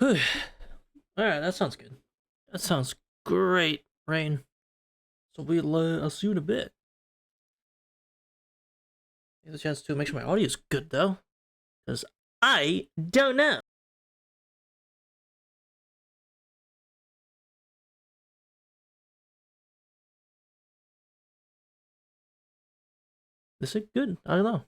Alright, that sounds good. That sounds great, Rain. So I'll see you in a bit. Here's a chance to make sure my audio is good though, because I don't know. Is it good? I don't know.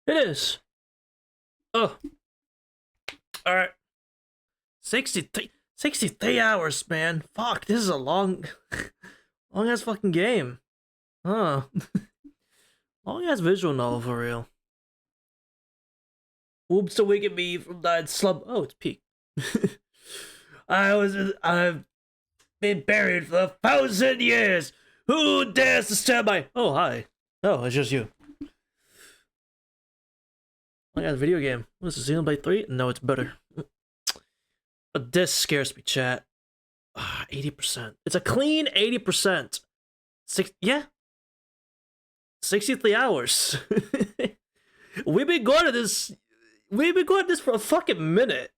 It is. Oh, all right. 63 hours, man. Fuck, this is a long, long ass fucking game. Huh. Long ass visual novel for real. Whoops to wake me from that slump. Oh, it's peak. I've been buried for 1,000 years. Who dares disturb my? Oh, hi. Oh, it's just you. I got a video game. What's this, Xenoblade 3? No, it's better. But this scares me, chat. 80%. It's a clean 80%. Yeah. 63 hours. We've been going at this. We've been going at this for a fucking minute.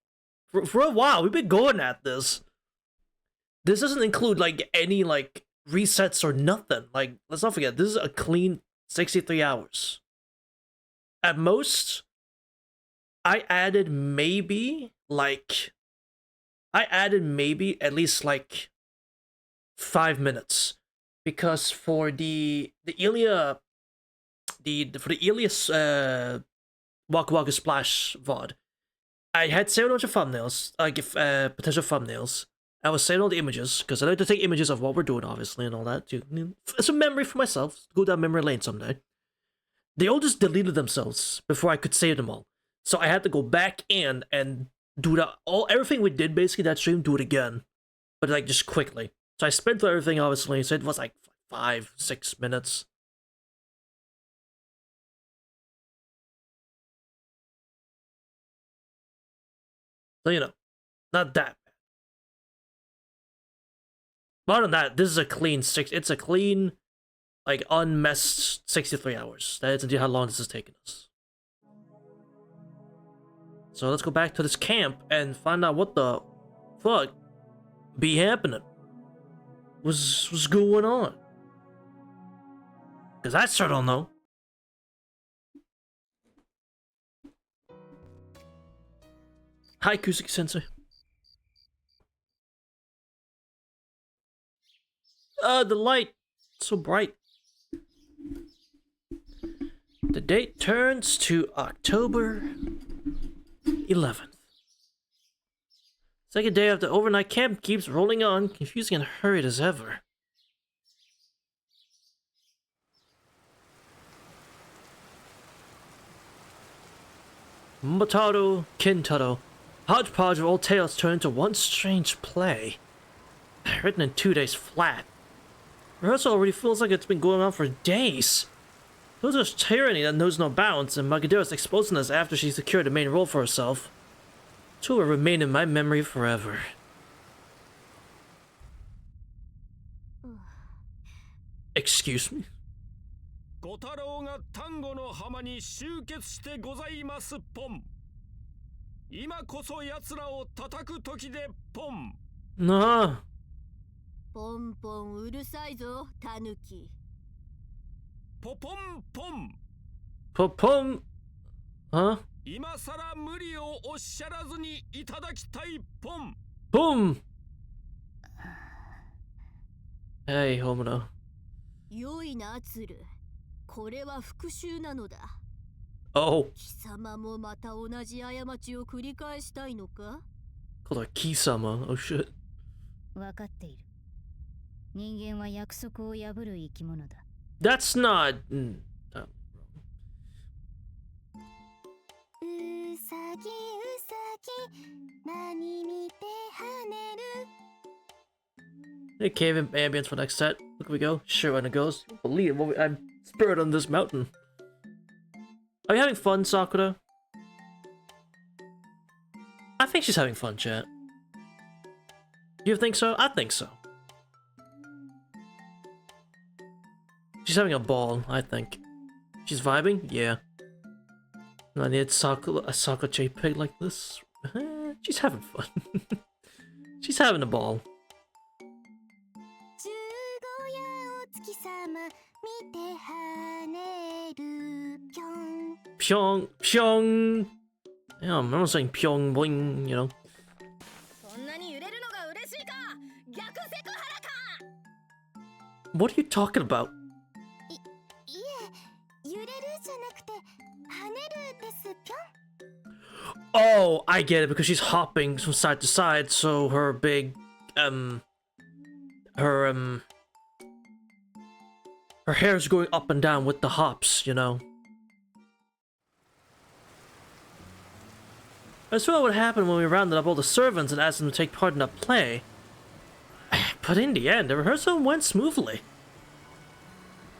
For a while. We've been going at this. This doesn't include, like, any, like, resets or nothing. Like, let's not forget, this is a clean 63 hours. At most, I added maybe at least like 5 minutes, because for the Ilya Waka Waka Splash VOD, I had saved a bunch of thumbnails, like potential thumbnails. I was saving all the images because I like to take images of what we're doing, obviously, and all that. It's a memory for myself. Go down memory lane someday. They all just deleted themselves before I could save them all. So I had to go back in and do everything we did basically that stream, do it again, but like just quickly. So I sped through everything, obviously. So it was like 5-6 minutes. So not that bad. But other than that, this is a clean It's a clean, like unmessed 63 hours. That's indeed how long this has taken us. So let's go back to this camp and find out what the fuck be happening. What's going on? Because I sure don't know. Hi, Kusiki Sensei. The light, so bright. The date turns to October 11th. Second day of the overnight camp keeps rolling on, confusing and hurried as ever. Motaro, Kintaro, hodgepodge of old tales turned into one strange play. Written in 2 days flat. Rehearsal already feels like it's been going on for days. Those are tyranny that knows no bounds, and Magadero's exposing us after she secured the main role for herself. Two will remain in my memory forever. Excuse me? 小太郎が丹後の浜に集結してございますポン。今こそ奴らを叩く時でポン。なあ。ポンポンうるさいぞ、タヌキ。ポポンポン。ポポン。Huh? 今さら無理をおっしゃらずにいただきたいポン。Boom! Hey, Homono. 良いな、ツル。これは復讐なのだ。Oh. 貴様もまた同じ過ちを繰り返したいのか Called her Kisama. Oh shit. わかっている。人間は約束を破る生き物だ。That's not. うさぎ何見て跳ねる Hey, cave ambience for next set. Look, we go. Sure, when it goes. Believe what I'm spirit on this mountain. Are you having fun, Sakura? I think she's having fun, chat. You think so? I think so. She's having a ball, I think. She's vibing? Yeah. I need a soccer JPEG like this. She's having fun. She's having a ball. Pyong, pyong. Yeah, I remember saying pyong boing, you know. What are you talking about? Oh, I get it, because she's hopping from side to side, so her big, her hair's going up and down with the hops, you know. I saw what happened when we rounded up all the servants and asked them to take part in a play. But in the end, the rehearsal went smoothly.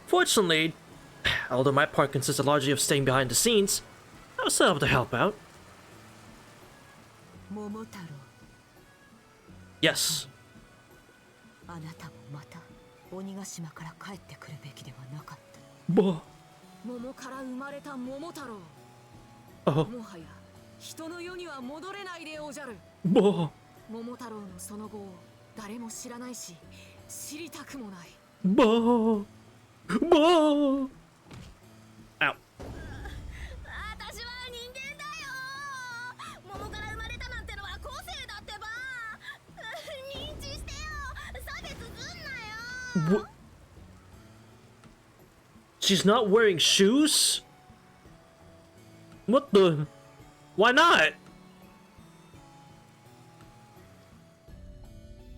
Fortunately, although my part consisted largely of staying behind the scenes, I was still able to help out. Yes. Oh. 人の世には戻れないでおじゃる。桃太郎のその後を誰も知らないし、知りたくもない。Ow. 私は人間だよ。桃から生まれたなんてのは個性だってば。認知してよ。差別すんなよ。She's not wearing shoes? What the? Why not?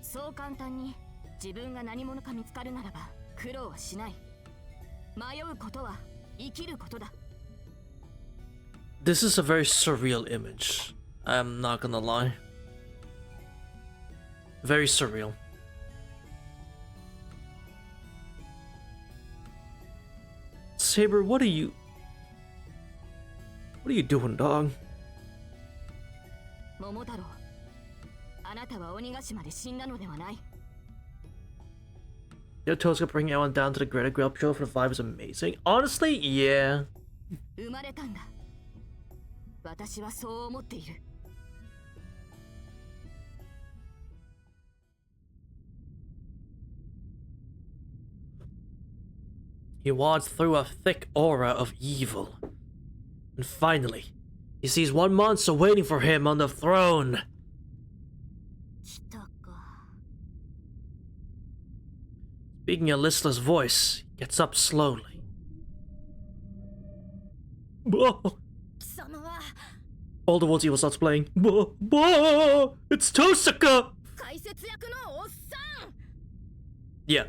そう簡単に自分が何者か見つかるならば苦労はしない。迷うことは生きることだ。This is a very surreal image. I'm not gonna lie. Very surreal. Saber, what are you doing, dog? 桃太郎、あなたは鬼ヶ島で死んだのではない。Yo, Tosca bringing Ellen down to the Greta Grill show for the vibe is amazing. Honestly, yeah. 生まれたんだ。私はそう思っている。He walks through a thick aura of evil. And finally, he sees one monster waiting for him on the throne. Speaking a listless voice, he gets up slowly. All the words he was not playing. It's Tosaka! Yeah.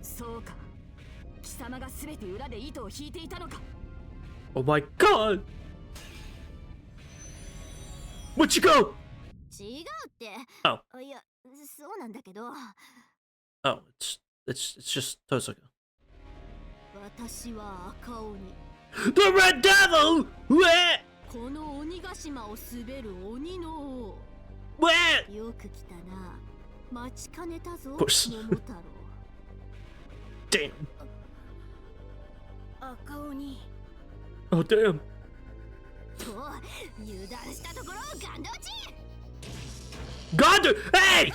そうか。貴様がすべて裏で糸を引いていたのか。Oh my god! Where'd you go? 違うって。Oh. いや、そうなんだけど。Oh, it's just Tosaka. 私は赤鬼。The Red Devil! Where? この鬼ヶ島を滑る鬼の王。Where? よく来たな。待ちかねたぞ、桃 course. 太郎。Damn. 赤鬼。Oh, damn. と、油断したところをガンドチ。 God! Hey!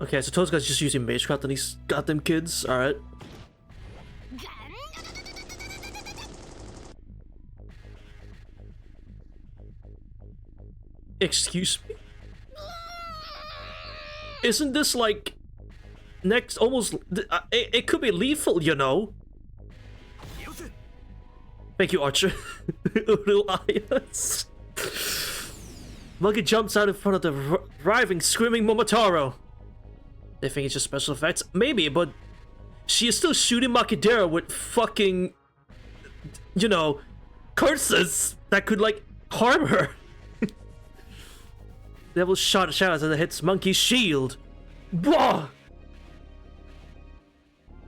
Okay, so Tosaka's just using Magecraft on these goddamn kids. Alright. Excuse me? Isn't this like next almost it could be lethal, you know? Thank you, Archer. Little eyes. Monkey jumps out in front of the writhing, screaming Momotaro. They think it's just special effects? Maybe, but she is still shooting Makidera with fucking, you know, curses that could, like, harm her. Devil shot shadows as it hits Monkey's shield. Blah!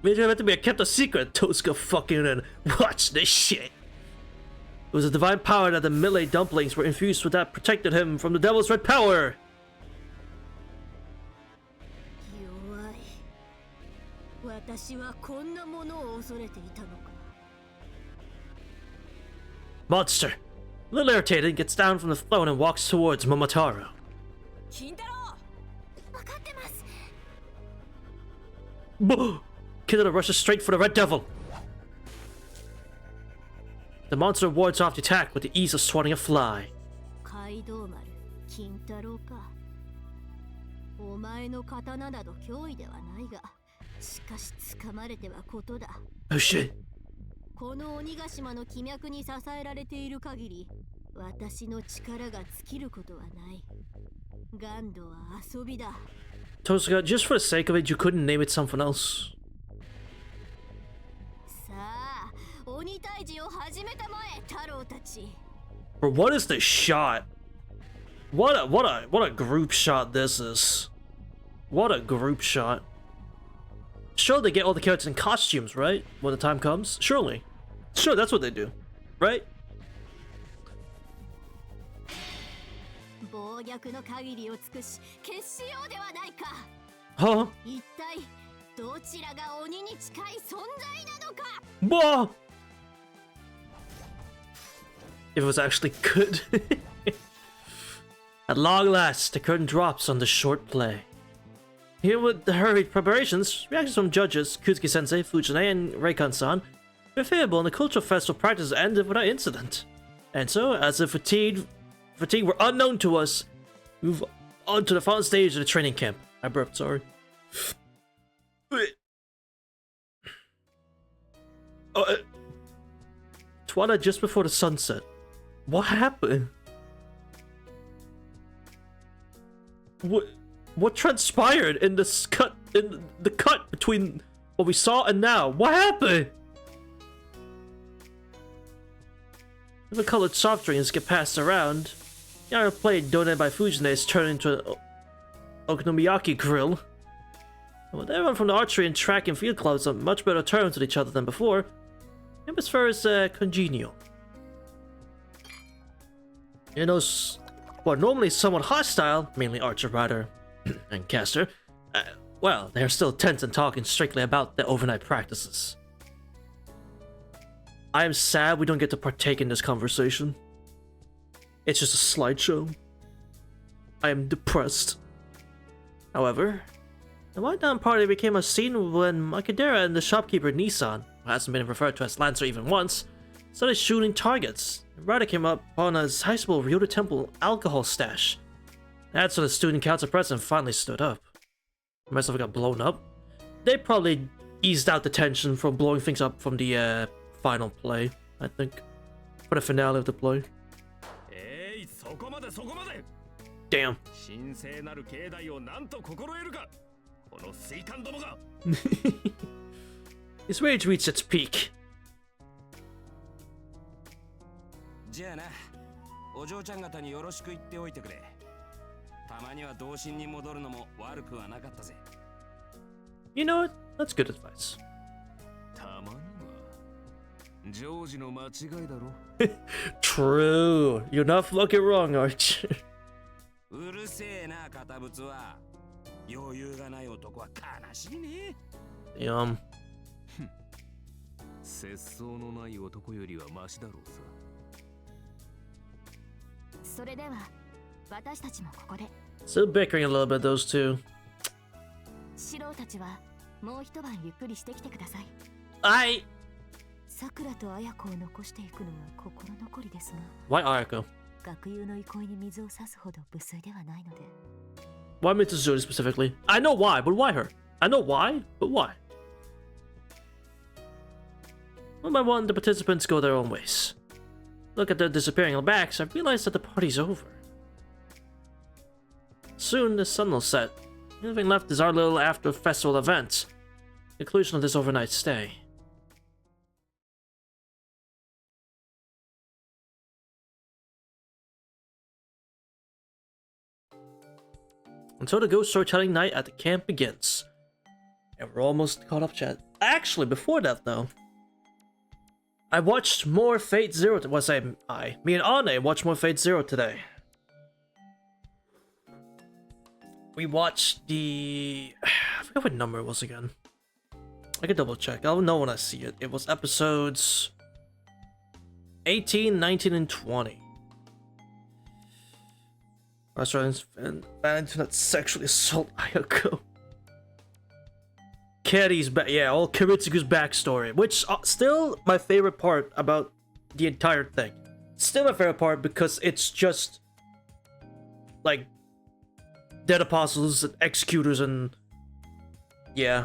Maybe I meant to be kept a secret. Tosca fucking and watch this shit. It was a divine power that the melee dumplings were infused with that protected him from the devil's red power. 私はこんなものを恐れていたのか。 Monster. A little irritated, gets down from the throne and walks towards Momotaro. 金太郎分かってます。 Kiddo rushes straight for the Red Devil. The monster wards off the attack with the ease of swatting a fly. 街道丸金太郎か。お前の刀など脅威ではないが、しかし掴まれてはことだ。 Oh shit. この鬼ヶ島の気脈に支えられている限り、私の力が尽きることはない。ガンドは遊びだ。 Tosuga, just for the sake of it, you couldn't name it something else. さあ、鬼退治を始めたまえ、太郎たち。 Bro, what is this shot? What a group shot this is. What a group shot. Sure, they get all the characters in costumes, right? When the time comes? Surely. Sure, that's what they do. Right? 暴虐の限りを尽くし、決しようではないか。 Huh? 一体どちらが鬼に近い存在なのか。 Bah! If it was actually good. At long last, the curtain drops on the short play. Here with the hurried preparations, reactions from judges, Kuzuki-sensei, Fujine, and Reikon-san, were favorable and the cultural festival practice ended without incident. And so, as if fatigue were unknown to us, move on to the final stage of the training camp. I burped, sorry. Twilight just before the sunset. What happened? What transpired in this cut, in the cut between what we saw and now? What happened? The colored soft drinks get passed around. The iron plate donated by Fujine is turned into an okonomiyaki grill. And with everyone from the archery and track and field clubs on much better terms with each other than before, the atmosphere is congenial. You know, what are normally somewhat hostile, mainly Archer Rider and Caster, well, they're still tense and talking strictly about their overnight practices. I am sad we don't get to partake in this conversation. It's just a slideshow. I am depressed. However, the wind down party became a scene when Makadera and the shopkeeper Nissan, who hasn't been referred to as Lancer even once, started shooting targets. Ryder came up on a sizable Ryota Temple alcohol stash. That's when the student council president finally stood up. The rest of it got blown up. They probably eased out the tension from blowing things up from the final play, I think. For the finale of the play. Damn. His rage reached its peak. じゃあな、お嬢ちゃん方によろしく言っておいてくれ。たまには童心に戻るのも悪くはなかったぜ。You know what? That's good advice. たまにはジョージの間違いだろ。True. You're not fucking wrong, Archer. うるせえな、堅物は。余裕がない男は悲しいね。節操のない男よりはマシだろうさ。それでは私たちもここで。 Still bickering a little bit, those two. シロたちはもう一晩ゆっくりしてきてください。I. さくらと綾子を残していくのは心残りですが。 Why Ayako? 学友の憩いに水を差すほど無粋ではないので。 Why Mitsuzuri specifically? I know why, but why her? I know why, but why? One by one, the participants go their own ways. Look at their disappearing backs, I realize that the party's over. Soon, the sun will set. The only thing left is our little after-festival event. Conclusion of this overnight stay. Until the ghost storytelling night at the camp begins. And we're almost caught up, chat. Actually, before that, though, I watched more Fate Zero. Me and Ane watched more Fate Zero today. We watched the... I forgot what number it was again. I can double check. I'll know when I see it. It was episodes 18, 19, and 20. Restaurants and internet sexually assault Ayako. Carrie's back, yeah, all Kiritsugu's backstory, which still my favorite part about the entire thing. Still my favorite part because it's just like dead apostles and executors and yeah,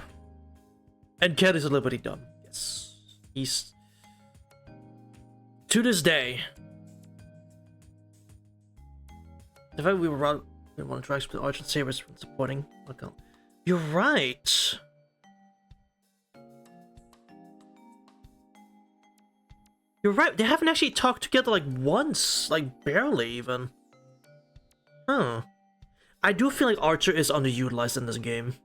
and Carrie's a little bit dumb. Yes, he's to this day. The fact we want to try to Arch and Sabers from supporting. Okay. You're right. You're right, they haven't actually talked together like once, like barely even. Huh. I do feel like Archer is underutilized in this game.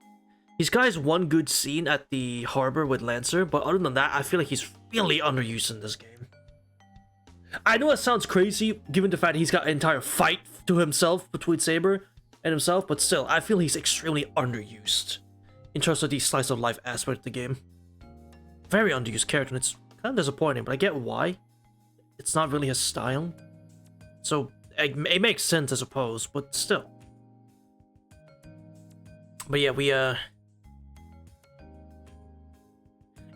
He's got his one good scene at the harbor with Lancer, but other than that, I feel like he's really underused in this game. I know that sounds crazy, given the fact he's got an entire fight to himself between Saber and himself, but still, I feel he's extremely underused in terms of the slice of life aspect of the game. Very underused character, and it's kind of disappointing, but I get why. It's not really his style. So, it makes sense, I suppose, but still. But yeah,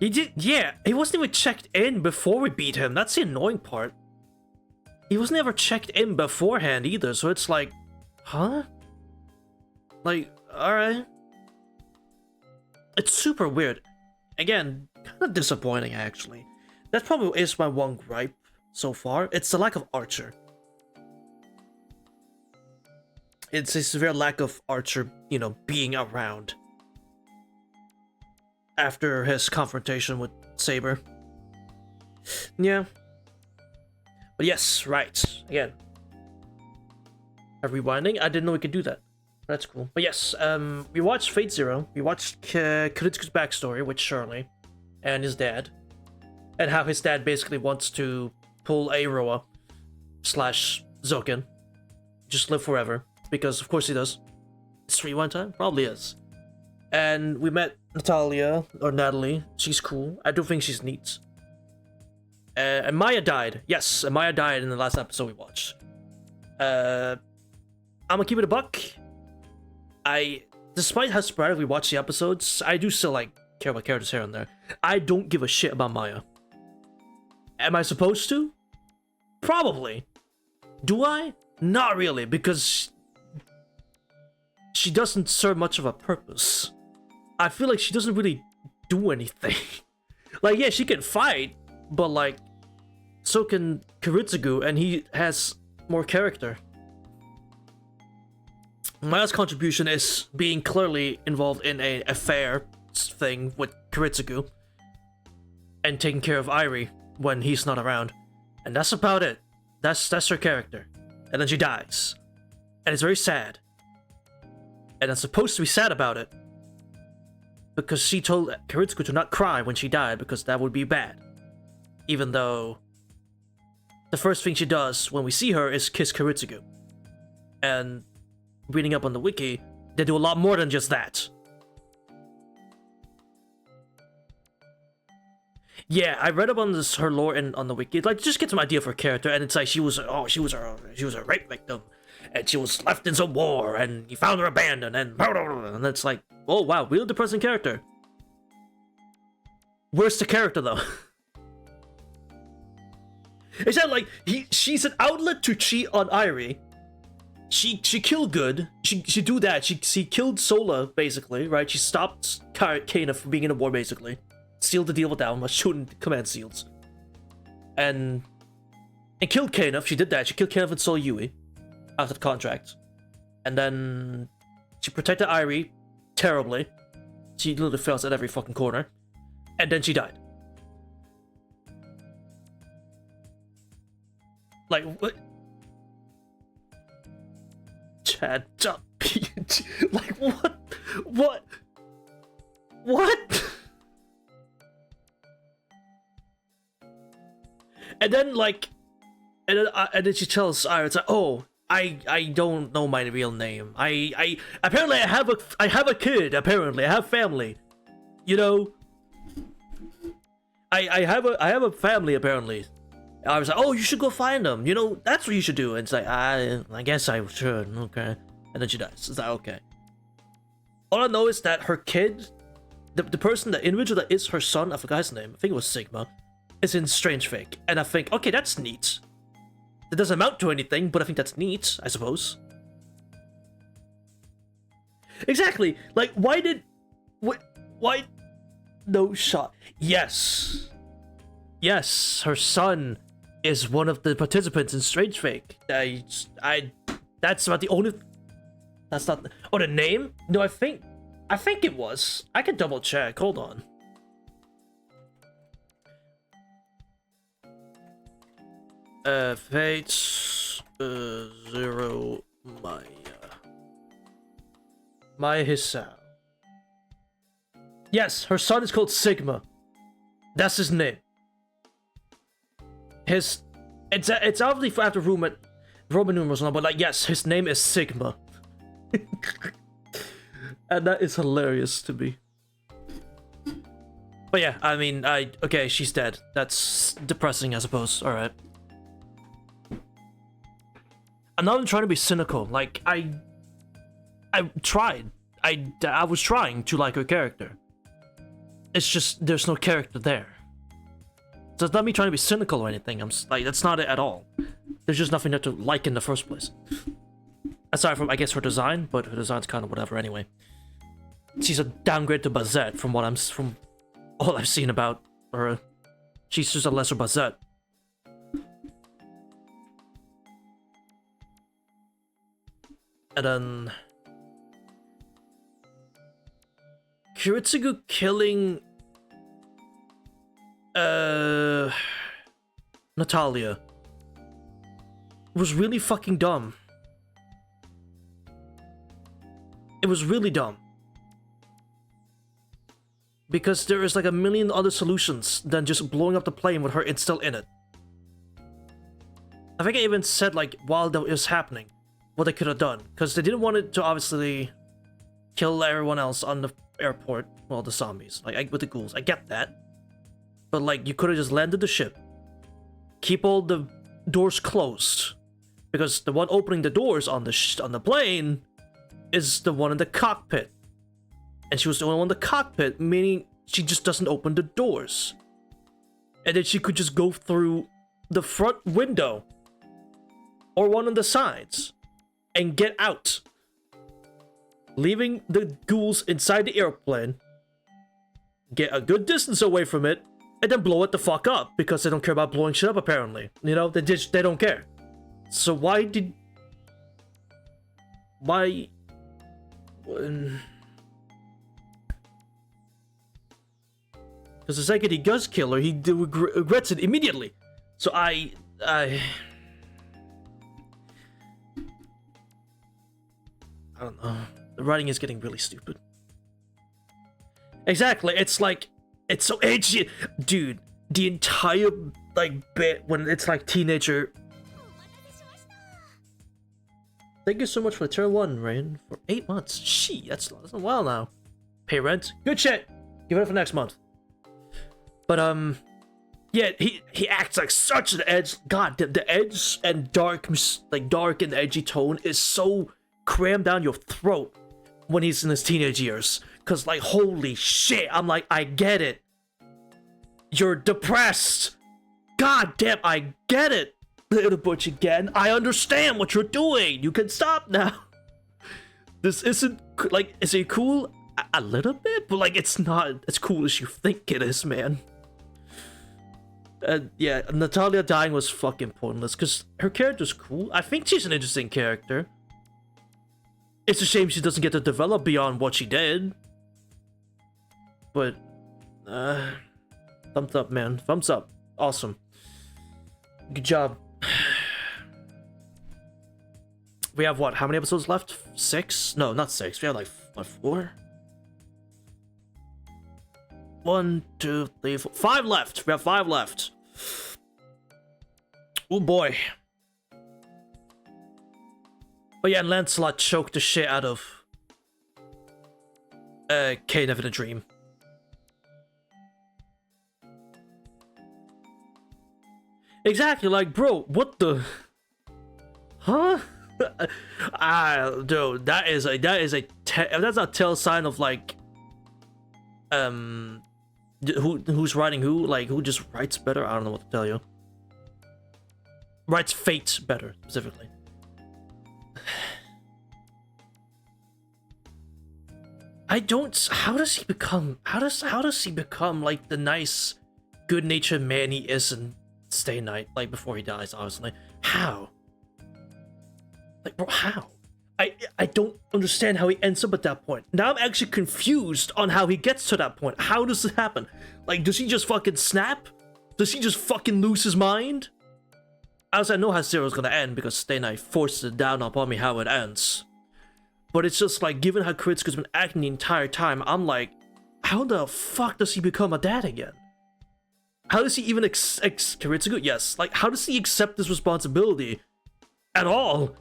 he wasn't even checked in before we beat him. That's the annoying part. He was never checked in beforehand either, so it's like, huh? Like, alright. It's super weird. Again, kind of disappointing, actually. That probably is my one gripe so far. It's the lack of Archer. It's a severe lack of Archer, you know, being around after his confrontation with Saber. Yeah. But yes, right. Again. Rewinding? I didn't know we could do that. That's cool. But yes, we watched Fate Zero. We watched Kiritsuku's backstory with Shirley and his dad. And how his dad basically wants to pull Aroa / Zoken. Just live forever. Because of course he does. Is 3-1 time? Probably is. And we met Natalie. She's cool. I do think she's neat. And Maya died. Yes, and Maya died in the last episode we watched. I'm gonna keep it a buck. Despite how sporadically we watch the episodes, I do still like care about characters here and there. I don't give a shit about Maya. Am I supposed to? Probably. Do I? Not really, because she doesn't serve much of a purpose. I feel like she doesn't really do anything. Like, yeah, she can fight, but like, so can Kiritsugu, and he has more character. Maya's contribution is being clearly involved in an affair thing with Kiritsugu and taking care of Irie when he's not around, and that's about it. That's her character, and then she dies, and it's very sad. And I'm supposed to be sad about it because she told Kiritsugu to not cry when she died because that would be bad. Even though the first thing she does when we see her is kiss Kiritsugu. And reading up on the wiki, they do a lot more than just that. Yeah, I read up on her lore and on the wiki, like just get some idea of her character, and it's like she was a rape victim, and she was left in some war, and he found her abandoned, and it's like, oh wow, really depressing character. Where's the character though? Is that like she's an outlet to cheat on Irie? She killed good. She do that. She killed Sola basically, right? She stopped Kana from being in a war basically. Sealed the deal with them by shooting command seals. And killed Kana. She did that. She killed Kana and Sola Yui after the contract. And then she protected Irie terribly. She literally fails at every fucking corner. And then she died. Like, what? Chad, like, what? What? And then, like, and then she tells Irie, it's like, oh, I don't know my real name. I apparently I have a kid. Apparently, I have family. You know, I have a family apparently. I was like, oh, you should go find them. You know, that's what you should do. And it's like, I guess I should. Okay. And then she dies. It's like, okay. All I know is that her kid, the person, the individual that is her son, I forgot his name. I think it was Sigma, is in Strange Fake. And I think, okay, that's neat. It doesn't amount to anything, but I think that's neat, I suppose. Exactly. Like, why? No shot. Yes. Yes, her son is one of the participants in Strange Fake. That's about the only. That's not. Oh, the name? No, I think it was. I can double check. Hold on. Fates 0 Maya Hisao. Yes, her son is called Sigma. That's his name. It's obviously after Roman numerals, but like, yes, his name is Sigma. And that is hilarious to me. But yeah, I mean, okay, she's dead. That's depressing, I suppose. Alright. I'm not even trying to be cynical. Like, I tried. I was trying to like her character. It's just, there's no character there. So it's not me trying to be cynical or anything. I'm like, that's not it at all. There's just nothing there to like in the first place. Aside from, I guess, her design, but her design's kind of whatever anyway. She's a downgrade to Bazette from all I've seen about her. She's just a lesser Bazette. And then Kiritsugu killing Natalia was really fucking dumb. It was really dumb. Because there is like a million other solutions than just blowing up the plane with her still in it. I think I even said, like, while that was happening, what they could have done. Because they didn't want it to obviously kill everyone else on the airport. Well, the zombies. Like, with the ghouls. I get that. But, like, you could have just landed the ship. Keep all the doors closed. Because the one opening the doors on the plane is the one in the cockpit. And she was the only one in the cockpit, meaning she just doesn't open the doors. And then she could just go through the front window. Or one on the sides. And get out. Leaving the ghouls inside the airplane. Get a good distance away from it. And then blow it the fuck up. Because they don't care about blowing shit up, apparently. You know, they don't care. So why... Because the second he does kill her, he regrets it immediately. So I don't know. The writing is getting really stupid. Exactly. It's like, it's so edgy. Dude, the entire, like, bit when it's like teenager. Thank you so much for turn 1, Rain. For 8 months. Gee, that's a while now. Pay rent. Good shit. Give it up for next month. But, yeah, he acts like such an edge. God, the edge and dark and edgy tone is so crammed down your throat when he's in his teenage years. Cause, like, holy shit, I'm like, I get it. You're depressed. God damn, I get it. Little Butch again. I understand what you're doing. You can stop now. This isn't, like, is it cool? A little bit, but, like, it's not as cool as you think it is, man. Yeah, Natalia dying was fucking pointless, because her character's cool. I think she's an interesting character. It's a shame she doesn't get to develop beyond what she did. But, thumbs up, man. Thumbs up. Awesome. Good job. We have what? How many episodes left? 6? No, not 6. We have like, what, 4? 1, 2, 3, 4. 5 left. We have 5 left. Oh boy. But yeah, and Lancelot choked the shit out of Kay Never in a Dream. Exactly, like, bro, what the, huh? Dude, that's a tell sign of like, who's writing who, like who just writes better. I don't know what to tell you. Writes fate better specifically. I don't. How does he become? How does he become like the nice, good-natured man he is in Stay Night? Like before he dies, obviously. How? Like, bro, how? I don't understand how he ends up at that point. Now I'm actually confused on how he gets to that point. How does it happen? Like, does he just fucking snap? Does he just fucking lose his mind? As I know how Zero's gonna end because Stay Night forces it down upon me how it ends. But it's just like, given how Kuritsugu's been acting the entire time, I'm like, how the fuck does he become a dad again? How does he even Kuritsugu? Yes. Like, how does he accept this responsibility at all?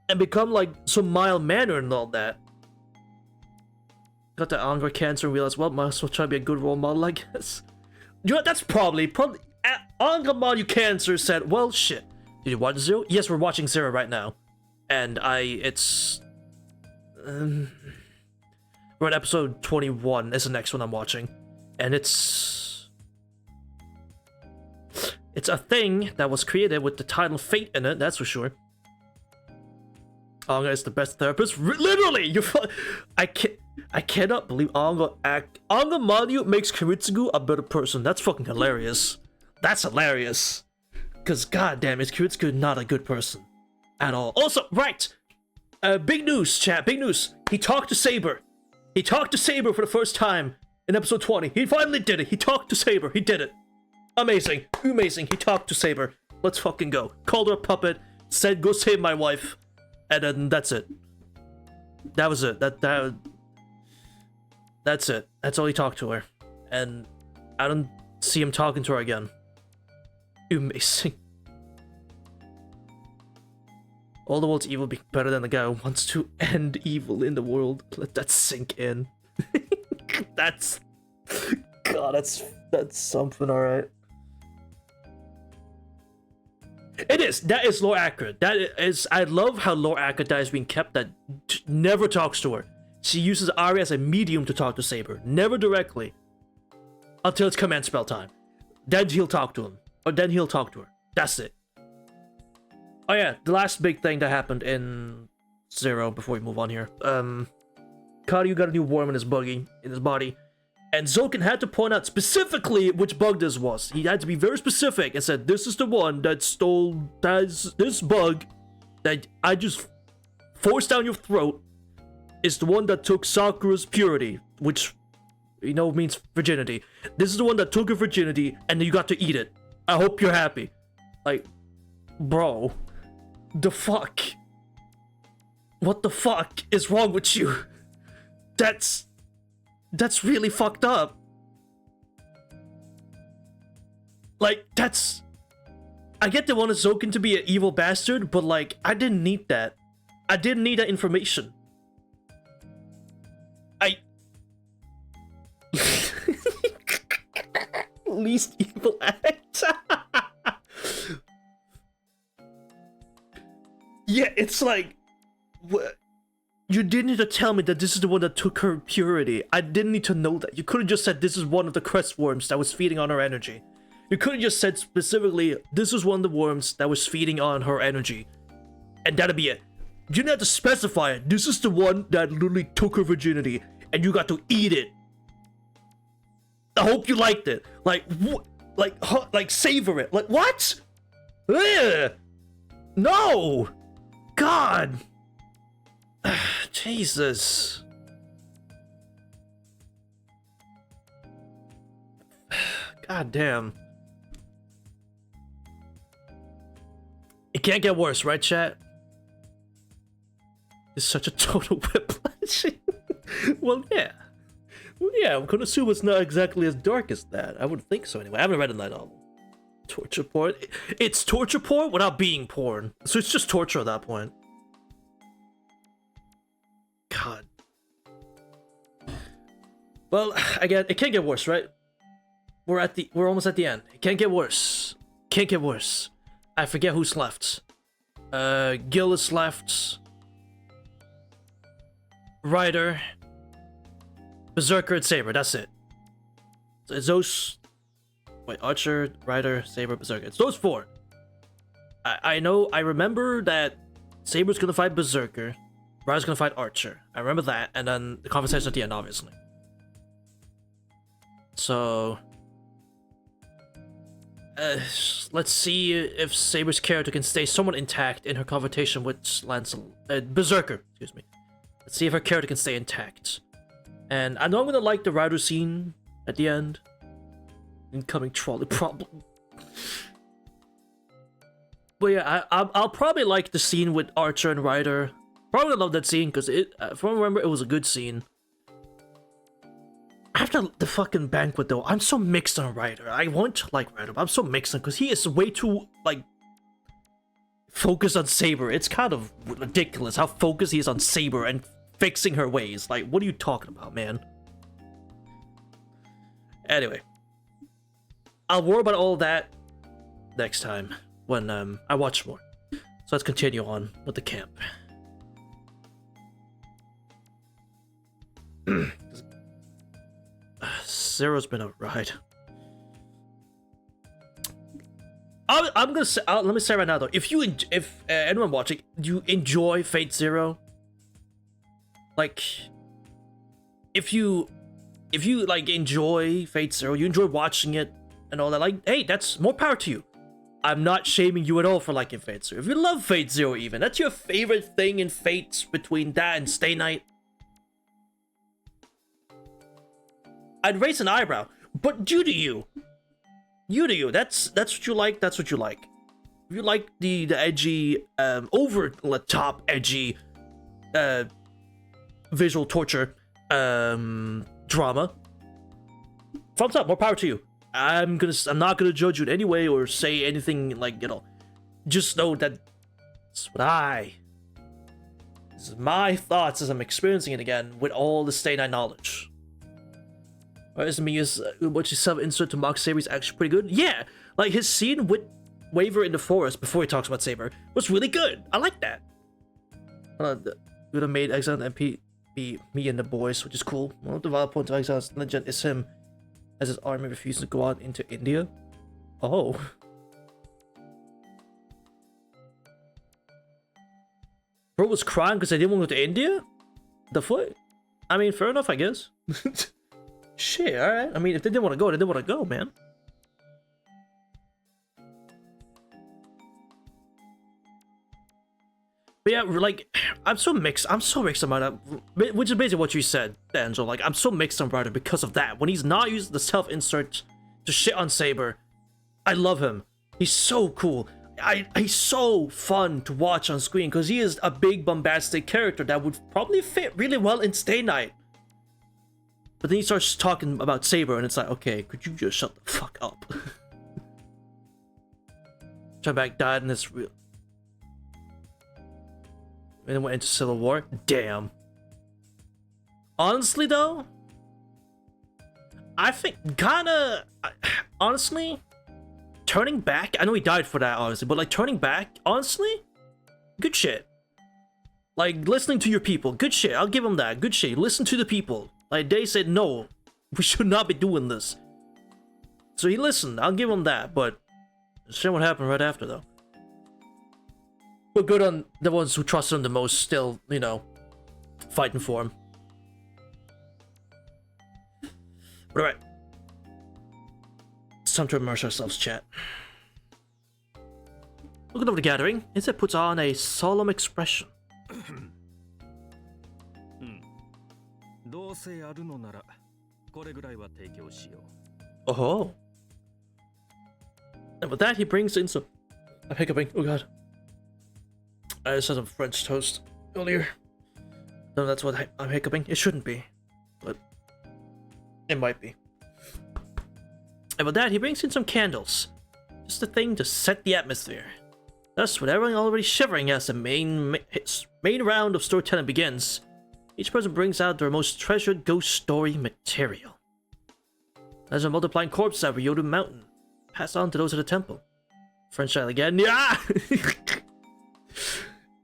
And become like some mild-mannered and all that. Got the Angra cancer and realized, well, might as well try to be a good role model, I guess. You know, that's probably Angra Mario Cancer said, well, shit. Did you watch Zero? Yes, we're watching Zero right now. And it's... we're at episode 21 is the next one I'm watching. And it's a thing that was created with the title Fate in it, that's for sure. Angra is the best therapist. Literally! I cannot believe Angra Mario makes Kuritsugu a better person. That's fucking hilarious. That's hilarious. Because goddamn, is Kuritsugu not a good person at all? Also, right, big news, chat, big news. He talked to Saber. He talked to Saber for the first time in episode 20. He finally did it. He talked to Saber. He did it. Amazing, amazing. He talked to Saber. Let's fucking go. Called her a puppet. Said, "Go save my wife," and then that's it. That was it. That's it. That's all he talked to her, and I don't see him talking to her again. Amazing. All the world's evil be better than the guy who wants to end evil in the world. Let that sink in. That's... God, that's something, alright. It is. That is lore accurate. That is... I love how lore accurate that is being kept, that never talks to her. She uses Ari as a medium to talk to Saber. Never directly. Until it's command spell time. Then he'll talk to him. Or then he'll talk to her. That's it. Oh yeah, the last big thing that happened in Zero before we move on here. Karyu got a new worm in his body, and Zoken had to point out specifically which bug this was. He had to be very specific and said, "This is the one that stole this bug that I just forced down your throat. Is the one that took Sakura's purity, which means virginity. This is the one that took her virginity, and you got to eat it. I hope you're happy." Like, bro, the fuck? What the fuck is wrong with you? That's really fucked up. Like, that's... I get they wanted Zoken to be an evil bastard, but like, I didn't need that. I didn't need that information. Least evil act. Yeah, it's like, what? You didn't need to tell me that this is the one that took her purity. I didn't need to know that. You could have just said this is one of the crest worms that was feeding on her energy. You could have just said specifically, this is one of the worms that was feeding on her energy. And that'd be it. You didn't have to specify it. This is the one that literally took her virginity, and you got to eat it. I hope you liked it. Like, like savor it. Like, what? Ugh. No! God! Jesus. God damn. It can't get worse, right, chat? It's such a total whiplash. Well, yeah. Well, yeah, I'm gonna assume it's not exactly as dark as that. I would think so anyway. I haven't read a light novel. Torture porn? It's torture porn without being porn. So it's just torture at that point. God. Well, again, it can't get worse, right? we're almost at the end. It can't get worse. Can't get worse. I forget who's left. Gil is left. Ryder, Berserker, and Saber. That's it. So it's those. Wait, Archer, Ryder, Saber, Berserker. It's those 4. I know. I remember that Saber's gonna fight Berserker. Ryder's gonna fight Archer. I remember that, and then the conversation at the end, obviously. So, let's see if Saber's character can stay somewhat intact in her conversation with Berserker. Excuse me. Let's see if her character can stay intact. And I know I'm gonna like the Ryder scene at the end. Incoming trolley problem. But yeah, I'll probably like the scene with Archer and Ryder. Probably love that scene because if I remember, it was a good scene. After the fucking banquet though, I'm so mixed on Ryder. I want to like Ryder, but I'm so mixed on because he is way too like focused on Saber. It's kind of ridiculous how focused he is on Saber and fixing her ways. Like, what are you talking about, man? Anyway, I'll worry about all that next time when I watch more. So let's continue on with the camp. Zero's been a ride. I'm gonna say, let me say right now though, if anyone watching, you enjoy Fate Zero, like, if you like enjoy Fate Zero, you enjoy watching it and all that, like, hey, that's more power to you. I'm not shaming you at all for liking Fate Zero. If you love Fate Zero, even that's your favorite thing in Fates between that and Stay Night, I'd raise an eyebrow, but you do you. You do you. That's what you like. That's what you like. If you like the edgy, over the top edgy, visual torture, drama, thumbs up. More power to you. I'm not gonna judge you in any way or say anything like, you know. Just know that it's what this is my thoughts as I'm experiencing it again with all the Stay Night knowledge. Whereas Mia's Ubochi's self-insert to mock Saber is actually pretty good. Yeah, like his scene with Waver in the forest before he talks about Saber was really good. I like that. Would have made Exile and MP be me and the boys, which is cool. One of the valid points of Exile's legend is him, as his army refuses to go out into India. Oh. Bro was crying because I didn't want to go to India? The foot? I mean, fair enough, I guess. Shit, alright. I mean, if they didn't want to go, they didn't want to go, man. But yeah, like, I'm so mixed about that. Which is basically what you said, Angel. Like, I'm so mixed on Ryder because of that. When he's not using the self-insert to shit on Saber, I love him. He's so cool. He's so fun to watch on screen because he is a big bombastic character that would probably fit really well in Stay Night. But then he starts talking about Saber, and it's like, okay, could you just shut the fuck up? Trebek died in this real. And then went into Civil War. Damn. Honestly, though, I think kinda. Honestly, turning back. I know he died for that, honestly, but like turning back, honestly, good shit. Like listening to your people, good shit. I'll give him that. Good shit. Listen to the people. Like, they said, no, we should not be doing this. So he listened, I'll give him that, but shit what happened right after, though. But good on the ones who trusted him the most, still, you know, fighting for him. But alright. It's time to immerse ourselves, chat. Looking over the gathering, Inset puts on a solemn expression. どうせやるのならこれぐらいは提供しよう。 Oh. And with that, he brings in some. I'm hiccuping. Oh god. I just had some French toast earlier. No, that's what I'm hiccuping. It shouldn't be, but it might be. And with that, he brings in some candles. Just a thing to set the atmosphere. Thus, with everyone already shivering as the main round of storytelling begins, each person brings out their most treasured ghost story material. There's a multiplying corpse at Ryodu Mountain. Pass on to those at the temple. French style again. Yeah!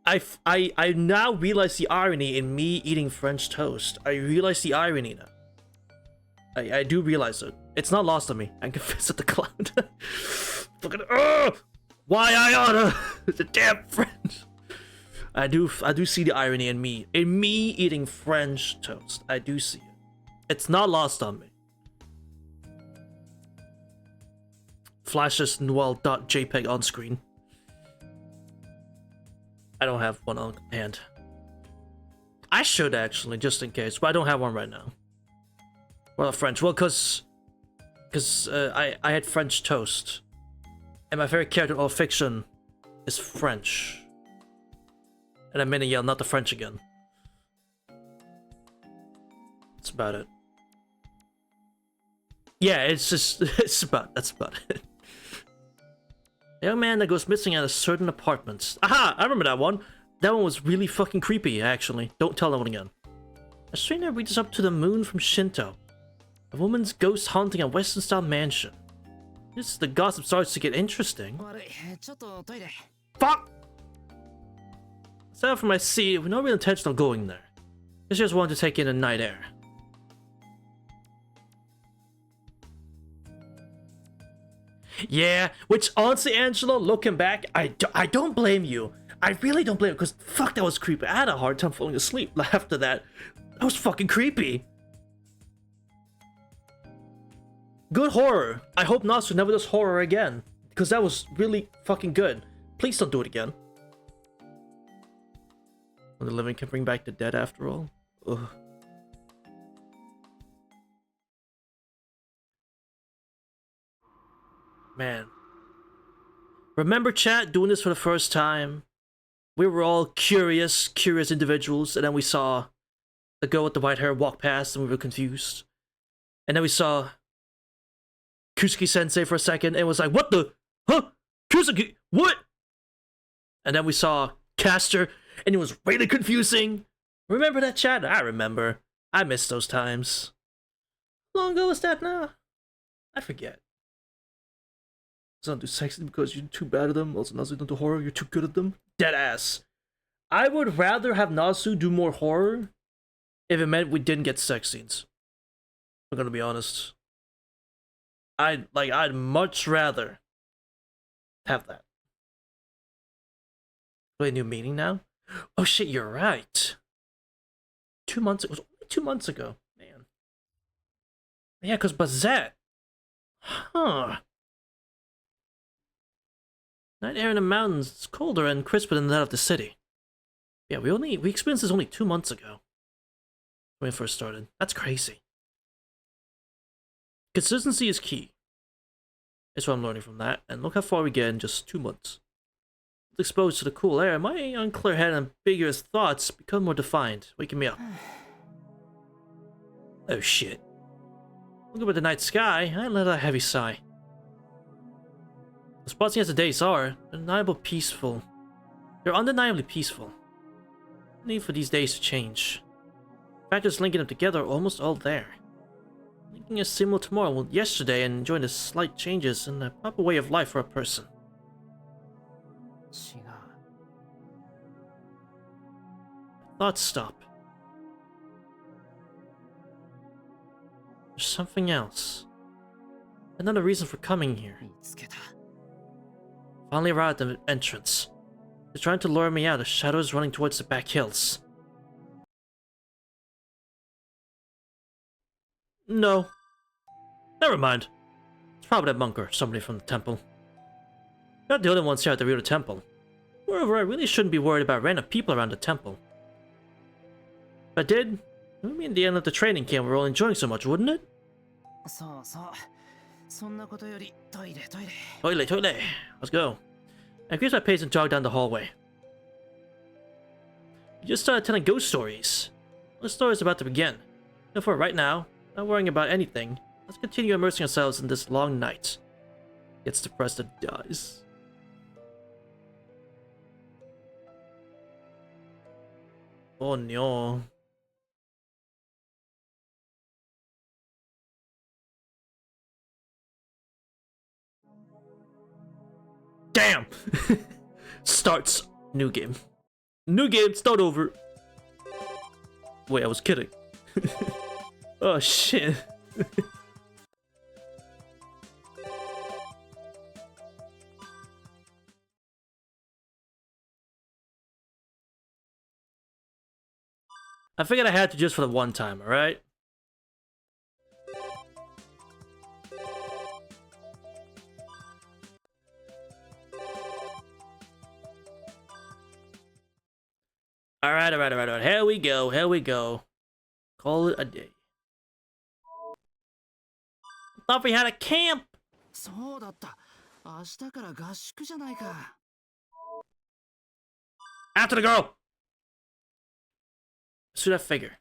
I now realize the irony in me eating French toast. I realize the irony now. I do realize it. It's not lost on me. I can visit the cloud. Fucking why I oughta the damn French. I do see the irony in me eating French toast. I do see it. It's not lost on me. Flashes Noel.jpg on screen. I don't have one on hand. I should actually, just in case, but I don't have one right now. Well, French. Well, cause I had French toast, and my favorite character in all fiction is French. And I meant to yell, not the French again. That's about it. Yeah, that's about it. A young man that goes missing at a certain apartment. Aha! I remember that one. That one was really fucking creepy, actually. Don't tell that one again. A stranger reaches up to the moon from Shinto. A woman's ghost haunting a Western-style mansion. The gossip starts to get interesting. Fuck! I sat up from my seat with no real intention of going there. I just wanted to take in the night air. Yeah, which honestly, Angelo, looking back, I don't blame you. I really don't blame you, because fuck, that was creepy. I had a hard time falling asleep after that. That was fucking creepy. Good horror. I hope Natsu never does horror again, because that was really fucking good. Please don't do it again. When the living can bring back the dead after all. Ugh. Man. Remember, chat, doing this for the first time? We were all curious individuals, and then we saw the girl with the white hair walk past, and we were confused. And then we saw Kusuke-sensei for a second, and it was like, what the? Huh? Kusuke? What? And then we saw Caster, and it was really confusing. Remember that, chat? I remember. I miss those times. How long ago was that now? I forget. Don't do sexy because you're too bad at them. Also, Nasu don't do horror, you're too good at them. Deadass. I would rather have Nasu do more horror if it meant we didn't get sex scenes. I'm gonna be honest. I'd much rather have that. Wait, new meaning now? Oh shit, you're right. 2 months. It was only 2 months ago, man. Yeah, cause Bazette. Huh. Night air in the mountains is colder and crisper than that of the city. Yeah, we experienced this only 2 months ago. When we first started. That's crazy. Consistency is key. That's what I'm learning from that. And look how far we get in just 2 months. Exposed to the cool air, my unclear head and ambiguous thoughts become more defined, waking me up. Oh shit. Looking at the night sky, I let out a heavy sigh. As buzzing as the days are, they're undeniably peaceful. No need for these days to change. Factors linking them together are almost all there. Linking a similar tomorrow with yesterday and enjoying the slight changes in the proper way of life for a person. Thoughts stop. There's something else. Another reason for coming here. Finally arrived at the entrance. They're trying to lure me out as shadows running towards the back hills. No. Never mind. It's probably that monk or somebody from the temple. You're not the only ones here at the real temple. Moreover, I really shouldn't be worried about random people around the temple. If I did, it would mean the end of the training camp we're all enjoying so much, wouldn't it? Toilet. Let's go. I increased my pace and jogged down the hallway. You just started telling ghost stories. The story's about to begin. Therefore, right now, not worrying about anything, let's continue immersing ourselves in this long night. Gets depressed and dies. Oh no. Damn! Starts. New game. New game, start over. Wait, I was kidding. Oh shit. I figured I had to just for the one time, alright? Alright. Here we go. Call it a day. Thought we had a camp! そうだった。明日から合宿じゃないか。After the girl! Pursue that figure.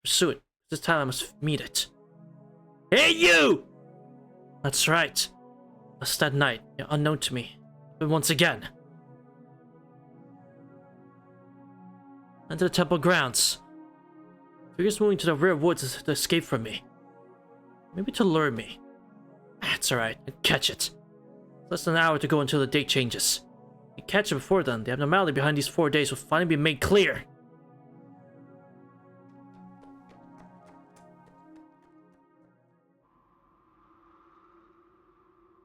Pursue it. This time I must meet it. Hey, you! That's right. Last that night, you're unknown to me. But once again. Enter the temple grounds. Figures moving to the rear woods to escape from me. Maybe to lure me. That's alright. Catch it. Less than an hour to go until the date changes. If you catch it before then, the abnormality behind these 4 days will finally be made clear.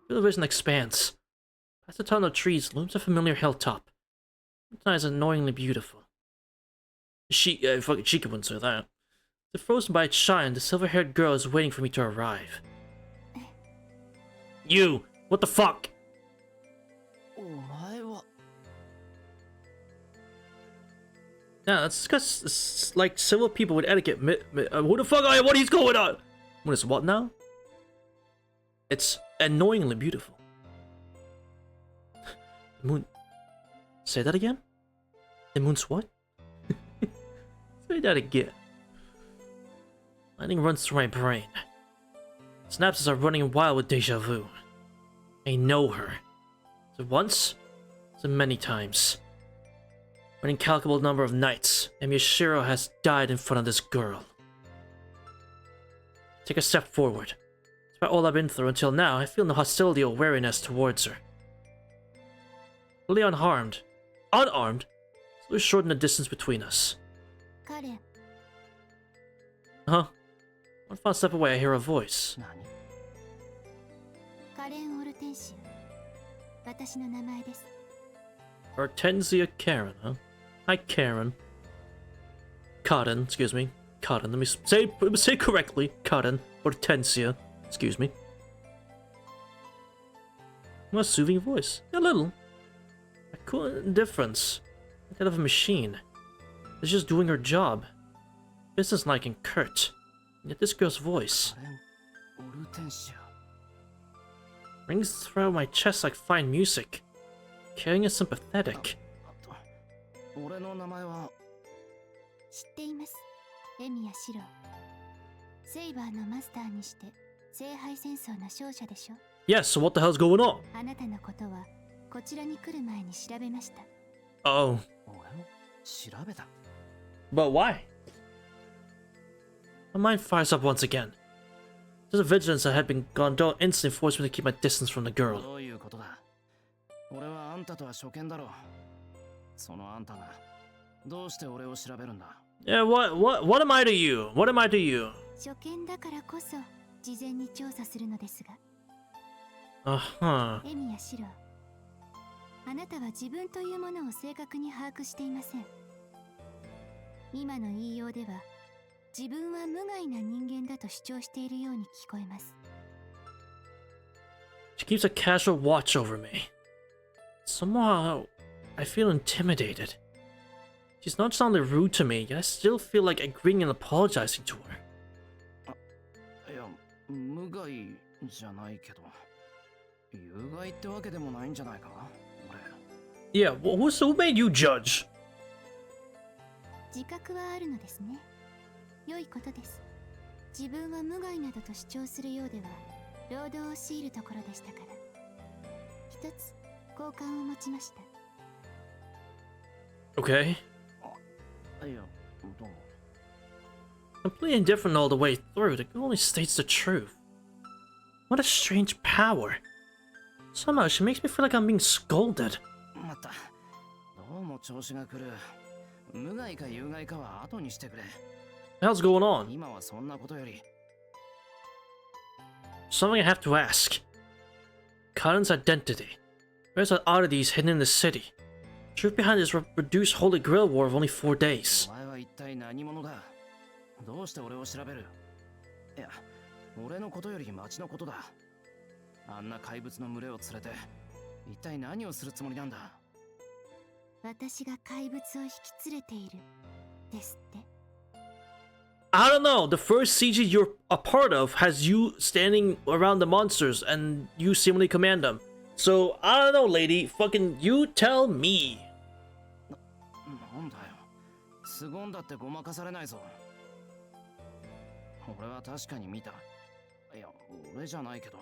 The vision expands. Past the tunnel of trees looms a familiar hilltop. It's annoyingly beautiful. Fucking Chica wouldn't say that. Frozen by its shine, the silver-haired girl is waiting for me to arrive. You! What the fuck? お前は。 Yeah, let's discuss like civil people with etiquette. Who the fuck are you? What is going on? What is what now? It's annoyingly beautiful. The moon. Say that again? The moon's what? Say that again. Lightning runs through my brain. Synapses are running wild with deja vu. I know her. So once, so many times. An incalculable number of nights, and Miyashiro has died in front of this girl. Take a step forward. Despite all I've been through until now, I feel no hostility or wariness towards her. Fully unarmed, so shorten the distance between us. カレン Huh? One fast step away, I hear a voice. 何？カレン・オルテンシア私の名前です Hortensia Karen, huh? Hi, Karen. Karen, excuse me. Karen, let me say correctly. Karen, Hortensia, excuse me. What a soothing voice. A little. A cool indifference. Like that of a machine. It's just doing her job. Businesslike and curt. And yet this girl's voice カレン・オルテンシア。 rings through my chest like fine music. Caring and sympathetic. 俺の名前は。知っていますエミヤシロセイバーのマスターにして聖杯戦争の勝者でしょ Yes, so what the hell's going on? あなたのことはこちらに来る前に調べました Oh. 俺を調べた。 But why? My mind fires up once again. Just a vigilance that had been gone dull instantly forced me to keep my distance from the girl. どういうことだ。俺はあんたとは初見だろう。そのあんたがどうして俺を調べるんだ。 Yeah, what am I to you? What am I to you? 初見だからこそ事前に調査するのですが Uh-huh. エミヤシロあなたは自分というものを正確に把握していません今の言いようでは自分は無害な人間だと主張しているように聞こえます She keeps a casual watch over me. Somehow, I feel intimidated. She's not soundly rude to me, yet I still feel like agreeing and apologizing to her. いや、無害じゃないけど、有害ってわけでもないんじゃないか。俺。Yeah, who made you judge? 自覚はあるのですね良いことです自分は無害などと主張するようでは労働を強いるところでしたから一つ好感を持ちました Okay. いや、どうも。 Completely indifferent all the way through, the girl only states the truth. What a strange power. Somehow she makes me feel like I'm being scolded. またどうも調子が狂う。無害か有害かは後にしてくれ。 What the hell's going on? 今はそんなことより Something I have to ask. Karen's identity. Where's the oddities hidden in the city? Truth behind this reduced Holy Grail war of only 4 days. お前は一体何者だ。どうして俺を調べる。いや、俺のことより町のことだ。あんな怪物の群れを連れて一体何をするつもりなんだ。私が怪物を引き連れているですって。 I don't know. The first CG you're a part of has you standing around the monsters and you seemingly command them. So, I don't know, lady. Fucking you tell me. なんだよ。凄んだってごまかされないぞ。俺は確かに見た。いや、俺じゃないけど。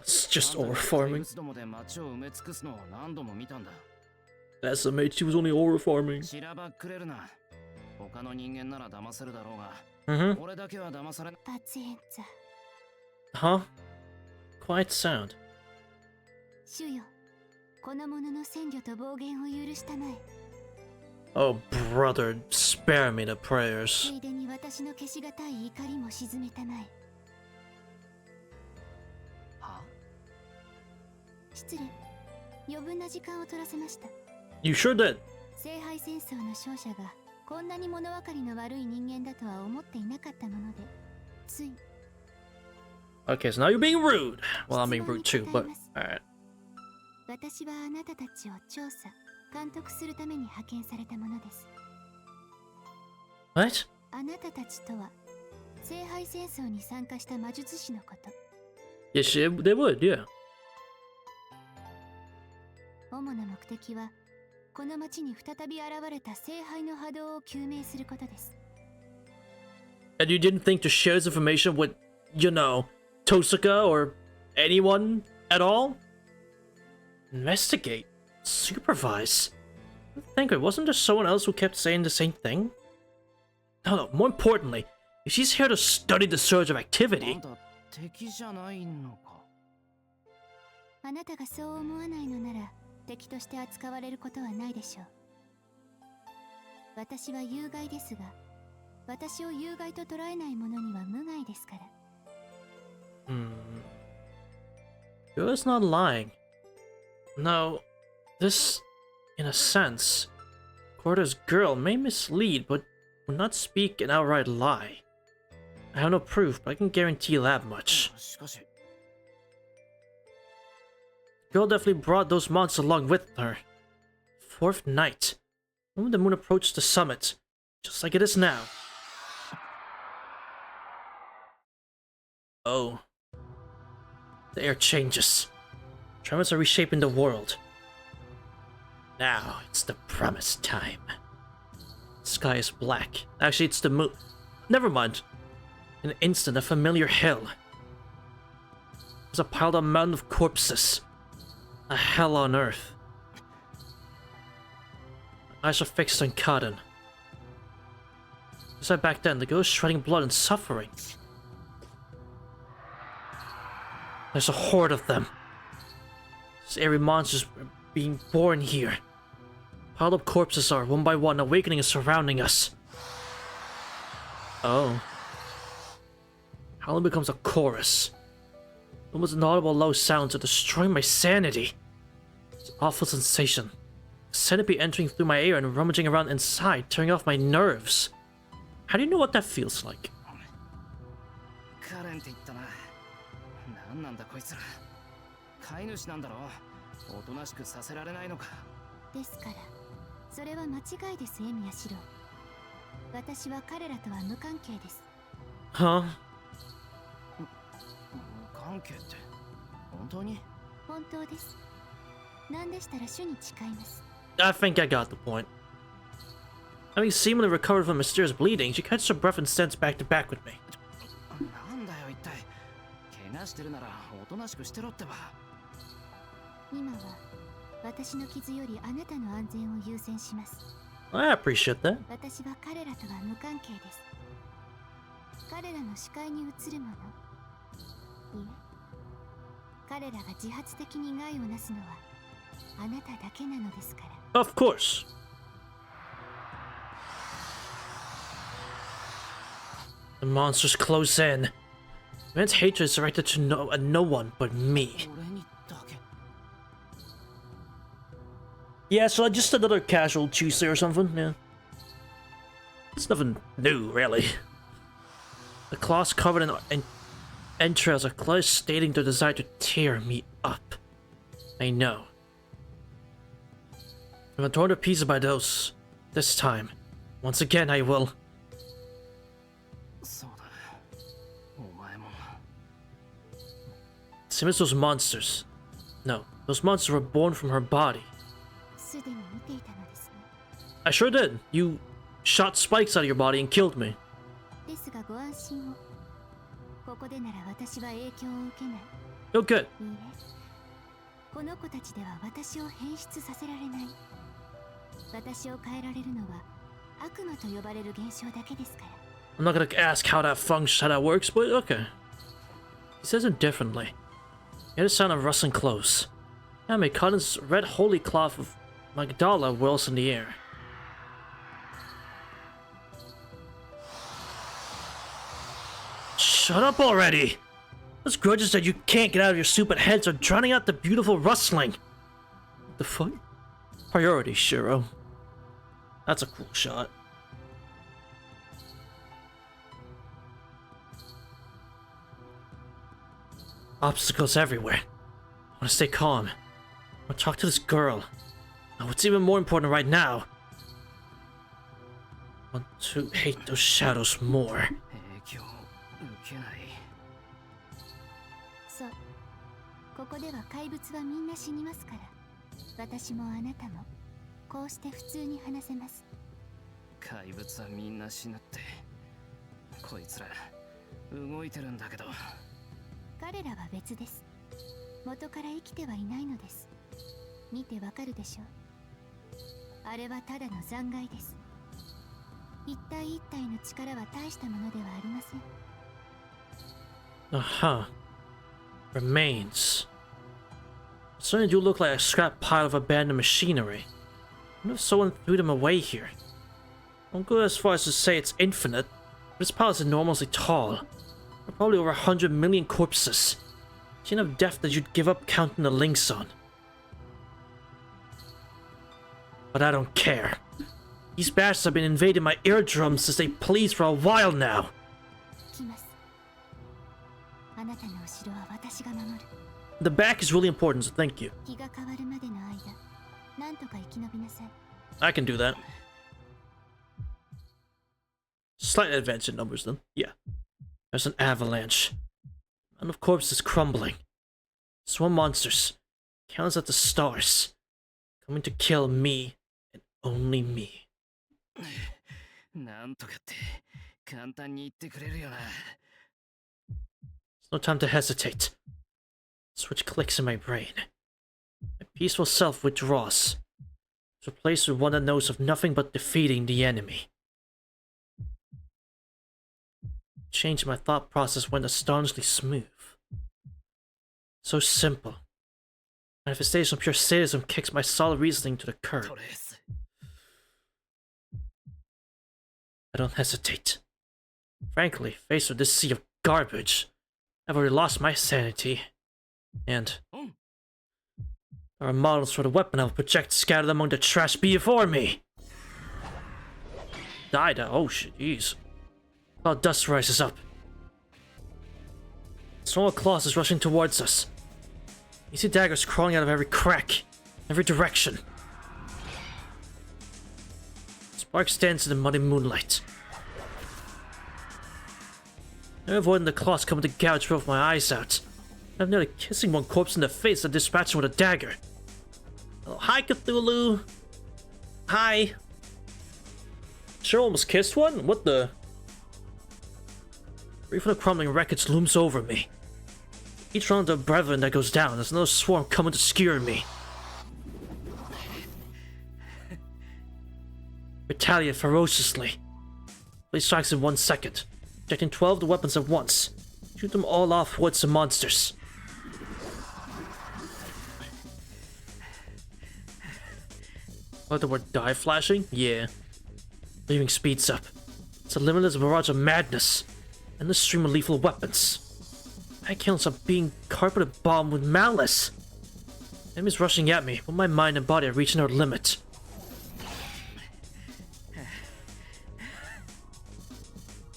It's just あんたが overfarming. 怪物どもで街を埋め尽くすのを何度も見たんだ。 That's a mate. She was only overfarming. しらばっくれるな。他の人間なら騙せるだろうが。Mm-hmm. 俺だけは騙されない。パツエンツァ。 Huh? Quiet sound. 主よ、この者の占拠と暴言を許したまえ。 Oh, brother, spare me the つ prayers. いでに私の消しがたい怒りも鎮めたまえ。は？失礼。余分な時間を取らせました。 You sure did. 聖杯戦争の勝者がこんなに物分かりの悪い人間だとは思っていなかったもので、つい。 Okay, so now you're being rude. Well, I'm being rude too, but alright. 私はあなたたちを調査、監督するために派遣されたものです。 What? あなたたちとは、聖杯戦争に参加した魔術師のこと。 Yes, they would, yeah. 主な目的は、この町に再び現れた聖杯の波動を究明することです。 And you didn't think to share this information with, you know, Tosaka or anyone at all? Investigate? Supervise? Think it wasn't there someone else who kept saying the same thing? No, more importantly, if she's here to study the surge of あ activity, んた敵じゃないのか。あなたがそう思わないのなら、敵として扱われることはないでしょう。私は有害ですが、私を有害と捉えない者には無害ですから。Yours not lying. No, this, in a sense, Quarter's girl may mislead, but would not speak an outright lie. I have no proof, but I can guarantee you that much. しかし、 Girl definitely brought those monsters along with her. Fourth night. When the moon approached the summit, just like it is now. Oh. The air changes. Tremors are reshaping the world. Now it's the promised time. Sky is black. Actually, it's the moon. Never mind. In an instant, a familiar hill. There's a piled up mountain of corpses. A hell on earth. My eyes are fixed on Cotton. Just like back then, the girl is shredding blood and suffering. There's a horde of them. These airy monsters are being born here. Piled up corpses are, one by one, awakening and surrounding us. Oh. Howling becomes a chorus. Almost inaudible low sounds are destroying my sanity. It's an awful sensation. A centipede entering through my ear and rummaging around inside, tearing off my nerves. How do you know what that feels like? カレンって言ったな。なんなんだこいつら。飼い主なんだろう。おとなしくさせられないのか。ですから、それは間違いです、エミヤシロ。私は彼らとは無関係です。Huh? 無関係って本当に？本当です。なんでしたら主に誓います。 I think I got the point. Having seemingly recovered from mysterious bleeding, she catches her breath and stands back to back with me. なんだよ一体。怪我してるならおとなしくしてろってば。今は私の傷よりあなたの安全を優先します。 I appreciate that. 私は彼らとは無関係です。彼らの視界に映るもの、いえ、彼らが自発的に害をなすのはあなただけなのですから。 Of course. The monsters close in. Man's hatred is directed to no one but me. 俺にだけ。 Yeah, so like just another casual Tuesday or something, yeah. It's nothing new, really. The claws covered in entrails are close, stating their desire to tear me up. I know. If I'm torn to pieces by those, this time, once again I will. そうだ。お前も。 Same as those monsters. No, those monsters were born from her body. すでに見ていたのですね。 I sure did. You shot spikes out of your body and killed me. ですがご安心を。ここでなら私は影響を受けない。 Oh, good. いいえ、この子たちでは私を変質させられない。私を変えられるのは悪魔と呼ばれる現象だけですから。 I'm not gonna ask how that functions, how that works, but okay. He says it differently. You hear the sound of rustling clothes. Anime Cotton's red holy cloth of Magdala whirls in the air. Shut up already! Those grudges that you can't get out of your stupid heads are drowning out the beautiful rustling. What the fuck? Priority, Shiro. That's a cool shot. Obstacles everywhere. I want to stay calm. I want to talk to this girl. Now, what's even more important right now? I want to hate those shadows more. 影響受けない。そう。ここでは怪物はみんな死にますから。私もあなたもこうして普通に話せます。怪物はみんな死ぬって。こいつら動いてるんだけど。彼らは別です。元から生きてはいないのです。見てわかるでしょう。あれはただの残骸です。一体一体の力は大したものではありません。Uh-huh. Remains. Certainly do look like a scrap pile of abandoned machinery. I wonder if someone threw them away here. I won't go as far as to say it's infinite, but this pile is enormously tall. There are probably over 100 million corpses. Chain of death that you'd give up counting the links on. But I don't care. These bastards have been invading my eardrums as they please for a while now. 来ます。あなたの後ろは私が守る。The back is really important, so thank you. 日が変わるまでの間、なんとか生き延びなさい。 I can do that. Slight advance in numbers, then. Yeah. There's an avalanche. Mountain of corpses crumbling. Swarm monsters. Counts at the stars. Coming to kill me, and only me. なんとかって簡単に言ってくれるよな。There's no time to hesitate. Switch clicks in my brain. My peaceful self withdraws. It's replaced with one that knows of nothing but defeating the enemy. Change my thought process went astonishingly smooth. So simple. Manifestation of pure sadism kicks my solid reasoning to the curb. トレース。 I don't hesitate. Frankly, faced with this sea of garbage, I've already lost my sanity. And there are models for the weapon I will project scattered among the trash before me. Died. Oh shit, jeez. While dust rises up. Small claws is rushing towards us. You see daggers crawling out of every crack, every direction. Sparks dance in the muddy moonlight. I'm avoiding the claws coming to gouge both my eyes out. I'm nearly kissing one corpse in the face and dispatching with a dagger. Oh, hi, Cthulhu. Hi. Sure almost kissed one? What the? Reef of the crumbling wreckage looms over me. Each round of brethren that goes down, there's another swarm coming to skewer me. Retaliate ferociously. Play strikes in 1 second. Projecting 12 of the weapons at once. Shoot them all off towards the monsters. Oh, the word die flashing? Yeah. Leaving speeds up. It's a limitless barrage of madness. And the stream of lethal weapons. My accounts are being carpeted bombed with malice. Enemies rushing at me, but my mind and body are reaching their limit.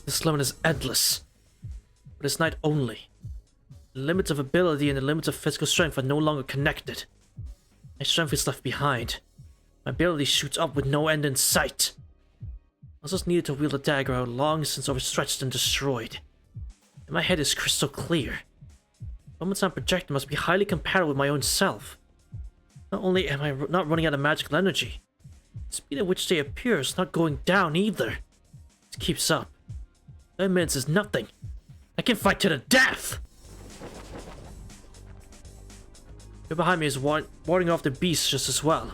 This limit is endless. But it's night only. The limits of ability and the limits of physical strength are no longer connected. My strength is left behind. My ability shoots up with no end in sight. I just needed to wield a dagger I had long since overstretched and destroyed. And my head is crystal clear. The moments I'm projecting must be highly compatible with my own self. Not only am I not running out of magical energy, the speed at which they appear is not going down either. It keeps up. 9 minutes is nothing. I can fight to the death! Here behind me is warding off the beast just as well.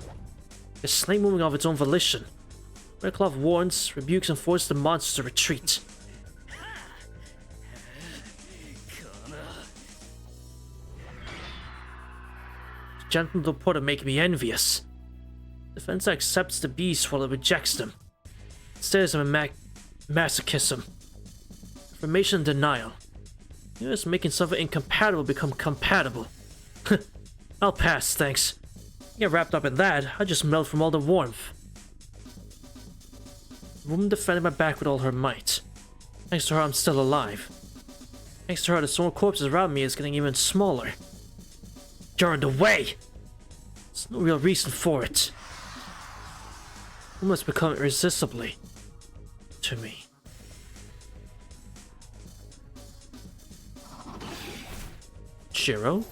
A snake moving of its own volition. Red Cloth warns, rebukes, and forces the monster to retreat. The gentle reporter make me envious. Defense accepts the beast while it rejects them. Instead of a masochism. Affirmation and denial. You're just making something incompatible become compatible. I'll pass, thanks. Get wrapped up in that, I just melt from all the warmth. The woman defended my back with all her might. Thanks to her, I'm still alive. Thanks to her, the swarm of corpses around me is getting even smaller. You're in the way! There's no real reason for it. The woman has become irresistibly to me. Shiro?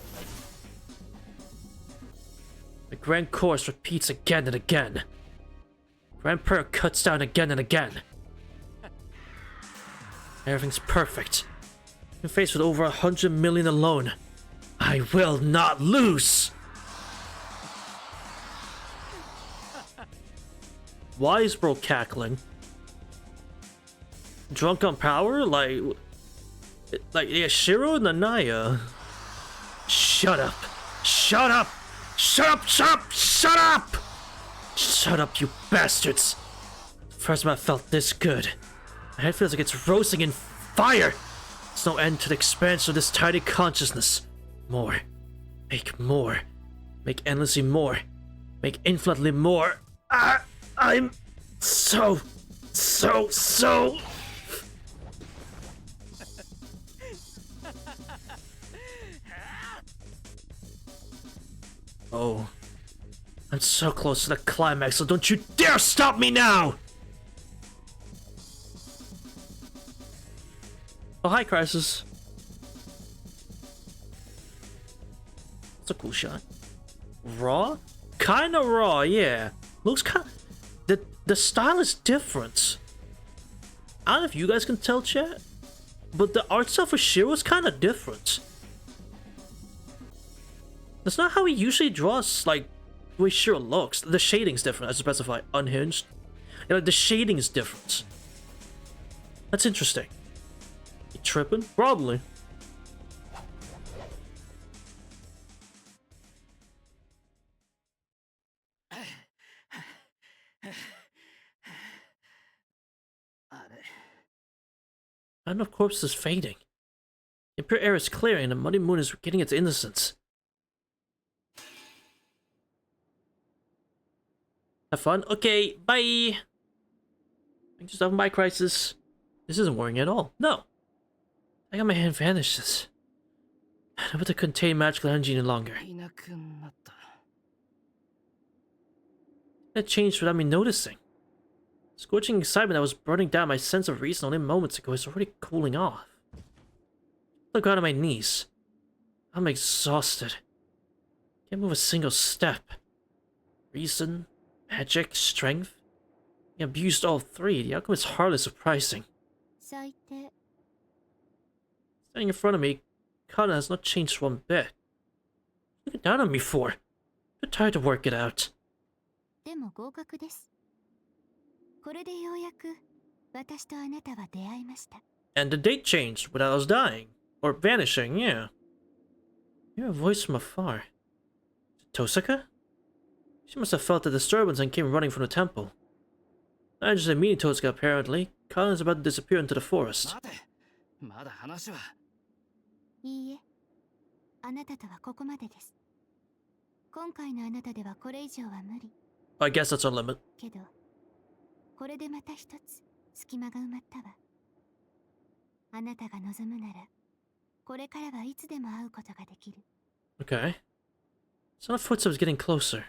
The grand chorus repeats again and again. Grand prayer cuts down again and again. Everything's perfect. I'm faced with over 100 million alone. I will not lose! Why is bro cackling? Drunk on power? Like yeah, Shiro and Nanaya. Shut up! Shut up! Shut up! Shut up! Shut up! Shut up, you bastards! First time I felt this good. My head feels like it's roasting in fire! There's no end to the expansion of this tiny consciousness. More. Make more. Make endlessly more. Make infinitely more. I'm so... Oh. I'm so close to the climax, so don't you dare stop me now! Oh, hi, Crisis. It's a cool shot. Raw? Kinda raw, yeah. Looks kinda... The style is different. I don't know if you guys can tell, chat, but the art style for Shiro is kinda different. That's not how he usually draws, like, the way Shiro looks. The shading's different, as specified. Unhinged. Yeah, like, the shading is different. That's interesting. You tripping? Probably. Not enough corpse is fading. The pure air is clearing and the muddy moon is getting its innocence. Have fun? Okay, bye! Thanks for stopping by, Crisis. This isn't worrying at all. No! I got my hand vanishes. I'm able to contain magical energy any longer. That changed without me noticing. Scorching excitement that was burning down my sense of reason only moments ago is already cooling off. I look out on my knees. I'm exhausted. Can't move a single step. Reason, magic, strength. I abused all three. The outcome is hardly surprising. Standing in front of me, Kana has not changed one bit. Look down on me for. I'm tired to work it out. And the date changed without us dying. Or vanishing, yeah. You hear a voice from afar. Is it Tosaka? She must have felt the disturbance and came running from the temple. Not just a meeting Totsuka apparently. Colin is about to disappear into the forest. 待て、まだ話は。いいえ、あなたとはここまでです。今回のあなたではこれ以上は無理。 I guess that's our limit. けど、これでまた一つ隙間が埋まったわ。あなたが望むなら、これからはいつでも会うことができる。 Okay. Sound of footsteps getting closer.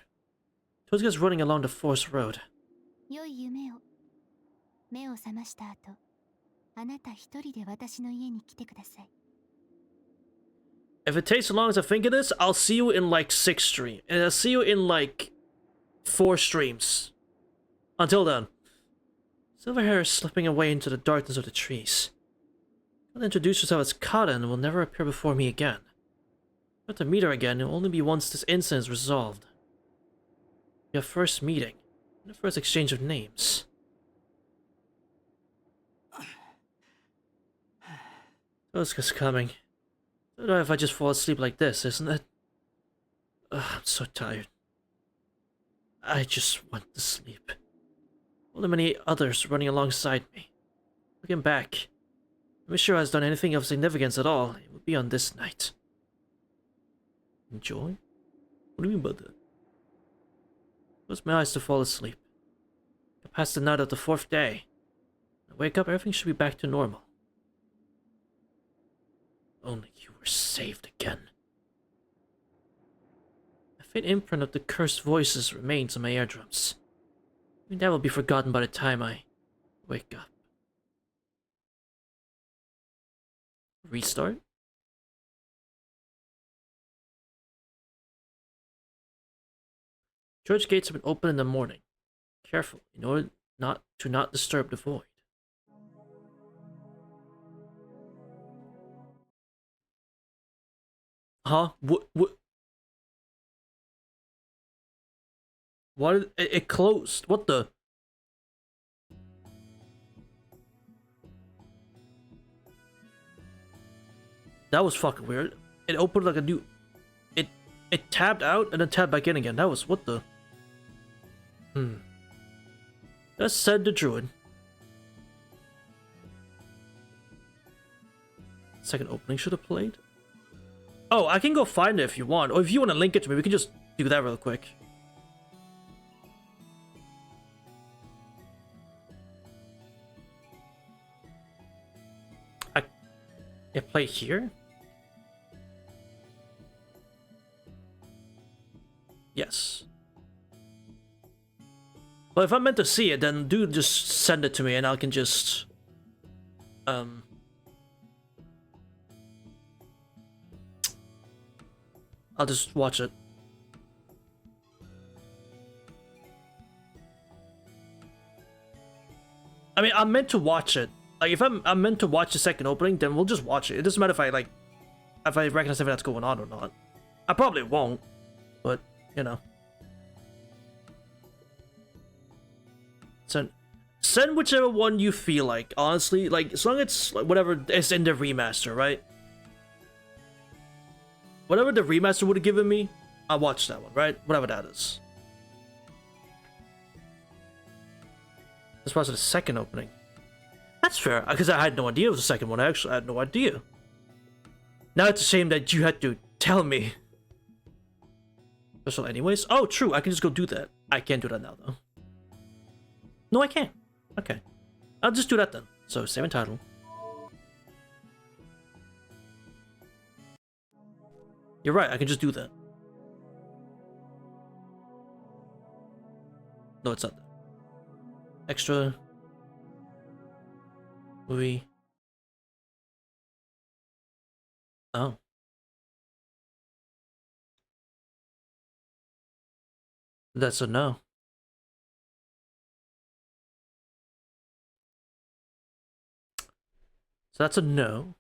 Totsuka's running along the forest road. 良い夢を。目を覚ました後、あなた一人で私の家に来てください。 If it takes as long as I think it is, I'll see you in like 6 streams. And I'll see you in like 4 streams. Until then. Silverhair is slipping away into the darkness of the trees. I'll introduce herself as Kata and will never appear before me again. If I have to meet her again, it will only be once this incident is resolved. Your first meeting. And the first exchange of names. Totsuka's coming. I don't know if I just fall asleep like this, isn't it? Ugh, I'm so tired. I just want to sleep. All the many others running alongside me. Looking back, if Mishra has done anything of significance at all, it would be on this night. Enjoy? What do you mean by that? Close my eyes to fall asleep. I pass the night of the 4th day. When I wake up, everything should be back to normal. Only you were saved again. A faint imprint of the cursed voices remains on my eardrums. Maybe that will be forgotten by the time I wake up. Restart? Church gates have been open in the morning. Careful, in order to not disturb the void. Huh? What? What? It closed. What the? That was fucking weird. It opened like a new... It tabbed out and then tabbed back in again. That was... What the? That said the druid. Second opening should have played. Oh, I can go find it if you want. Or if you want to link it to me, we can just do that real quick. It play here? Yes. Well, if I'm meant to see it, then do just send it to me and I can just... I'll just watch it. I mean, I'm meant to watch it. Like, if I'm meant to watch the second opening, then we'll just watch it. It doesn't matter if I, like, if I recognize if that's going on or not. I probably won't, but, you know. Send whichever one you feel like, honestly. Like, as long as it's, like, whatever is in the remaster, right? Whatever the remaster would have given me, I'll watch that one, right? Whatever that is. This was the second opening. That's fair, because I had no idea it was the second one. I actually had no idea. Now it's a shame that you had to tell me. Special anyways? Oh, true, I can just go do that. I can't do that now, though. No, I can't. Okay. I'll just do that then. So, save and title. You're right, I can just do that. No, it's not that. Extra... movie. Oh. That's a no. So that's a no.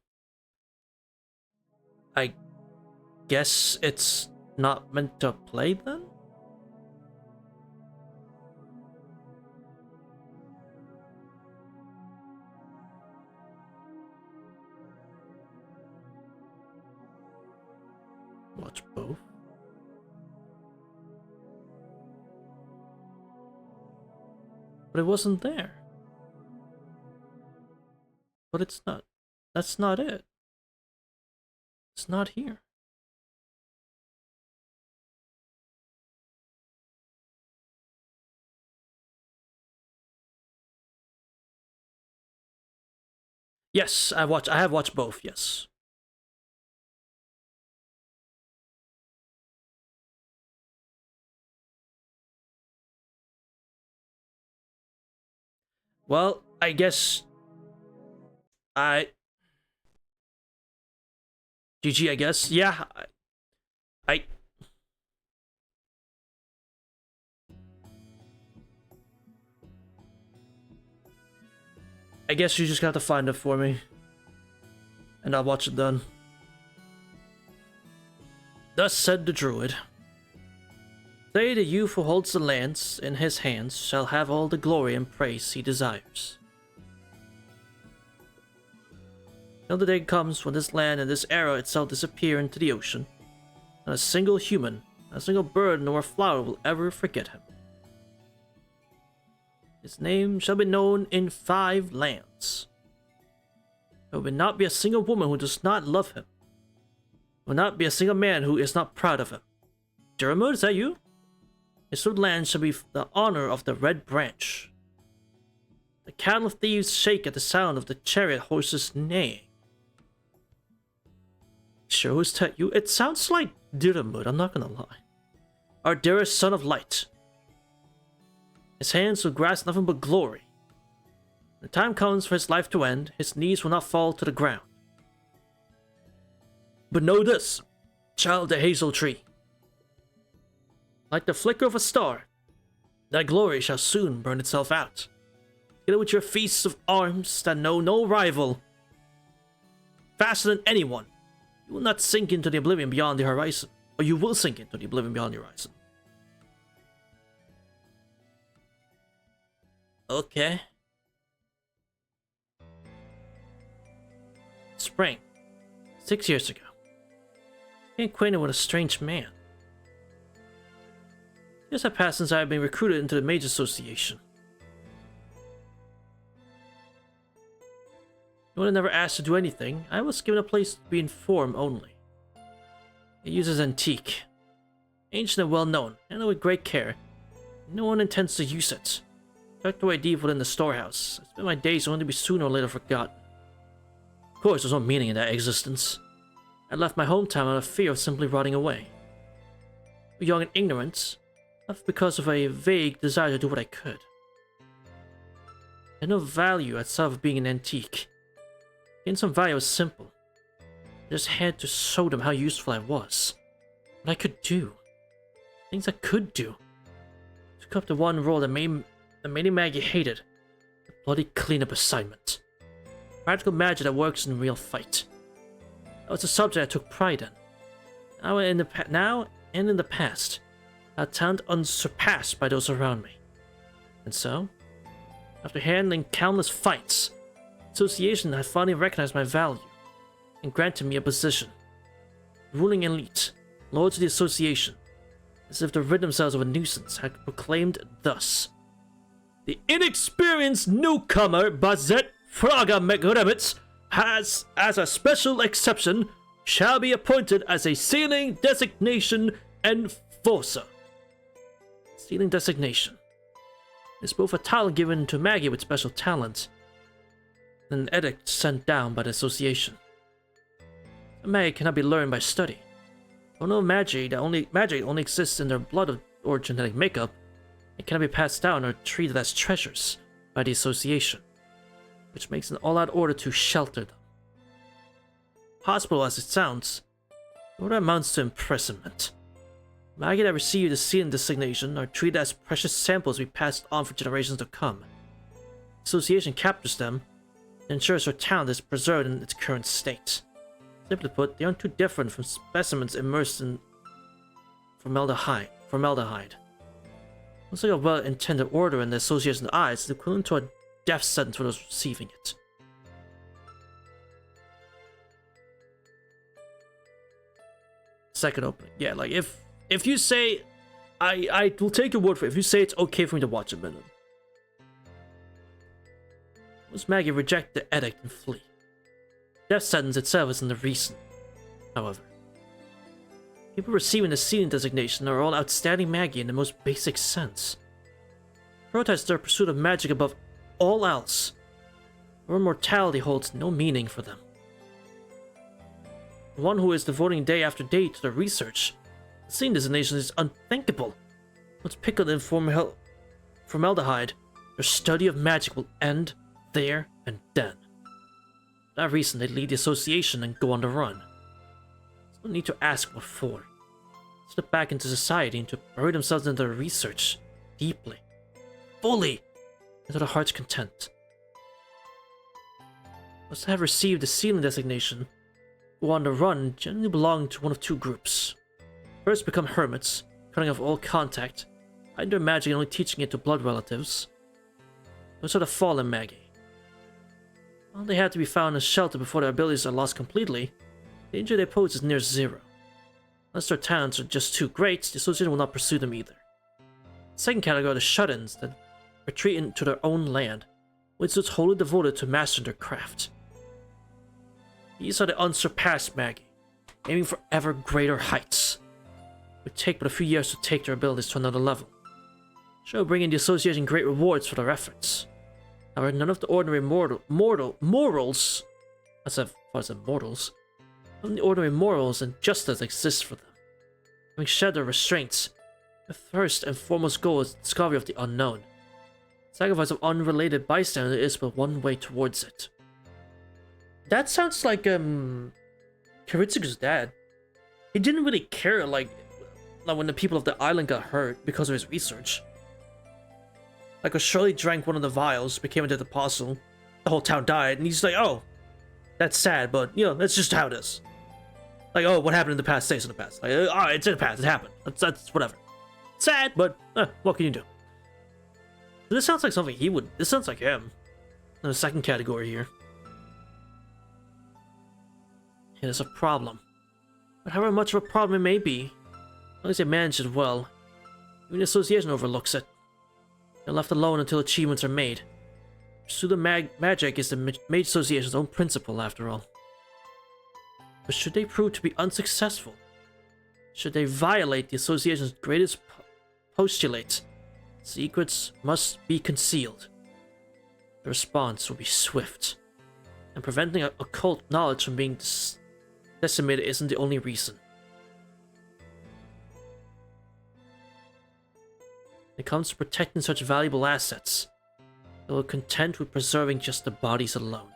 I guess it's not meant to play then? Watch both. But it wasn't there. But it's not. That's not it. It's not here. Yes, I have watched both, yes. Well, I guess GG, I guess. Yeah. I guess you just got to find it for me. And I'll watch it then. Thus said the druid. They, the youth who holds the lance in his hands, shall have all the glory and praise he desires. Till the day comes when this land and this era itself disappear into the ocean, not a single human, not a single bird nor a flower will ever forget him. His name shall be known in 5 lands. There will not be a single woman who does not love him. There will not be a single man who is not proud of him. Jeremy, is that you? His third land shall be the honor of the Red Branch. The cattle thieves shake at the sound of the chariot horses neighing. Sure, who's you? It sounds like Diramud, I'm not gonna lie. Our dearest son of light. His hands will grasp nothing but glory. When the time comes for his life to end, his knees will not fall to the ground. But know this, child of the hazel tree. Like the flicker of a star, that glory shall soon burn itself out. Together with your feasts of arms that know no rival. Faster than anyone, you will not sink into the oblivion beyond the horizon. Or you will sink into the oblivion beyond the horizon. Okay. Spring. 6 years ago. Became acquainted with a strange man. Years have passed since I have been recruited into the Mage Association. No one never asked to do anything. I was given a place to be informed only. It uses antique. Ancient and well known, handled with great care. No one intends to use it. Tucked away deep within the storehouse. I spent my days only to be sooner or later forgotten. Of course, there's no meaning in that existence. I left my hometown out of fear of simply rotting away. Young and ignorant, not because of a vague desire to do what I could. I had no value outside of being an antique. Getting some value was simple. I just had to show them how useful I was. What I could do. Things I could do. Took up the one role that made Maggie hated. The bloody cleanup assignment. Practical magic that works in a real fight. That was a subject I took pride in. Now and in the past, a talent unsurpassed by those around me. And so, after handling countless fights, the association had finally recognized my value and granted me a position. Ruling elite, lords of the association, as if to rid themselves of a nuisance, had proclaimed thus: the inexperienced newcomer Bazet Fraga McRabbits has, as a special exception, shall be appointed as a sealing designation enforcer. Sealing designation is both a title given to Maggie with special talent and an edict sent down by the association. Maggie cannot be learned by study. Although magic only exists in their blood or genetic makeup, it cannot be passed down or treated as treasures by the association, which makes an all-out order to shelter them. Possible as it sounds, the order amounts to imprisonment. Maggie that received the sealing designation are treated as precious samples to be passed on for generations to come. The association captures them and ensures their talent is preserved in its current state. Simply put, they aren't too different from specimens immersed in formaldehyde. Looks like a well-intended order in the association's eyes is equivalent to a death sentence for those receiving it. Second opening. Yeah, like if you say I will take your word for it. If you say it's okay for me to watch a minute. Most Maggie reject the edict and flee. Death sentence itself isn't the reason, however. People receiving the sealing designation are all outstanding Maggie in the most basic sense. Protest their pursuit of magic above all else, or immortality holds no meaning for them. The one who is devoting day after day to their research, the sealing designation is unthinkable. Once pickled in formaldehyde, their study of magic will end there and then. For that reason, they leave the association and go on the run. There's no need to ask what for. Slip back into society and to bury themselves in their research deeply, fully, into the heart's content. Those who have received the sealing designation who on the run generally belong to one of two groups. First, become hermits, cutting off all contact, hiding their magic and only teaching it to blood relatives. Those are the fallen Maggie. While they have to be found in shelter before their abilities are lost completely, the danger they pose is near zero. Unless their talents are just too great, the association will not pursue them either. The second category are the shut-ins that retreat into their own land, with suits wholly devoted to mastering their craft. These are the unsurpassed Maggie, aiming for ever greater heights. It would take but a few years to take their abilities to another level. Sure, bringing the association great rewards for their efforts. However, none of the ordinary morals, as far as mortals, none of the ordinary morals and justice exists for them. Having shed their restraints, their first and foremost goal is the discovery of the unknown. Sacrifice of unrelated bystander is but one way towards it. That sounds like Kiritsugu's dad. He didn't really care like when the people of the island got hurt because of his research. Like when Shirley drank one of the vials, became a dead apostle, the whole town died, and he's like, oh, that's sad, but you know, that's just how it is. Like, oh, what happened in the past stays in the past. Like, oh, it's in the past, it happened. That's whatever. Sad, but what can you do? This sounds like something he would. This sounds like him. In the second category here. It is a problem. But however much of a problem it may be, as long as they manage it well, even the association overlooks it. They're left alone until achievements are made. Pursue the magic is the Mage Association's own principle, after all. But should they prove to be unsuccessful, should they violate the association's greatest postulate, secrets must be concealed. The response will be swift, and preventing occult knowledge from being decimated isn't the only reason. When it comes to protecting such valuable assets, they will content with preserving just the bodies alone.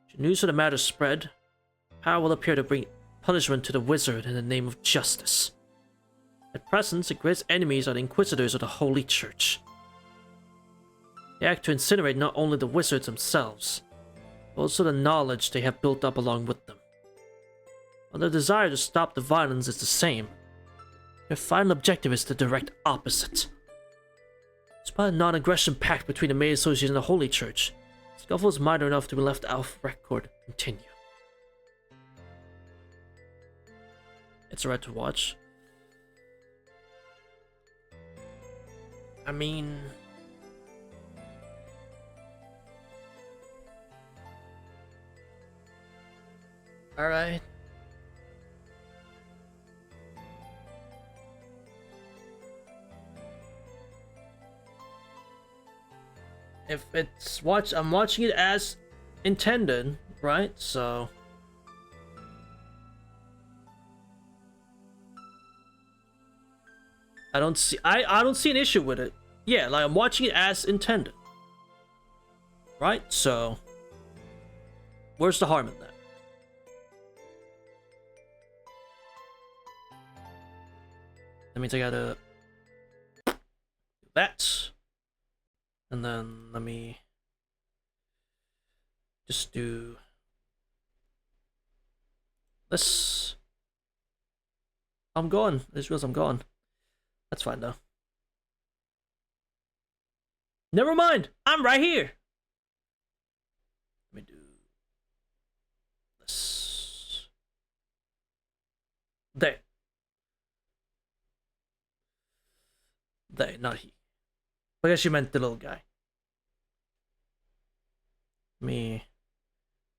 Should news of the matter spread, power will appear to bring punishment to the wizard in the name of justice. At present, the greatest enemies are the Inquisitors of the Holy Church. They act to incinerate not only the wizards themselves, but also the knowledge they have built up along with them. While their desire to stop the violence is the same, their final objective is the direct opposite. Despite a non-aggression pact between the Mage Association and the Holy Church, scuffle is minor enough to be left out of record. Continue. It's alright to watch. I mean, alright. If it's I'm watching it as intended, right? So I don't see an issue with it. Yeah, like I'm watching it as intended. Right? So where's the harm in that? That means I gotta do that. And then let me just do this. I'm gone. I just realized I'm gone. That's fine though. Never mind. I'm right here. Let me do this. There. There, not he. I guess you meant the little guy. Me.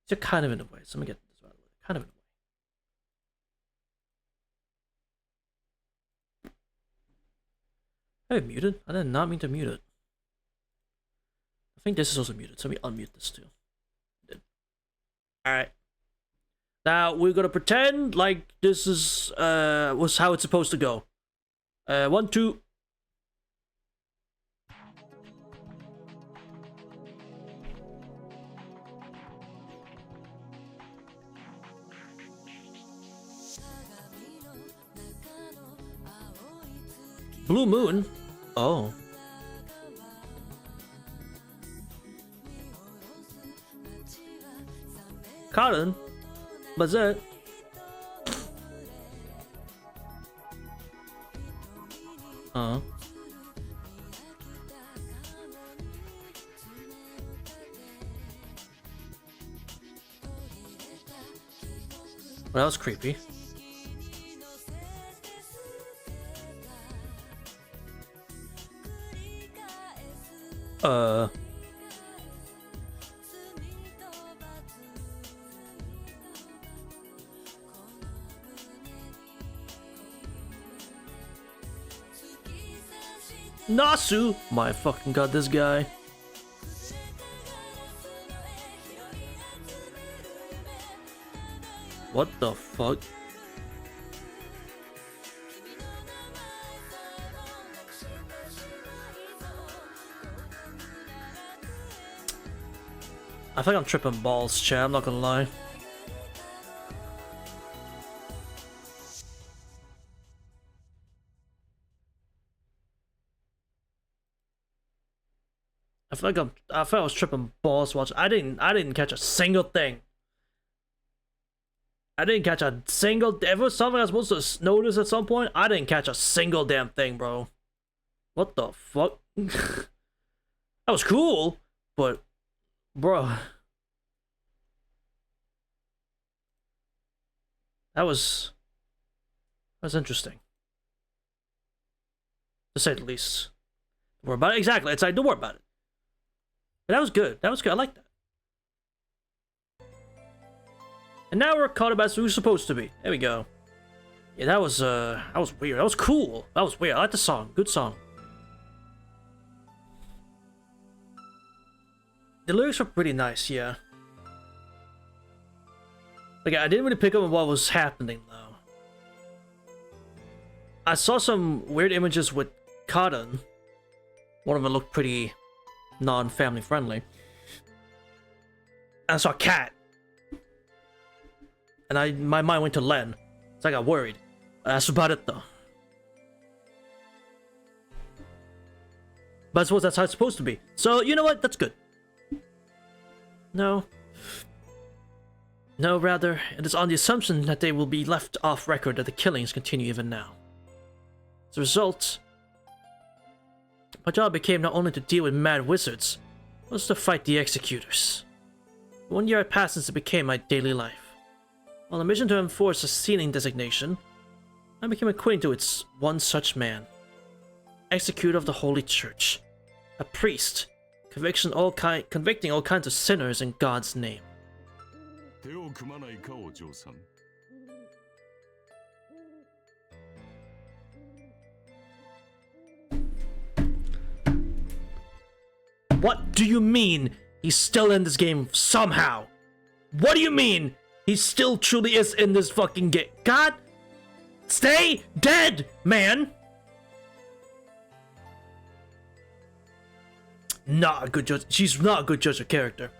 You're kind of in the way, so let me get this out of the way. Kind of in the way. Hey, muted? I did not mean to mute it. I think this is also muted, so let me unmute this too. Alright. Now we're gonna pretend like this is was how it's supposed to go. 1, 2. Blue Moon? Oh. Cotton? What's that? Well, that was creepy. Nasu! My fucking god, this guy. What the fuck? I think I'm tripping balls, chat, I'm not gonna lie. I feel like I was tripping balls watching. I didn't catch a single thing. I didn't catch a single. If it was something I was supposed to notice at some point, I didn't catch a single damn thing, bro. What the fuck? That was cool, but, bro, that was interesting, to say the least. Don't worry about it. Exactly. It's like, don't worry about it. But that was good. That was good. I like that. And now we're caught up as we're supposed to be. There we go. Yeah, that was weird. That was cool. That was weird. I like the song. Good song. The lyrics were pretty nice, yeah. Like, I didn't really pick up on what was happening, though. I saw some weird images with Cotton. One of them looked pretty non-family friendly. And I saw a cat. And my mind went to Len. So I got worried. That's about it, though. But I suppose that's how it's supposed to be. So, you know what? That's good. No. No, rather, it is on the assumption that they will be left off record that the killings continue even now. As a result, my job became not only to deal with mad wizards, but also to fight the executors. 1 year had passed since it became my daily life. On a mission to enforce a sealing designation, I became acquainted to its one such man. Executor of the Holy Church. A priest, convicting all kinds of sinners in God's name. What do you mean he's still in this game somehow? What do you mean he still truly is in this fucking game? God, stay dead, man! Not a good judge. She's not a good judge of character.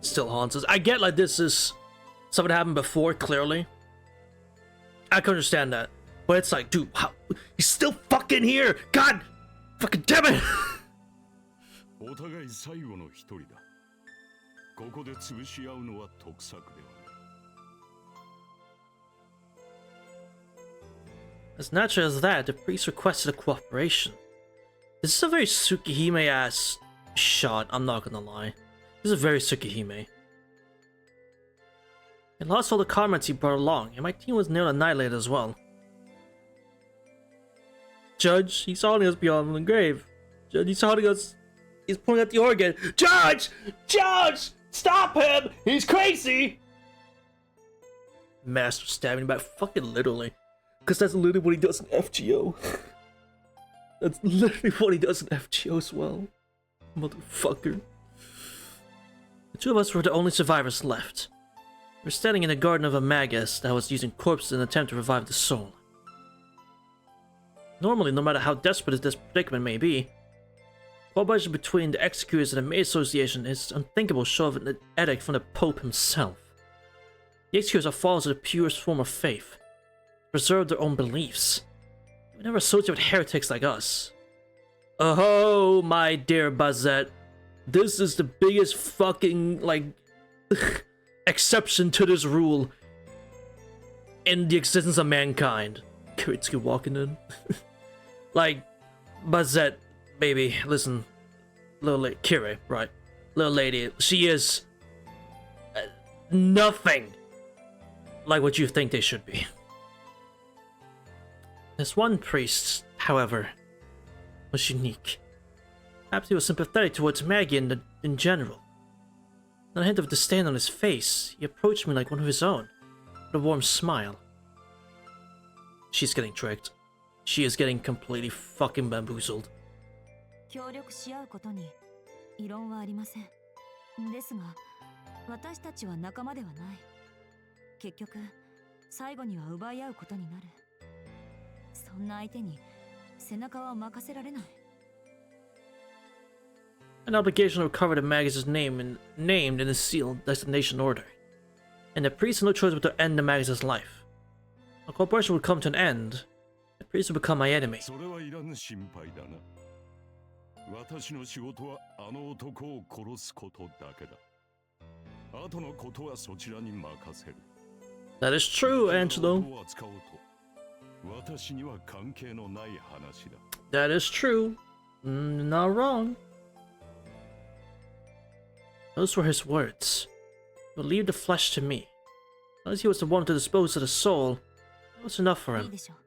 Still haunts us. I get like this is something that happened before, clearly. I can understand that. But it's like, dude, how, he's still fucking here! God! Fucking damn it! As natural as that, the priest requested a cooperation. This is a very Tsukihime-ass shot, I'm not gonna lie. This is a very Tsukihime. He lost all the comrades he brought along, and my team was nearly annihilated as well. Judge, he's haunting us beyond the grave. Judge, he's haunting us He's pulling out the organ. Judge! Judge! Stop him! He's crazy! Master stabbing back, fucking literally. Because that's literally what he does in FGO. That's literally what he does in FGO as well. Motherfucker. The two of us were the only survivors left. We were standing in the garden of a magus that was using corpses in an attempt to revive the soul. Normally, no matter how desperate this predicament may be, cooperation between the executors and the Maid Association is unthinkable short of an edict from the Pope himself. The executors are followers of the purest form of faith, preserve their own beliefs. We never associate with heretics like us. Oh, my dear Bazette, this is the biggest fucking, like, exception to this rule in the existence of mankind. Kiritsky walking in. Like, Bazette, baby, listen. Little lady, Kiri, right? Little lady, she is nothing like what you think they should be. This one priest, however, was unique. Perhaps he was sympathetic towards Maggie in general. Not a hint of disdain on his face, he approached me like one of his own, with a warm smile. She's getting tricked. She is getting completely fucking bamboozled. 協力し合うことに異論はありません。ですが、私たちは仲間ではない。結局、最後には奪い合うことになる。そんな相手に背中は任せられない。An obligation to recover the Magus' name named in the sealed destination order, and the priest had no choice but to end the Magus' life. A corporation would come to an end. The priest would become my enemy. それはいらぬ心配だな。私の仕事はあの男を殺すことだけだ。後のことはそちらに任せる。That is true, Angelo. 私には関係のない話だ。That is true. Not wrong. Those were his words. He would leave the flesh to me. Unless he was the one to dispose of the soul, that was enough for いい him. でしょう。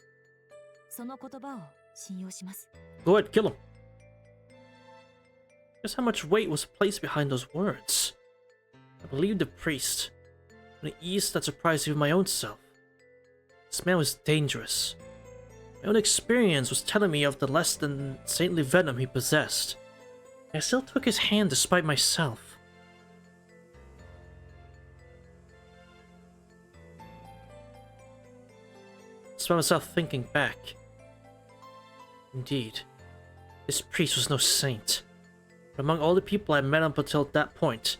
その言葉を信用します。Go ahead, kill him. Guess how much weight was placed behind those words. I believed the priest, with an ease that surprised even my own self. This man was dangerous. My own experience was telling me of the less than saintly venom he possessed. I still took his hand despite myself. I found myself thinking back. Indeed, this priest was no saint. But among all the people I met up until that point,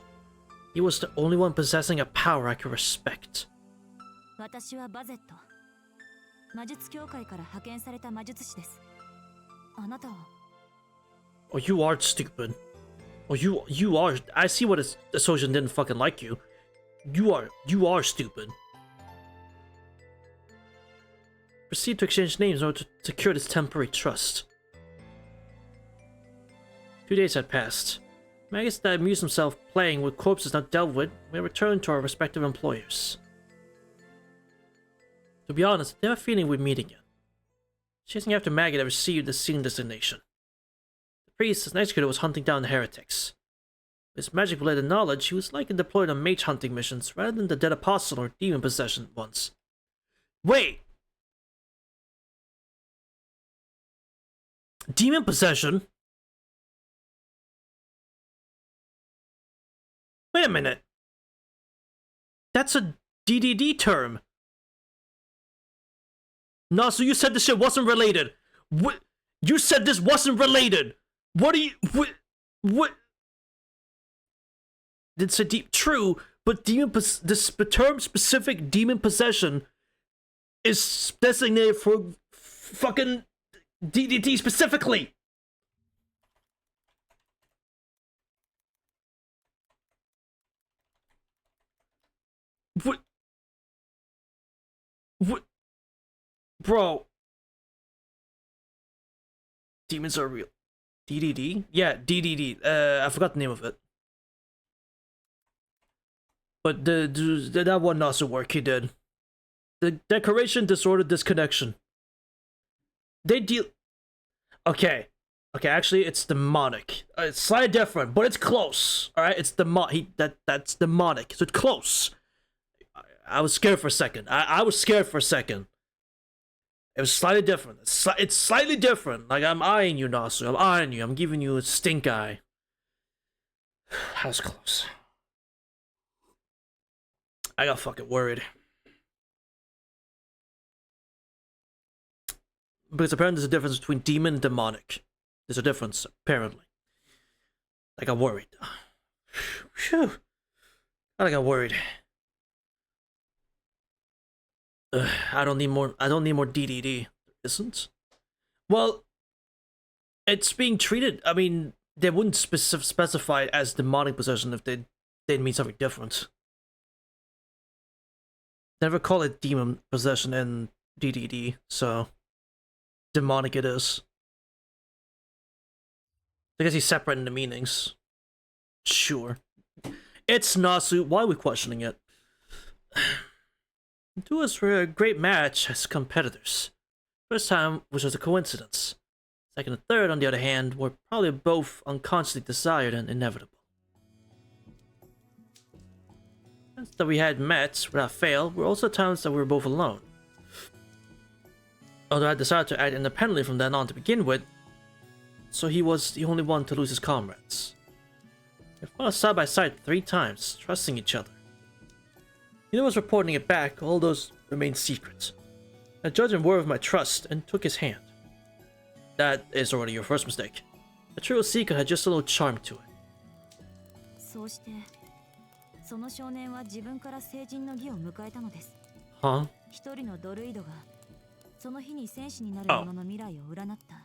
he was the only one possessing a power I could respect. 私はバゼット。魔術協会から派遣された魔術師です。あなたは Oh, you are stupid. Oh, you are. I see what the association didn't fucking like you. You are stupid. Proceed to exchange names in order to secure this temporary trust. 2 days had passed. Magus had amused himself playing with corpses not dealt with. We returned to our respective employers. To be honest, I have a feeling we'd meet again. Chasing after Maggie that received the sealing designation. The priest, as an executor, was hunting down the heretics. With his magic-related knowledge, he was likely deployed on mage hunting missions rather than the dead apostle or demon possession ones. Wait! Demon possession? Wait a minute. That's a DDD term. No, so you said this shit wasn't related. What? You said this wasn't related. What do you... What? Didn't say deep... True, but the term specific demon possession is designated for fucking DDT specifically. What? What? Bro. Demons are real. DDD? Yeah, DDD. I forgot the name of it. But that one also work he did. The decoration disorder disconnection. They deal... Okay. Okay, actually, it's demonic. It's slightly different, but it's close. All right, it's that's demonic, so it's close. I was scared for a second. I was scared for a second. It was slightly different. It's slightly different. Like, I'm eyeing you, Nasu. I'm eyeing you. I'm giving you a stink eye. That was close. I got fucking worried. Because apparently there's a difference between demon and demonic. There's a difference, apparently. I got worried. Phew. I got worried. I don't need more DDD. Isn't? Well, it's being treated. I mean, they wouldn't specify it as demonic possession if they didn't mean something different. Never call it demon possession in DDD, so demonic it is. I guess he's separating the meanings. Sure. It's Nasu. Why are we questioning it? Duels were a great match as competitors. First time was just a coincidence. Second and third, on the other hand, were probably both unconsciously desired and inevitable. Times that we had met without fail were also times that we were both alone. Although I decided to act independently from then on to begin with, so he was the only one to lose his comrades. We fought side by side 3 times, trusting each other. Neither was reporting it back, all those remained secrets. I judged him worthy of my trust and took his hand. That is already your first mistake. A true secret had just a little charm to it. そうしてその少年は自分から成人の儀を迎えたのです。 Huh? 一人のドルイドがその日に戦士になる者の未来を占った。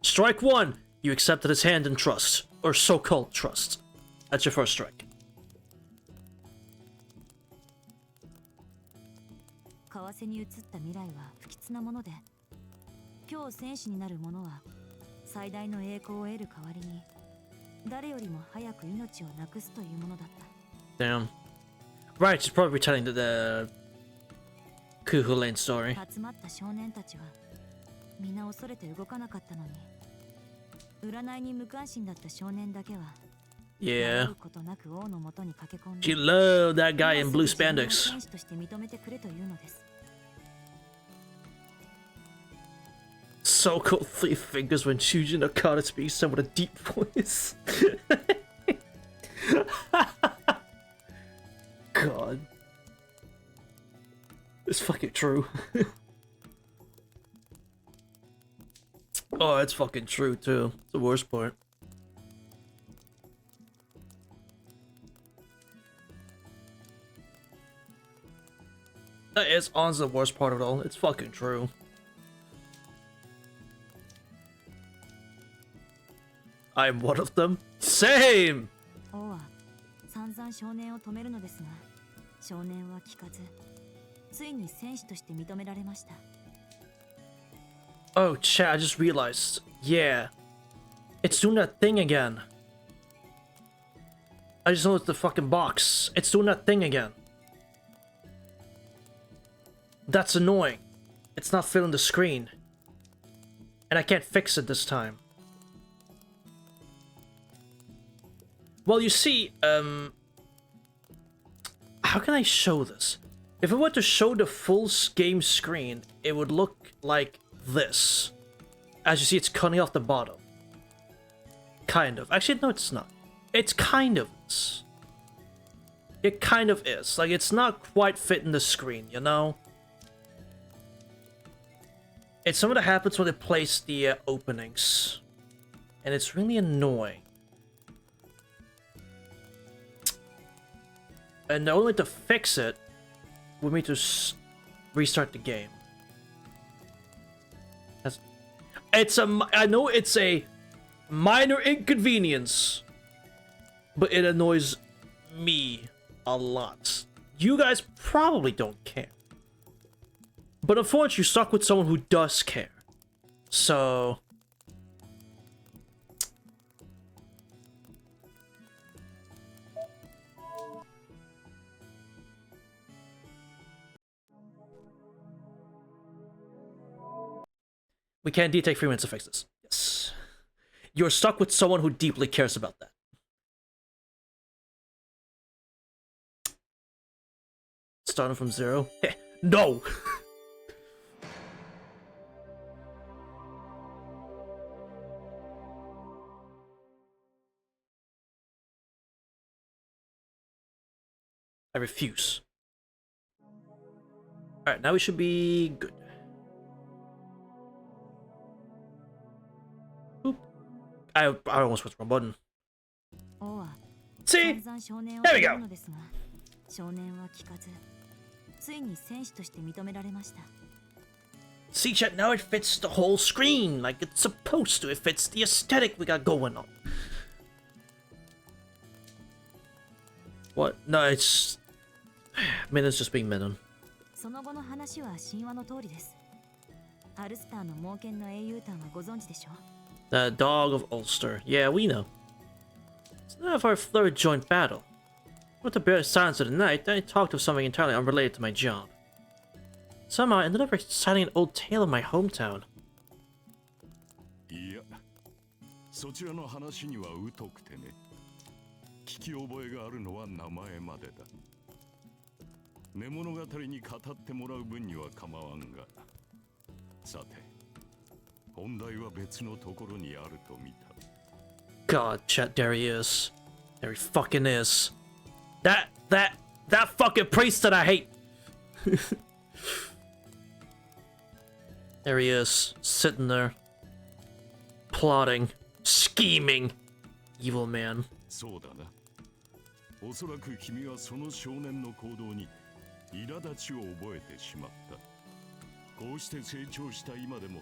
Strike 1! You accepted his hand in trust. Or so-called trust. That's your first strike. 為替に移った未来は不吉なもので、今日戦士になる者は最大の栄光を得る代わりに誰よりも早く命をなくすというものだった。 Damn. Right, she's probably retelling the Kuhu Lane story. 集まった少年たちは皆恐れて動かなかったのに、占いに無関心だった少年だけは Yeah. ことなく王の元に駆け込んで、 She loved that guy in blue 自分の spandex. 戦士として認めてくれというのです。 So cool 3 fingers when Shujin Okada speaks some with a deep voice. God. It's fucking true. Oh, it's fucking true too. It's the worst part. That is honestly the worst part of it all. It's fucking true. I'm one of them. Same! 王は散々少年を止めるのですが、少年は聞かず、ついに戦士として認められました。 Oh, chat, I just realized. Yeah. It's doing that thing again. I just noticed the fucking box. It's doing that thing again. That's annoying. It's not filling the screen. And I can't fix it this time. Well, you see, how can I show this? If I were to show the full game screen, it would look like this. As you see, it's cutting off the bottom. Kind of. Actually, no, it's not. It's kind of is. It kind of is. Like, it's not quite fitting the screen, you know? It's something that happens when they place the openings. And it's really annoying. And the only way to fix it would be to restart the game. I know it's a minor inconvenience, but it annoys me a lot. You guys probably don't care. But unfortunately, you're stuck with someone who does care. So... we can indeed take 3 minutes to fix this. Yes. you're stuck with someone who deeply cares about that. Starting from zero? No! I refuse. Alright, now we should be good. Oop. I almost pressed the wrong button. See? There we go! 少年は聞かず、ついに戦士として認められました。 See, chat, now it fits the whole screen like it's supposed to. It fits the aesthetic we got going on. What? No, it's... Minon's just being Minon. その後の話は神話の通りです。アルスターの猛犬の英雄譚はご存知でしょ? The Dog of Ulster. Yeah, we know. It's not our third joint battle. With the bare silence of the night, then I talked of something entirely unrelated to my job. Somehow I ended up reciting an old tale of my hometown. いや、そちらの話には疎くてね。聞き覚えがあるのは名前までだ。寝物語に語ってもらう分には構わんが。さて、本題は別のところにあると見た。God, chat, there he is. There he fucking is. That fucking priest that I hate. There he is, sitting there, plotting, scheming, evil man. そうだな。おそらく君はその少年の行動に苛立ちを覚えてしまった。こうして成長した今でも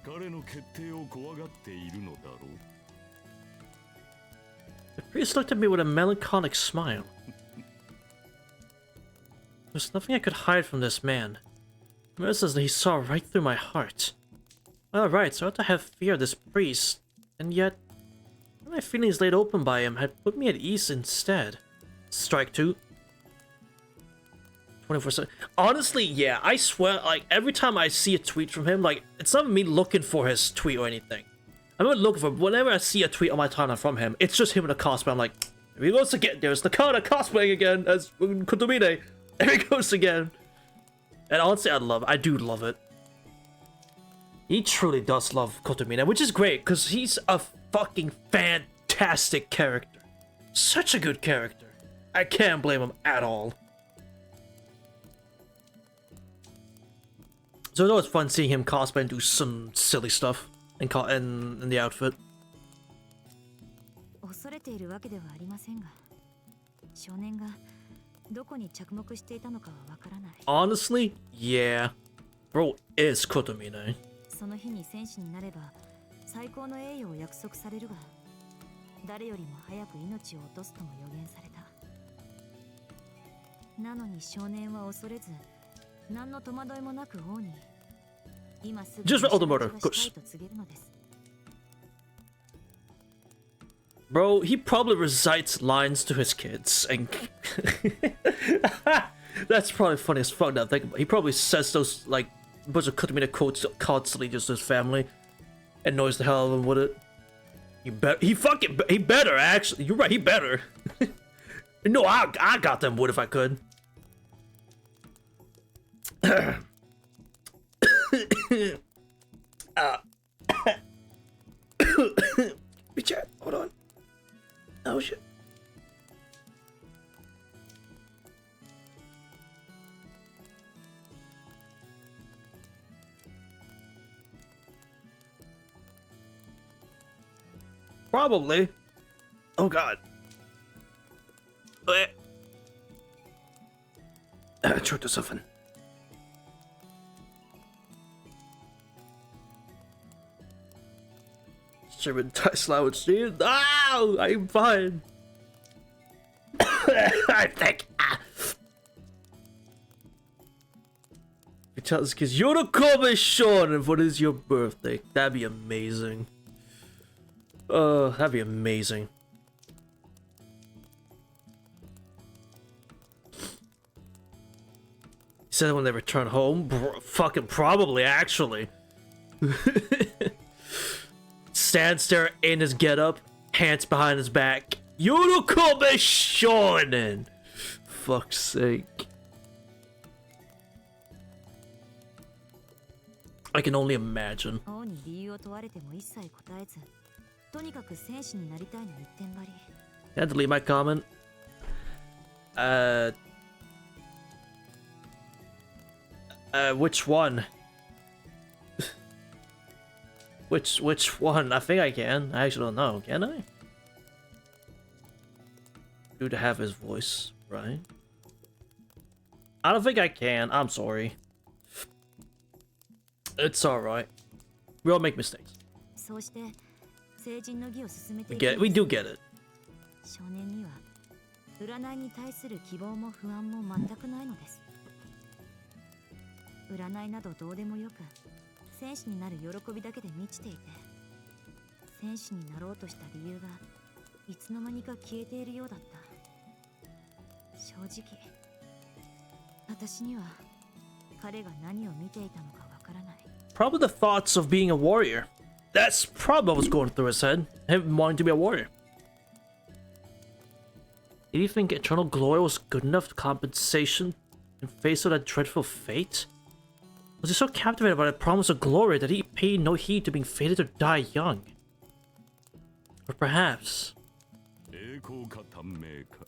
彼の決定を怖がっているのだろう。 The priest looked at me with a melancholic smile. There's nothing I could hide from this man. It says that he saw right through my heart. Alright, so I ought to have fear of this priest, and yet my feelings laid open by him had put me at ease instead. Strike 2. 24/7. Honestly, yeah, I swear, like, every time I see a tweet from him, like, it's not me looking for his tweet or anything. I'm not looking for, whenever I see a tweet on my timeline from him, it's just him in a cosplay. I'm like, here he goes again. There's Nakata cosplaying again as Kotomine. There he goes again. And honestly, I do love it. He truly does love Kotomine, which is great, because he's a fucking fantastic character. Such a good character. I can't blame him at all. So it's always fun seeing him cosplay and do some silly stuff in the outfit. 恐れているわけではありませんが、少年がどこに着目していたのかはわからない。 Honestly, yeah. Bro is Kotomine. その日に戦士になれば最高の栄誉を約束されるが、誰よりも早く命を落とすとも予言された。なのに少年は恐れず、何の戸惑いもなく王に今すぐ Just for all the murder, of course. Bro, he probably recites lines to his kids, and that's probably funny as fuck now. Think about it. He probably says those like bunch of Kotomine quotes constantly just to his family, and annoys the hell out of them with it. He better actually. You're right. He better. No, I got them wood if I could. Chat, hold on. Oh shit. Probably. Oh god. Choke to soften. German dice loud stream. Oh, I'm fine. I think. You tell us because you're the Kobe Sean, and what is your birthday? That'd be amazing. That'd be amazing. He said when they return home. Fucking probably, actually. stands there in his getup, hands behind his back. Yorokome shonen! Fuck's sake. I can only imagine. 王に理由を問われても一切答えず、とにかく戦士になりたいの一点張り。Can I delete my comment? Which one? which one? I think I can. I actually don't know. Can I? Due to have his voice, right? I don't think I can. I'm sorry. It's alright. We all make mistakes. そうして成人の儀を進めて We い get く we do get it. 少年には占いに対する希望も不安も全くないのです。占いなどどうでもよく、戦士になる喜びだけで満ちていて、戦士になろうとした理由がいつの間にか消えているようだった。正直、私には彼が何を見ていたのかわからない。Probably the thoughts of being a warrior. That's probably what was going through his head. Him wanting to be a warrior. Did he think eternal glory was good enough compensation in face of that dreadful fate? Was he so captivated by the promise of glory that he paid no heed to being fated to die young? Or perhaps... 栄光か短命か、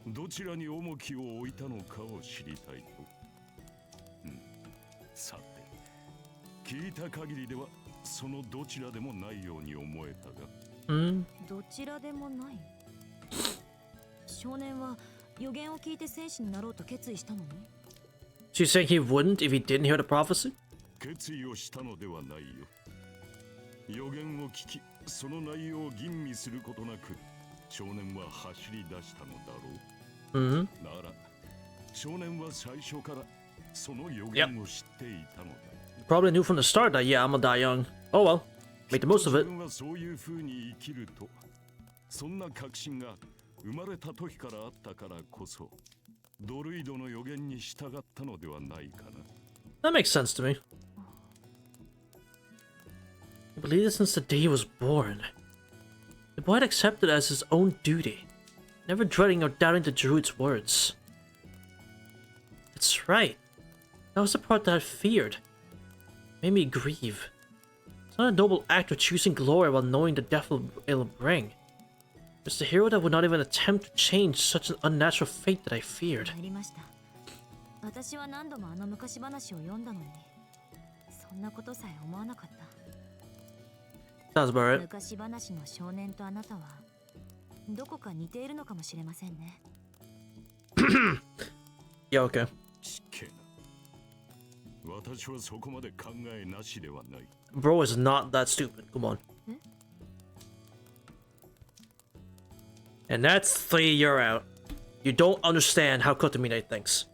どちらに重きを置いたのかを知りたいと。さて、聞いた限りではそのどちらでもないように思えたが。どちらでもない。少年は予言を聞いて戦士になろうと決意したのに。She's saying he wouldn't if he didn't hear the prophecy? 決意をしたのではないよ。予言を聞き、その内容を吟味することなく、少年は走り出したのだろう。なら、少年は最初からその予言を知っていたのだ。Probably knew from the start that, yeah, I'm gonna die young. Oh well, make the most of it. 自分はそういう風に生きると、そんな確信が生まれた時からあったからこそ、ドルイドの予言に従ったのではないかな。That makes sense to me. I believed it since the day he was born. The boy had accepted it as his own duty, never dreading or doubting the druid's words. That's right. That was the part that I feared. Made me grieve. It's not a noble act of choosing glory while knowing the death it'll bring. It's the hero that would not even attempt to change such an unnatural fate that I feared. 参りました。私は何度もあの昔話を読んだのに、そんなことさえ思わなかった。Sounds about right. 昔話の少年とあなたはどこか似ているのかもしれませんね。Yeah, okay. 失敬な。私はそこまで考えなしではない。Bro is not that stupid. Come on. And that's 3, you're out. You don't understand how Kotomine thinks.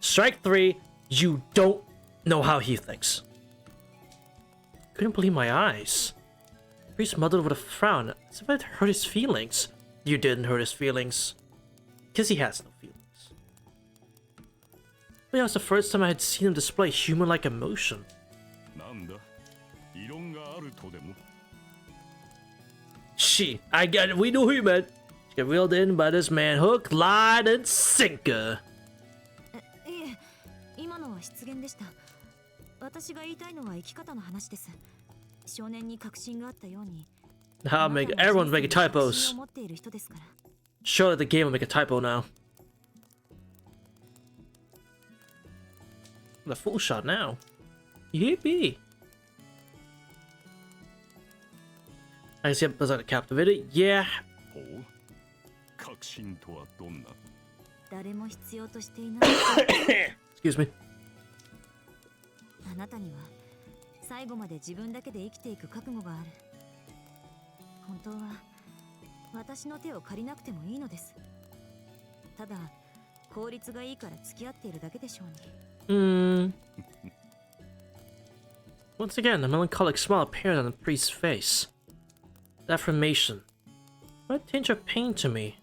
Strike 3, you don't know how he thinks. Couldn't believe my eyes. The priest muttered with a frown, as if I'd hurt his feelings. You didn't hurt his feelings. Because he has no feelings. But that was the first time I had seen him display human-like emotion. なんだ、異論があるとでも。I got it. We knew who you meant. She got reeled in by this man, hook, line, and sinker. いえ、今のは失言でした。私が言いたいのは生き方の話です。少年に確信があったように。Everyone's making typos. Surely the game will make a typo now. The full shot now. Yippee! I see was that captivated? Yeah. ほう、確信とはどんな？誰も必要としていない。Excuse me. あなたには最後まで自分だけで生きていく覚悟がある。本当は私の手を借りなくてもいいのです。ただ効率がいいから付き合っているだけでしょうに。Once again, a melancholic smile appeared on the priest's face. The affirmation. What a tinge of pain to me,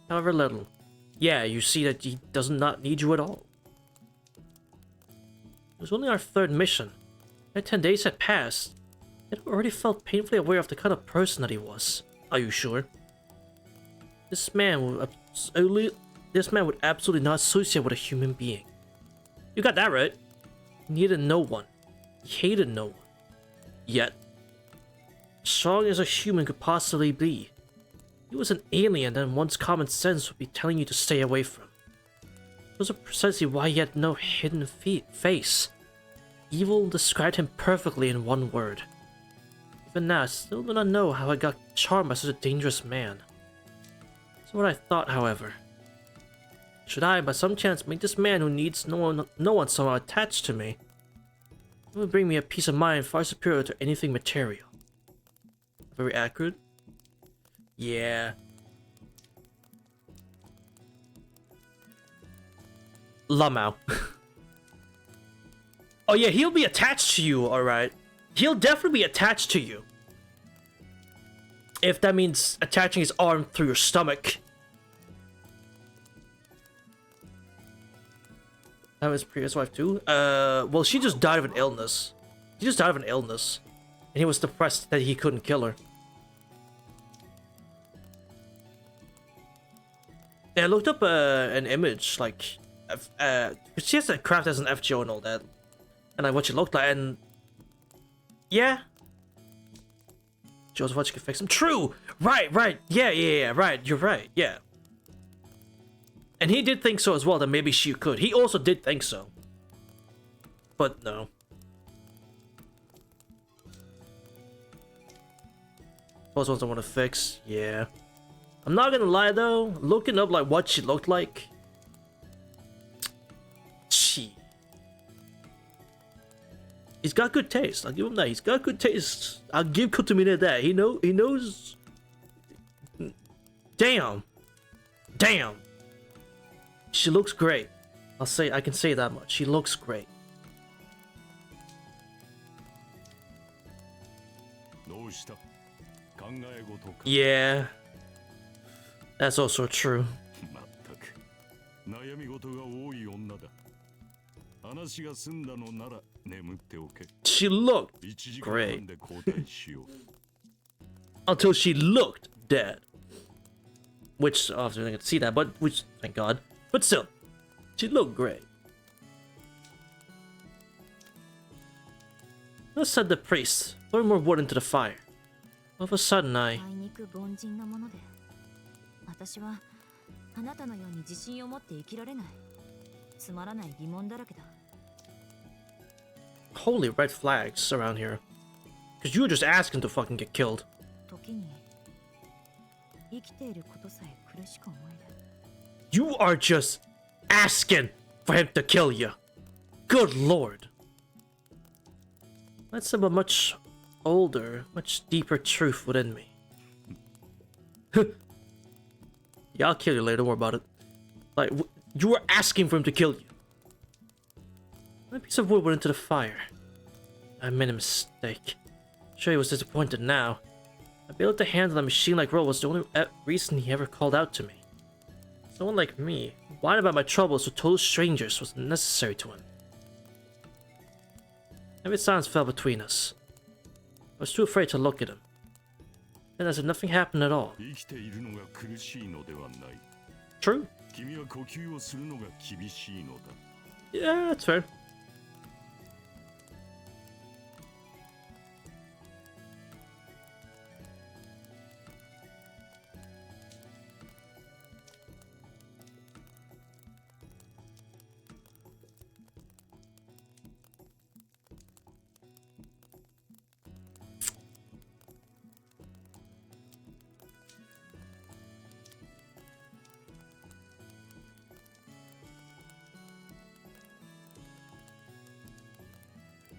however little. Yeah, you see that he does not need you at all. It was only our 3rd mission. And 10 days had passed. It already felt painfully aware of the kind of person that he was. Are you sure? This man would absolutely not associate with a human being. You got that right. He needed no one. He hated no one. Yet, strong as a human could possibly be, he was an alien that one's common sense would be telling you to stay away from. Those are precisely why he had no hidden face. Evil described him perfectly in one word. Even now, I still do not know how I got charmed by such a dangerous man. That's what I thought, however. Should I, by some chance, make this man who needs no one somehow attached to me, it would bring me a peace of mind far superior to anything material. Very accurate? Yeah. Lamau. Oh yeah, he'll be attached to you, alright. He'll definitely be attached to you. If that means attaching his arm through your stomach. That was his previous wife too? Well, she just died of an illness. She just died of an illness. And he was depressed that he couldn't kill her. Yeah, I looked up an image, like, she has a craft as an FGO and all that. And like what she looked like, and yeah. Joseph, what you can fix him. True! Right. Yeah, right. You're right, yeah. And he did think so as well, that maybe she could. He also did think so. But no. Those ones I want to fix, yeah. I'm not gonna lie though, looking up like what she looked like. He's got good taste. I'll give him that. He's got good taste. I'll give Kotomine that. He knows. Damn. She looks great. I can say that much. She looks great. Yeah. That's also true. She looked great. Until she looked dead. Which, obviously I can see that, but, thank God. But still, she looked great. Let's said the priest. Throw more wood into the fire. All of a sudden, I... 私はあなたのように自信を持って生きられない。つまらない疑問だらけだ。Holy red flags around here. Because you were just asking to fucking get killed. 時に生きていることさえ苦しく思える。You are just asking for him to kill you. Good lord. That's a much older, much deeper truth within me. Yeah, I'll kill you later, don't worry about it. Like, you were asking for him to kill you. One piece of wood went into the fire. I made a mistake. Sure, he was disappointed now. I'd be able to handle a machine-like role was the only reason he ever called out to me. Someone like me, whining about my troubles with total strangers, was necessary to him. Heavy silence fell between us. I was too afraid to look at him. And as if nothing happened at all. True. Yeah, that's fair.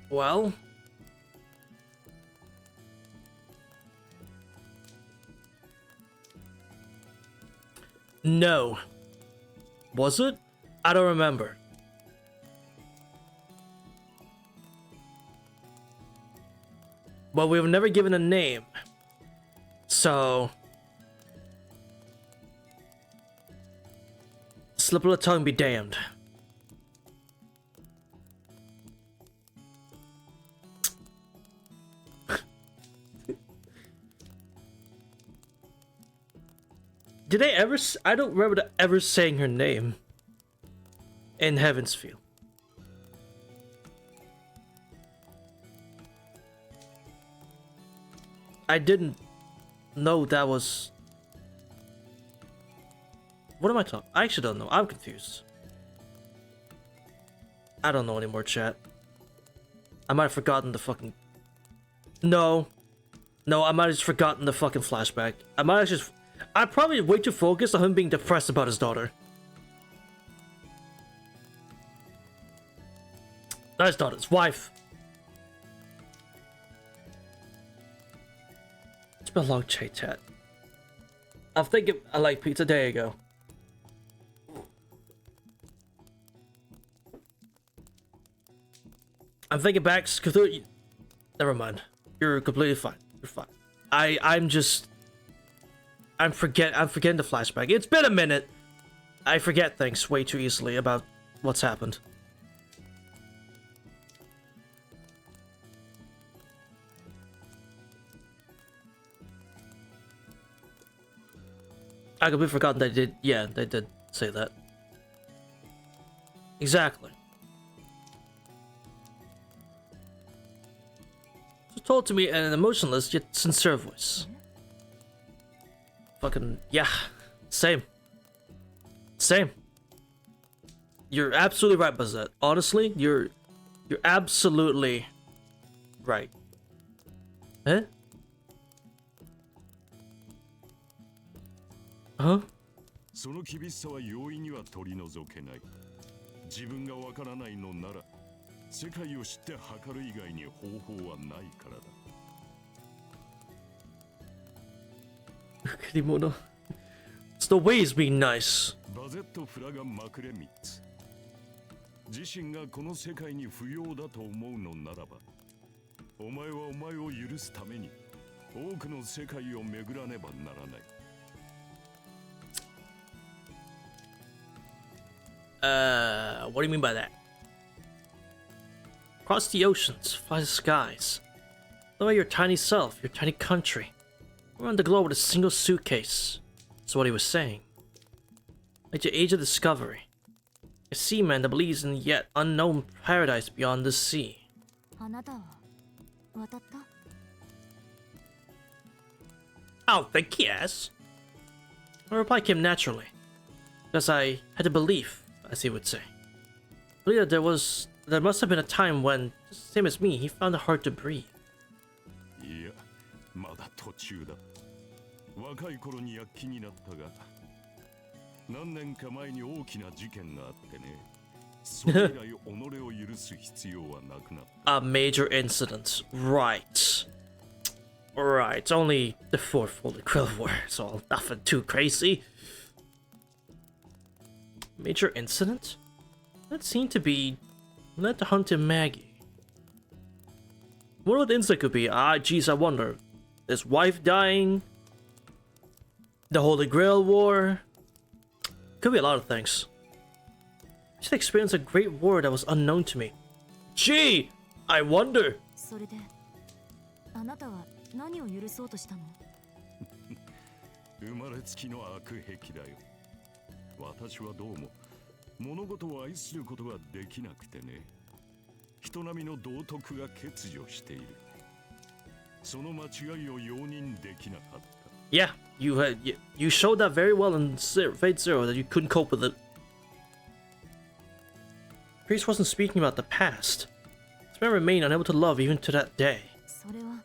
Well, no. Was it? I don't remember. But we were never given a name. So, slip of the tongue be damned. did they ever? I don't remember ever saying her name in Heaven's Field. I didn't know that was. What am I talking? I actually don't know. I'm confused. I don't know anymore, chat. I might have forgotten the fucking. No, I might have just forgotten the fucking flashback. I might have just. I'm probably way too focused on him being depressed about his daughter. Not his daughter, his wife. It's been a long chat. I'm thinking I like pizza. There you go. I'm thinking back. Never mind. You're completely fine. You're fine. I'm forgetting the flashback. It's been a minute. I forget things way too easily about what's happened. I completely forgot they did. Yeah, they did say that. Exactly. It was told to me in an emotionless yet sincere voice. Fucking yeah, same. You're absolutely right, Bazette. Honestly, you're absolutely right. Eh? Huh? その厳しさは容易には取り除けない。自分がわからないのなら、世界を知って測る以外に方法はないからだ。Kimono. It's the way he's being nice. バゼット・フラガン・マクレミッツ。自身がこの世界に不要だと思うのならば、お前はお前を許すために多くの世界を巡らねばならない。What do you mean by that? Across the oceans, fly the skies. Look at your tiny self, your tiny country. Around the globe with a single suitcase. That's what he was saying. At your age of discovery. A seaman that believes in yet unknown paradise beyond the sea. あなたは渡った？ I don't think he has. My reply came naturally. Because I had a belief, as he would say. I believe that there must have been a time when, same as me, he found it hard to breathe. いや、まだ途中だ。若い頃に躍起になったが、何年か前に大きな事件があってね。それ以来己を許す必要はなくなった。A major incident. Right. Right. It's only the fourth Holy Grail War, so nothing too crazy. Major incident? That seemed to be led to hunting Maggie. What the incident could be? Geez, I wonder. His wife dying? The Holy Grail War? Could be a lot of things. I just experienced a great war that was unknown to me. Gee! I wonder! それであなたは何を許そうとしたの？生まれつきの悪癖だよ。私はどうも物事を愛することができなくてね。人並みの道徳が欠如している。その間違いを容認できなかった。Yeah, you showed that very well in Fate Zero that you couldn't cope with it. Priest wasn't speaking about the past. This man remained unable to love even to that day. それは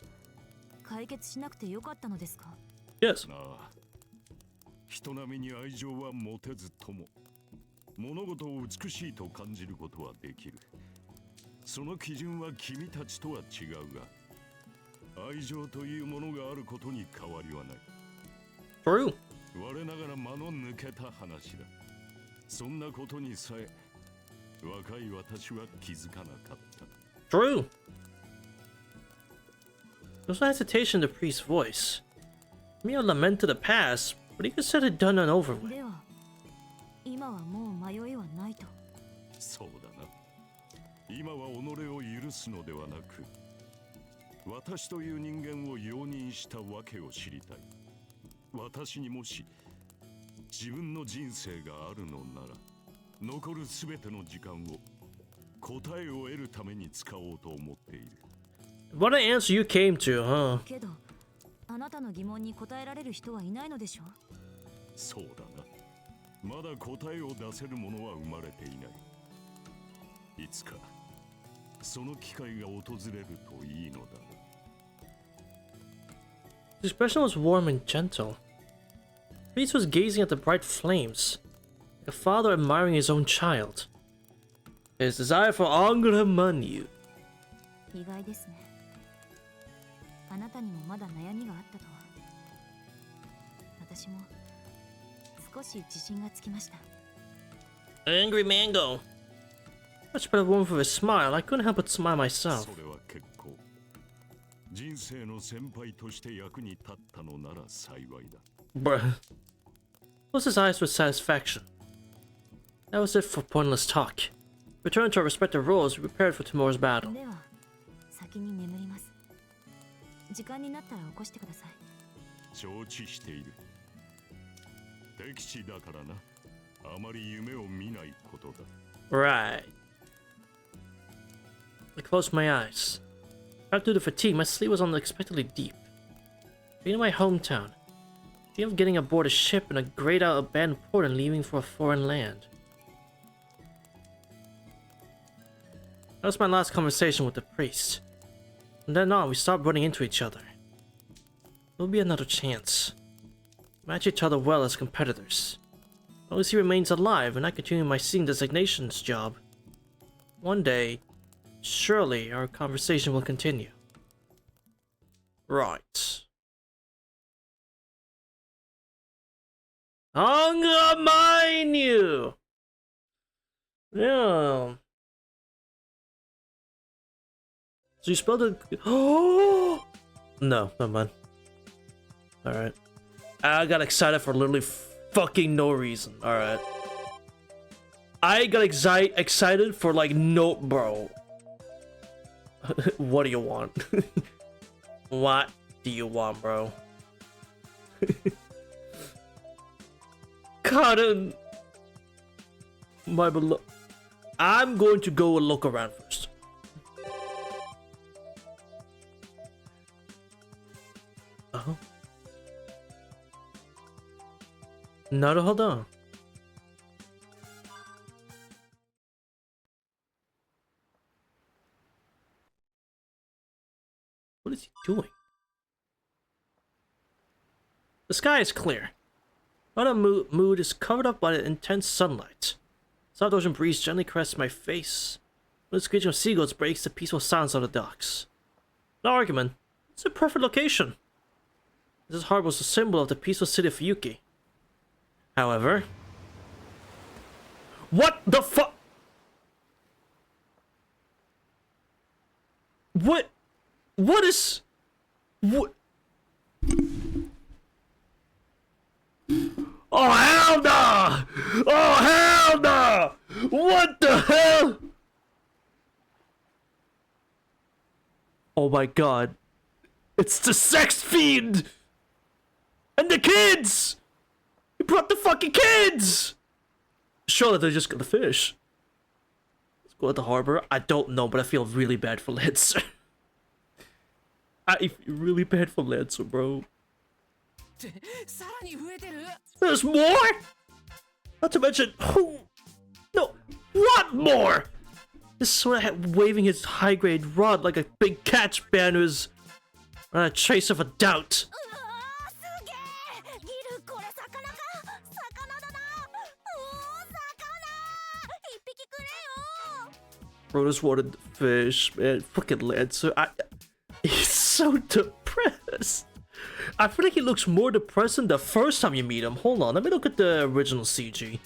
解決しなくてよかったのですか？ Yes. なあ、人並みに愛情は持てずとも、物事を美しいと感じることはできる。その基準は君たちとは違うが、愛情というものがあることに変わりはない。True. 我ながら間の抜けた話だ。そんなことにさえ若い私は気づかなかった。True. There was no hesitation in the priest's voice. He may have lamented the past, but he considered it done and over with. では今はもう迷いはないと。そうだな。今は己を許すのではなく、私という人間を容認したわけを知りたい。私にもし自分の人生があるのなら残るすべての時間を答えを得るために使おうと思っている。 What an answer you came to, huh? けどあなたの疑問に答えられる人はいないのでしょう。そうだな。まだ答えを出せる者は生まれていない。いつかその機会が訪れるといいのだ。 His expression was warm and gentle. Priest was gazing at the bright flames, like a father admiring his own child. His desire for Angela Manu. 意外ですね。あなたにもまだ悩みがあったとは。私も少し自信がつきました。 Angry Mango. Much better woman with a smile. I couldn't help but smile myself. それは結構。人生の先輩として役に立ったのなら幸いだ。 Bruh. Closed his eyes with satisfaction. That was it for pointless talk. Returned to our respective roles, we prepared for tomorrow's battle. では先に眠ります。時間になったら起こしてください。承知している。敵地だからな。あまり夢を見ないことだ。 Right. I closed my eyes. After the fatigue, my sleep was unexpectedly deep. Being in my hometown, the of getting aboard a ship in a grayed out abandoned port and leaving for a foreign land. That was my last conversation with the priest. From then on, we stopped running into each other. There'll be another chance. Match each other well as competitors. As long as he remains alive and I continue my seeing designations job, one day, surely our conversation will continue. Right. Undermine you! Yeah. So you spelled it. Oh! No, never mind. Alright. I got excited for literally fucking no reason. Alright. I got excited for like no. Bro. What do you want? What do you want, bro? God, my beloved. I'm going to go and look around first. Oh. No, hold on. What is he doing? The sky is clear. Autumn mood is covered up by the intense sunlight. Soft ocean breeze gently caresses my face. When the screeching of seagulls breaks the peaceful silence of the docks. No argument. It's a perfect location. This harbor was a symbol of the peaceful city of Yuki. However... What the fuck? What? What is... What? Oh, hell no! Oh, hell no! What the hell? Oh my god. It's the sex fiend! And the kids! He brought the fucking kids! Surely they're just gonna fish. Let's go to the harbor. I don't know, but I feel really bad for Lancer. I feel really bad for Lancer, bro. There's more? Not to mention, who? No, what more? This one waving his high-grade rod like a big catch banners on a trace of a doubt. Bro, just wanted fish, man. Fucking Lancer. He's so depressed. I feel like he looks more depressed than the first time you meet him. Hold on, let me look at the original CG.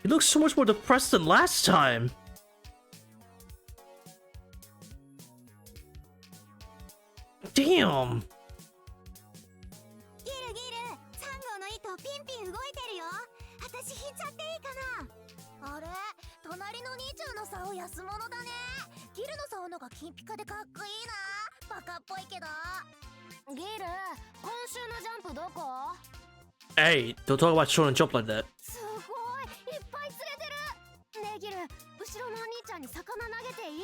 He looks so much more depressed than last time. Damn. あれ隣の兄ちゃんの竿安物だね。ギルの竿のが金ピカでかっこいいな。バカっぽいけど。ギル、今週のジャンプどこ？ Hey, don't talk about Shonen Jump like that. すごいいっぱい連れてる。ねえギル、後ろのお兄ちゃんに魚投げていい？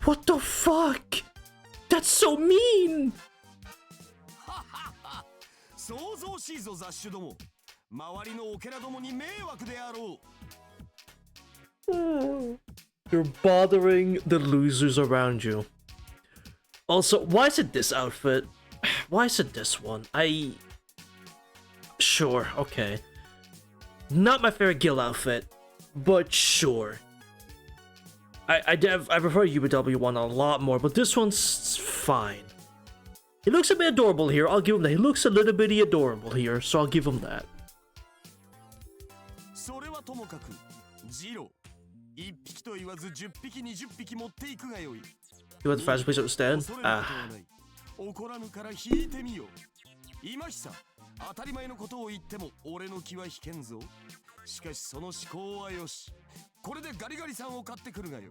What the fuck? That's so mean! 想像しいぞ雑種ども。周りのオケラどもに迷惑であろう。 You're bothering the losers around you. Also, why is it this outfit? Why is it this one? Sure, okay. Not my favorite guild outfit, but sure. I prefer UBW one a lot more, but this one's fine. He looks a bit adorable here, I'll give him that. He looks a little bitty adorable here, so I'll give him that. それはともかく、ジロー。1匹と言わず10匹20匹持っていくがよい。 You want the fast place understand? 怒らぬから引いてみよ。今久、当たり前のことを言っても俺の気は引けんぞ。しかしその思考はよし。これでガリガリさんを買ってくるがよい。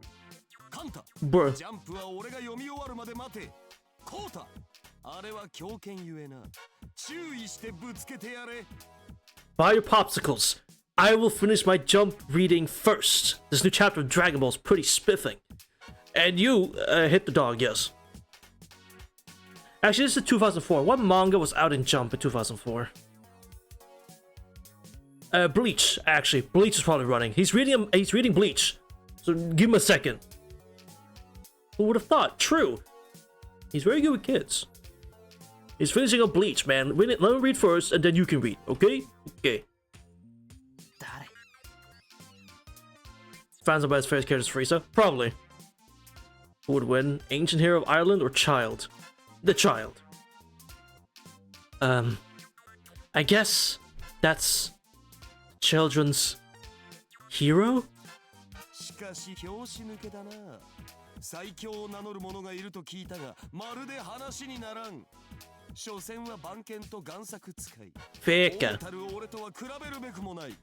カンタ、ジ Bruh. ャンプは俺が読み終わるまで待て。コータ、あれは狂犬ゆえな。注意してぶつけてやれ。 Buy your popsicles. I will finish my jump reading first. This new chapter of Dragon Ball is pretty spiffing. And you hit the dog, yes. Actually, this is 2004. What manga was out in Jump in 2004? Bleach, actually. Bleach is probably running. He's reading Bleach. So give him a second. Who would have thought? True. He's very good with kids. He's finishing up Bleach, man. Let him read first, and then you can read, okay? Okay. Fans of my favorite character is Frieza? Probably. Who would win? Ancient hero of Ireland or child? The child. I guess that's children's hero? しかし拍子抜けだな。最強を名乗る者がいると聞いたが、まるで話にならん。所詮は番犬と贋作使い。 Fake. たる俺とは比べるべくもない。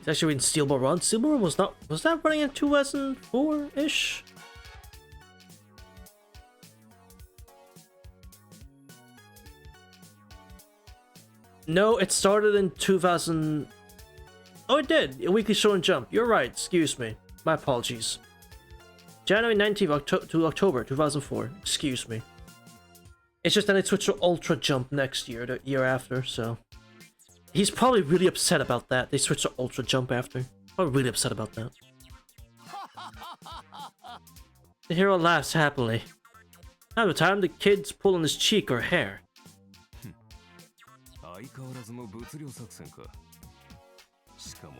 It's actually in Steel Ball Run. Steel Ball Run was that running in 2004-ish? No, it started in 2000. Oh, it did. A weekly show and jump. You're right. Excuse me. My apologies. January 19th to October 2004. Excuse me. It's just that it switched to Ultra Jump next year, the year after, so. He's probably really upset about that. They switched to Ultra Jump after. Probably really upset about that. The hero laughs happily. Half the time, the kid's pulling his cheek or hair. 相変わらずの物量作戦か。しかも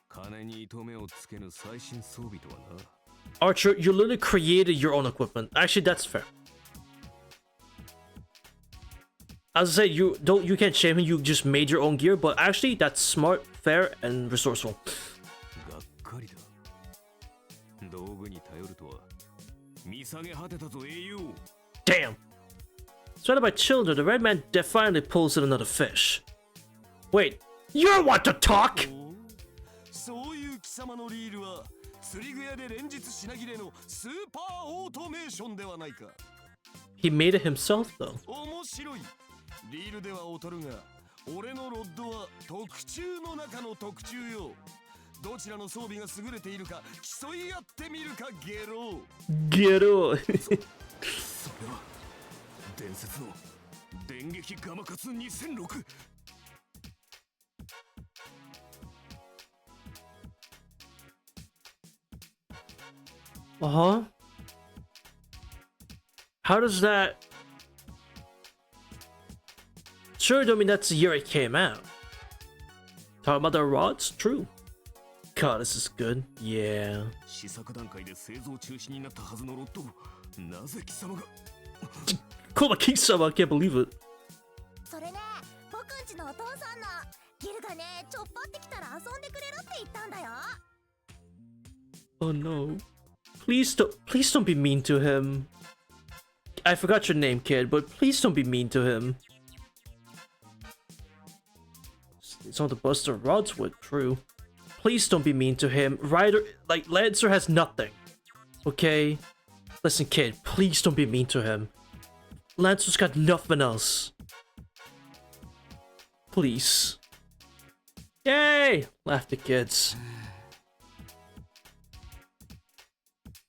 金に糸目をつけぬ最新装備とはな。 Archer, you literally created your own equipment. Actually, that's fair. As I say, you can't shame him. You just made your own gear, but actually, that's smart, fair, and resourceful. がっかりだ。道具に頼るとは見下げ果てたぞ英雄。 Damn. Surrounded by children, the red man defiantly pulls in another fish. Wait, you're what to talk? そういう貴様のリールは釣り具屋で連日品切れのスーパーオートメーションではないか。 He made it himself, though. 面白い。リールでは劣るが、俺のロッドは特注の中の特注よ。どちらの装備が優れているか競い合ってみるかゲロ。 Get on. それは伝説の電撃ガマカツ2006。 Uh-huh. How does that... Sure, I mean, that's the year it came out. Talking about the rods? True. God, this is good. Yeah. 試作段階で製造中止になったはずのロッドをなぜ貴様が Cool, Kisama, I can't believe it. それね、僕んちのお父さんのギルがね、ちょっぱってきたら遊んでくれるって言ったんだよ。 Oh no. Please don't be mean to him. I forgot your name, kid, but please don't be mean to him. It's not the Buster rods with, true. Please don't be mean to him. Ryder, like, Lancer has nothing. Okay? Listen, kid, please don't be mean to him. Lancer's got nothing else. Please. Yay! Laugh the kids.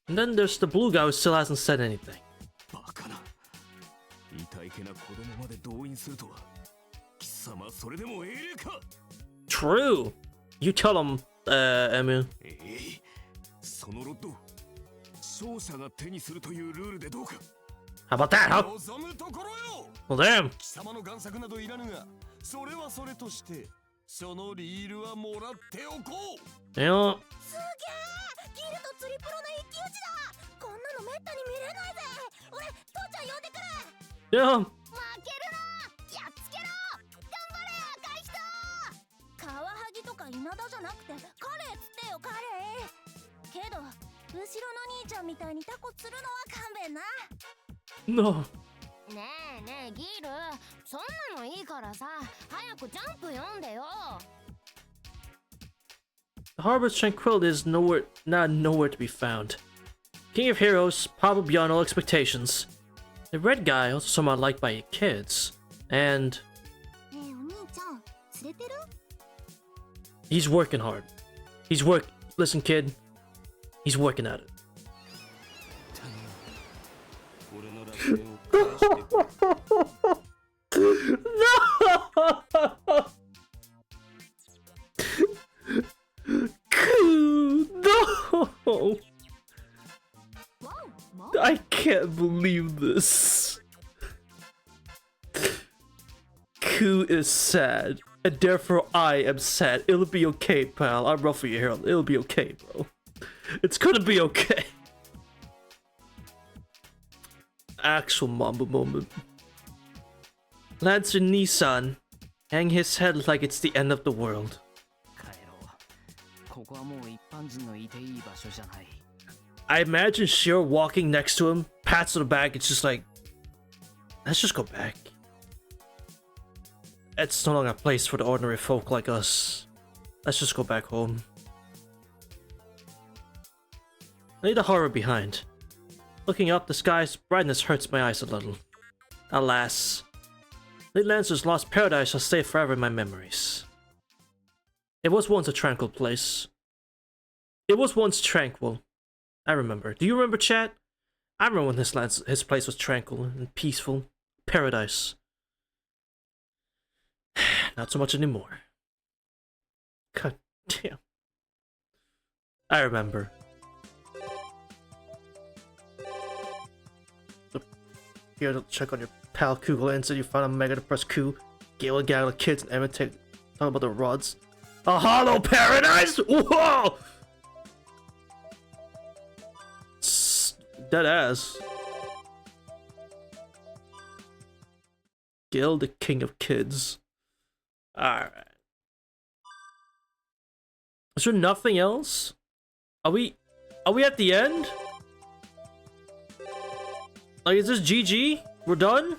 And then there's the blue guy who still hasn't said anything. バカな。痛いけな子供まで動員するとは。貴様それでも英霊か。 True. You tell him, Emu. そのロッド、勝者が手にするというルールでどうか。 How about that, huh? 望むところよ。 Well, damn. 貴様の贋作などいらぬが、それはそれとして、そのリールはもらっておこう。 Yeah. すげえ、ギルと釣りプロの一騎打ちだ。こんなのめったに見れないぜ。俺父ちゃん呼んでくる。 Yeah. 負けるな、やっつけろ。頑張れ赤い人。カワハギとか稲田じゃなくてカレーつってよ、カレー。けど後ろの兄ちゃんみたいにタコ釣るのは勘弁な。 No. ねえねえギル、そんなのいいからさ、早くジャンプ読んでよ。 The harbor's tranquility is nowhere to be found. King of Heroes, probably beyond all expectations. The red guy, also somewhat liked by kids, and ねえお兄ちゃん釣れてる？ he's working hard. Listen, kid. He's working at it. 俺の楽園を返してくれ。 No! I can't believe this. Ku is sad, and therefore I am sad. It'll be okay, pal. I'm rough for your hair. It'll be okay, bro. It's gonna be okay. Actual Mamba moment. Lancer Nissan, hang his head like it's the end of the world. 帰ろう。ここはもう一般人のいていい場所じゃない。 I imagine Shiro walking next to him, pats on the back, it's just like, let's just go back. It's no longer a place for the ordinary folk like us. Let's just go back home. Leave the horror behind. Looking up, the sky's brightness hurts my eyes a little. Alas, Lady Lancer's lost paradise shall stay forever in my memories. It was once a tranquil place. It was once tranquil. I remember. Do you remember, chat? I remember when his place was tranquil and peaceful. Paradise. Not so much anymore. God damn. I remember. Here to check on your pal Google Instant. You found a mega depressed Coup. Gala Gala kids and imitate. Talk about the rods. A hollow paradise? Whoa! Dead ass. Gil, the king of kids. Alright. Is there nothing else? Are we at the end? Like, is this GG? We're done?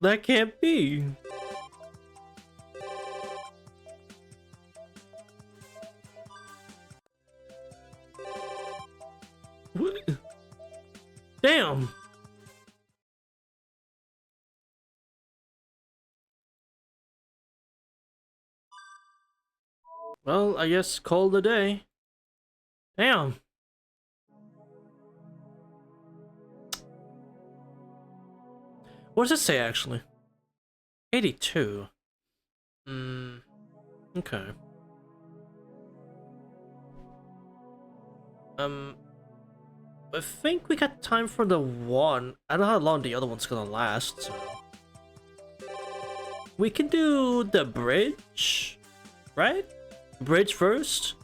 That can't be. What? Damn. Well, I guess call it a day. Damn. What does it say actually? 82. Okay. I think we got time for the one. I don't know how long the other one's gonna last, so we can do the bridge, right? Bridge first?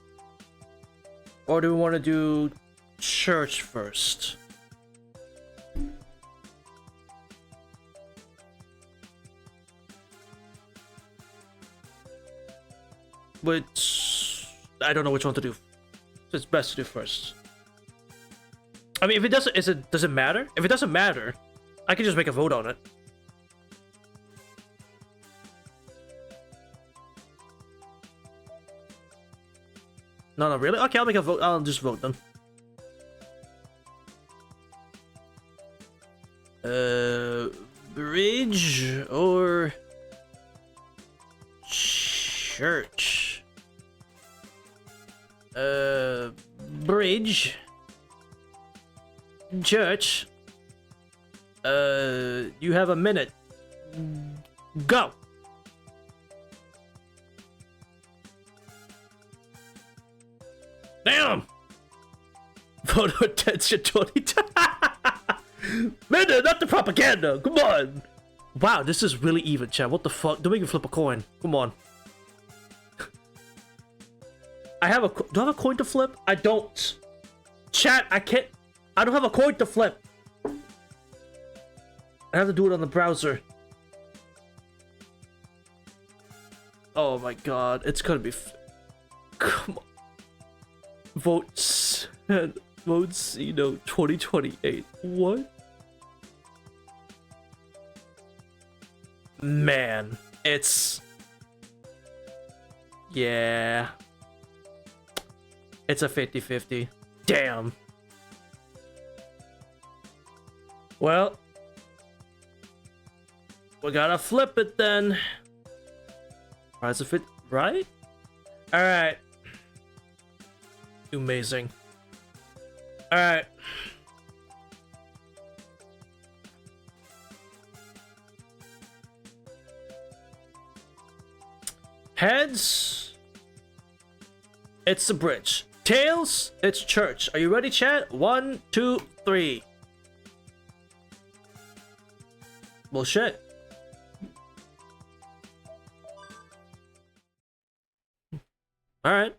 Or do we want to do church first? Which I don't know which one to do. So it's best to do first. I mean, if it doesn't, does it matter? If it doesn't matter, I can just make a vote on it. No, really? Okay, I'll make a vote. I'll just vote then. Bridge or church? Bridge. Church. You have a minute. Go. Damn. Photo attention 20 Man, not the propaganda. Come on. Wow, this is really even, chat. What the fuck? Don't make me flip a coin. Come on. I have a. Do I have a coin to flip? I don't. Chat, I can't. I don't have a coin to flip. I have to do it on the browser. Oh my god, it's gonna be. Come on. Votes. Votes, 2028. What? Man, it's. Yeah. It's a 50-50. Damn. Well, we gotta flip it then. Price of it, right? Alright. Amazing. Alright. Heads, it's the bridge. Tails, it's church. Are you ready, chat? 1, 2, 3. Bullshit. Alright.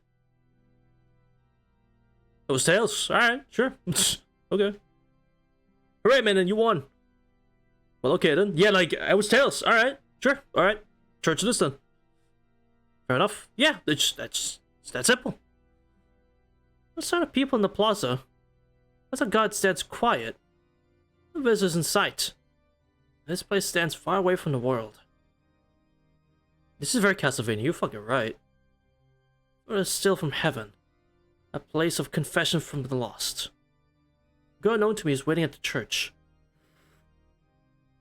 It was tails. Alright, sure. Okay. Hooray, man, and you won. Well, okay then. Yeah, like, it was tails. Alright, sure. Alright. Church it is then. Fair enough. Yeah, that's that simple. What sort of people in the plaza? As a god stands quiet. No visitors in sight. This place stands far away from the world. This is very Castlevania, you're fucking right. Or is still from heaven. A place of confession from the lost. A girl known to me is waiting at the church.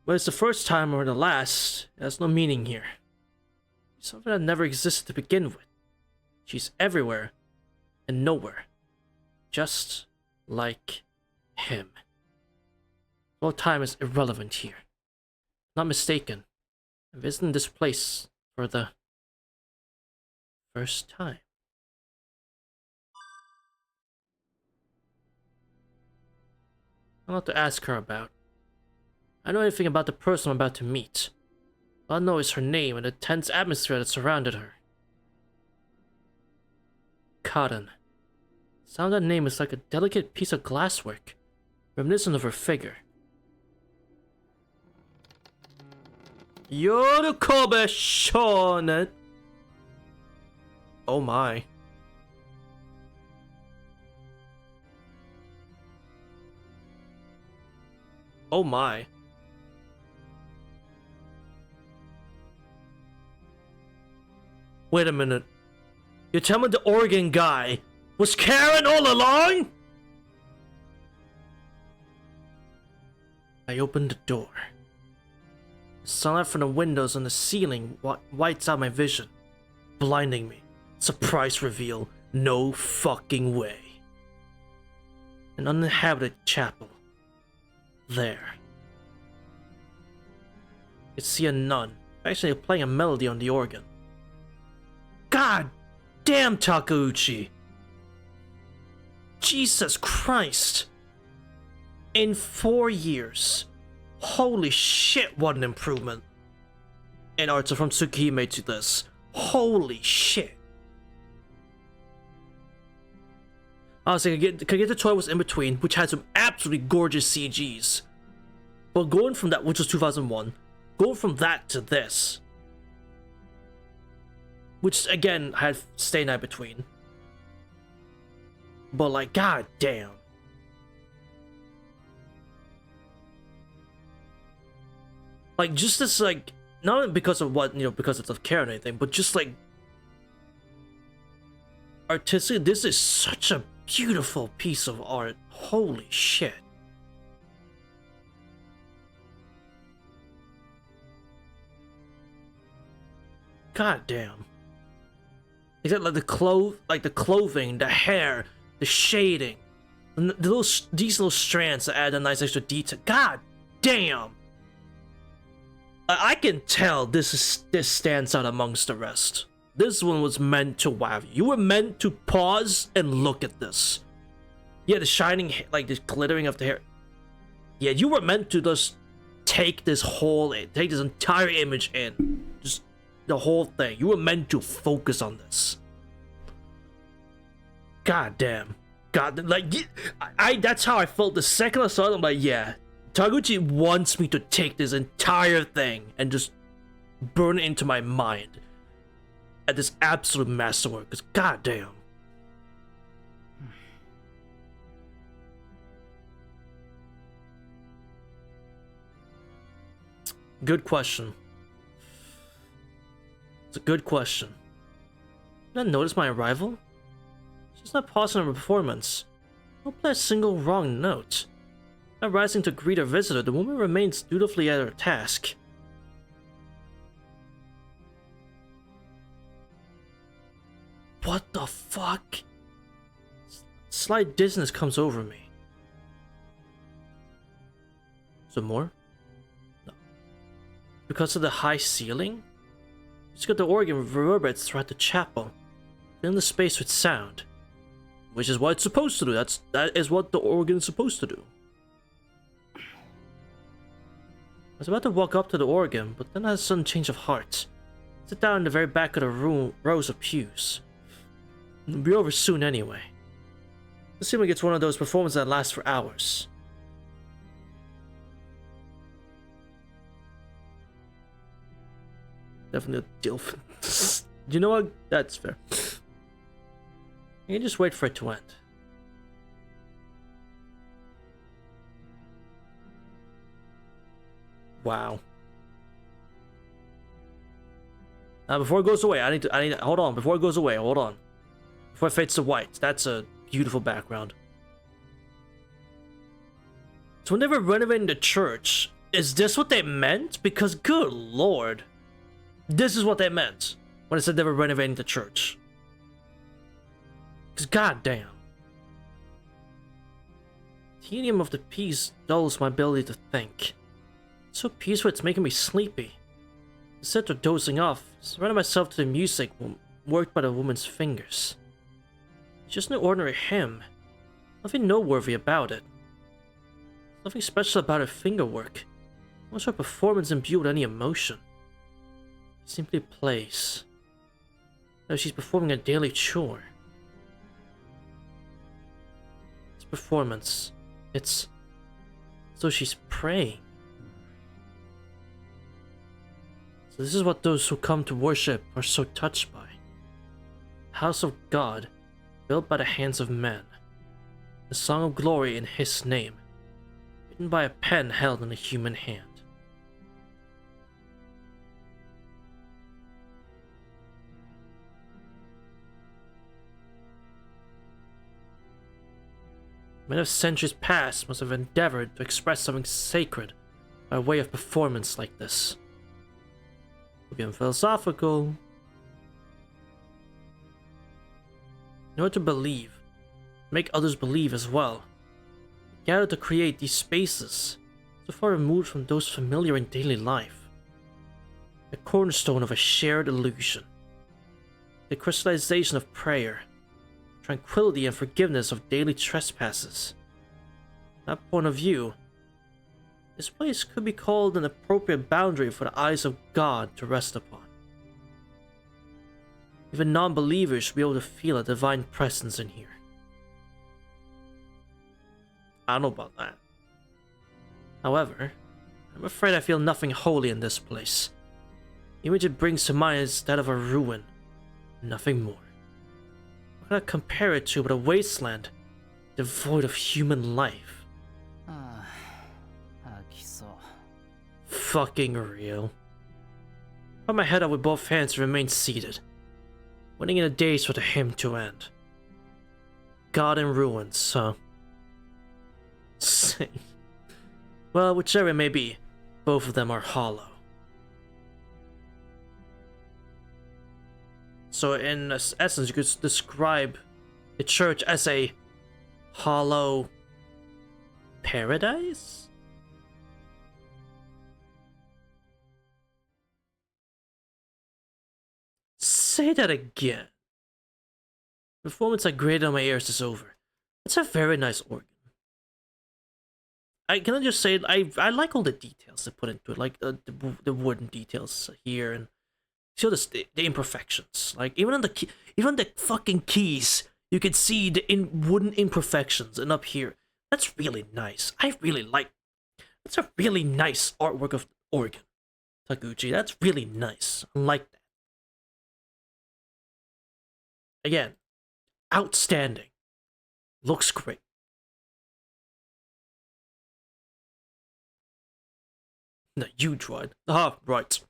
Whether it's the first time or the last, it has no meaning here. Something that never existed to begin with. She's everywhere and nowhere. Just like him. Well, time is irrelevant here. Not mistaken. I'm visiting this place for the first time. I don't know what to ask her about. I don't know anything about the person I'm about to meet. All I know is her name and the tense atmosphere that surrounded her. Cotton. The sound of that name is like a delicate piece of glasswork, reminiscent of her figure. Yorukobe shonen. Oh my. Oh my. Wait a minute. You're telling me the Oregon guy was Karen all along? I opened the door. The sunlight from the windows on the ceiling whites out my vision, blinding me. Surprise reveal. No fucking way. An uninhabited chapel. There. I could see a nun, actually playing a melody on the organ. God damn, Takeuchi! Jesus Christ! In 4 years. Holy shit, what an improvement. And art from Tsukihime to this. Holy shit. Honestly, could get the toy was in between, which had some absolutely gorgeous CGs. But going from that, which was 2001, going from that to this, which again had Stay Night between. But like, god damn. Like, just this, like, not because of what, because it's of care or anything, but just like, artistic, this is such a beautiful piece of art. Holy shit. God damn. Is it like the clothing, the hair, the shading, these little strands that add a nice extra detail. God damn. I can tell this stands out amongst the rest. This one was meant to wow you. You were meant to pause and look at this. Yeah, the shining, like the glittering of the hair. Yeah, you were meant to just take this entire image in. Just the whole thing. You were meant to focus on this. God damn. God, like, that's how I felt the second I saw it. I'm like, yeah, Taguchi wants me to take this entire thing and just burn it into my mind at this absolute masterwork. Because god damn. Good question. It's a good question. Did I notice my arrival? She's not pausing on her performance. Don't play a single wrong note. Not rising to greet her visitor, the woman remains dutifully at her task. What the fuck? Slight dizziness comes over me. Some more? No. Because of the high ceiling? Just got the organ reverberates throughout the chapel, filling the space with sound. Which is what it's supposed to do. That is what the organ is supposed to do. I was about to walk up to the organ, but then I had a sudden change of heart. Sit down in the very back of the room, rows of pews. It'll be over soon anyway. Assuming it's one of those performances that lasts for hours. Definitely a dilf. You know what? That's fair. You can just wait for it to end. Wow. Now before it goes away, I need to hold on. Before it goes away, hold on. Before it fades to white. That's a beautiful background. So when they were renovating the church, is this what they meant? Because good lord. This is what they meant when they said they were renovating the church. Because goddamn. The tedium of the piece dulls my ability to think. It's so peaceful it's making me sleepy. Instead of dozing off, surrender myself to the music worked by the woman's fingers. It's just an ordinary hymn. Nothing noteworthy about it. Nothing special about her fingerwork. What's her performance imbued with any emotion? She simply plays. As she's performing a daily chore. It's performance. It's as though she's praying. So this is what those who come to worship are so touched by. House of God, built by the hands of men. The song of glory in His name, written by a pen held in a human hand. Men of centuries past must have endeavored to express something sacred by way of performance like this. We're getting philosophical. In order to believe, make others believe as well, gather to create these spaces so far removed from those familiar in daily life. The cornerstone of a shared illusion. The crystallization of prayer. Tranquility and forgiveness of daily trespasses. From that point of view, this place could be called an appropriate boundary for the eyes of God to rest upon. Even non-believers should be able to feel a divine presence in here. I don't know about that. However, I'm afraid I feel nothing holy in this place. The image it brings to mind is that of a ruin, nothing more. What can I compare it to but a wasteland devoid of human life? Fucking real. Put my head up with both hands and remain seated, waiting in a daze for the hymn to end. God in ruins, huh? Well, whichever it may be, both of them are hollow. So in essence, you could describe the church as a hollow paradise? Say that again. Performance I graded on my ears is over. It's a very nice organ. Can I just say I like all the details they put into it, like the wooden details here and see all the imperfections. Like even on the fucking keys, you can see the wooden imperfections, and up here, that's really nice. I really like. That's a really nice artwork of organ, Taguchi. That's really nice. I like that. Again, outstanding. Looks great. No, you tried. Ah, right.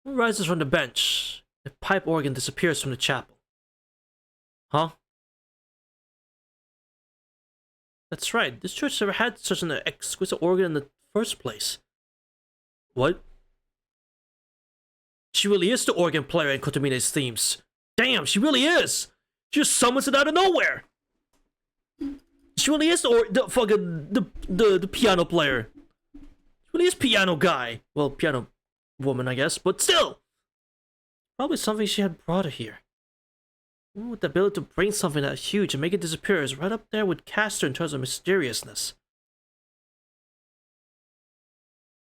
Rises from the bench. The pipe organ disappears from the chapel. Huh? That's right. This church never had such an exquisite organ in the first place. What? She really is the organ player in Kotomine's themes. Damn, she really is! She just summons it out of nowhere! She really is the piano player. She really is piano guy. Well, piano woman, I guess, but still! Probably something she had brought her here. With the ability to bring something that huge and make it disappear is right up there with Castor in terms of mysteriousness.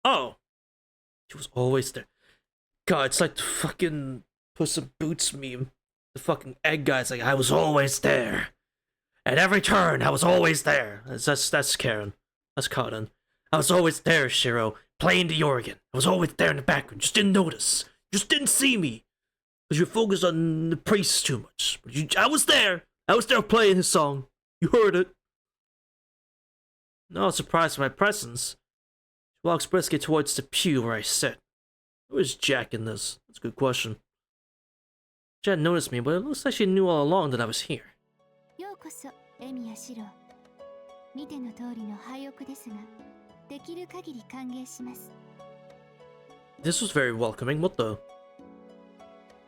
Oh! She was always there. God, it's like the fucking Puss in Boots meme. The fucking egg guy's like, I was always there. At every turn, I was always there. That's Karen. That's Cotton. I was always there, Shiro, playing the organ. I was always there in the background, just didn't notice. Just didn't see me. Because you focused on the priest too much. But I was there. I was there playing his song. You heard it. Not surprised by my presence. She walks briskly towards the pew where I sit. Who is Jack in this? That's a good question. She hadn't noticed me, but it looks like she knew all along that I was here. This was very welcoming. What the?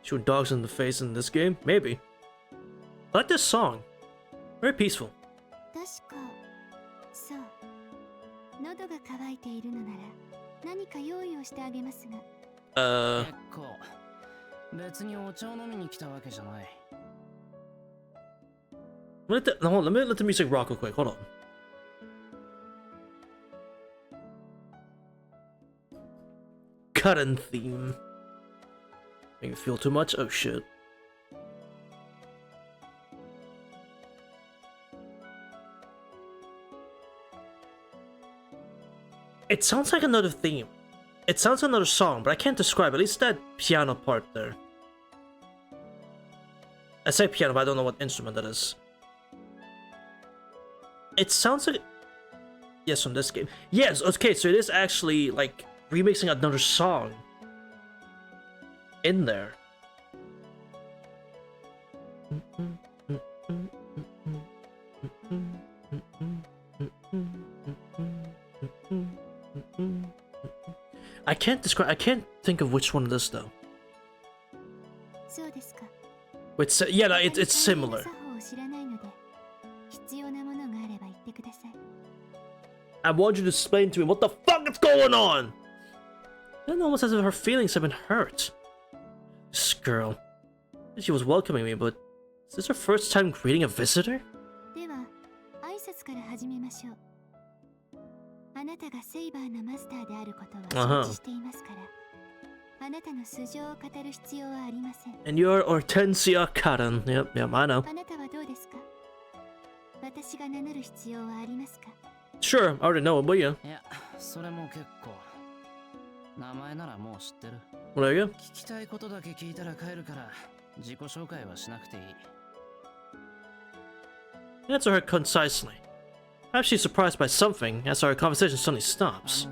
Shoot dogs in the face in this game? Maybe. I like this song. Very peaceful. Let me let the music rock real quick. Hold on. Cutting theme. Make me feel too much? Oh shit. It sounds like another theme. It sounds like another song, but I can't describe at least that piano part there. I say piano, but I don't know what instrument that is. It sounds like... Yes, from this game. Yes, okay, so it is actually, like, remixing another song in there. I can't describe. I can't think of which one it is though. It's yeah, it's similar. I want you to explain to me what the fuck is going on. It's almost as if her feelings have been hurt. This girl, she was welcoming me, but is this her first time greeting a visitor? And you're Hortensia Karen. Yep, I know. Sure, I already know it, but yeah. Well, there you go. Answer her concisely. Perhaps she's surprised by something, as our conversation suddenly stops.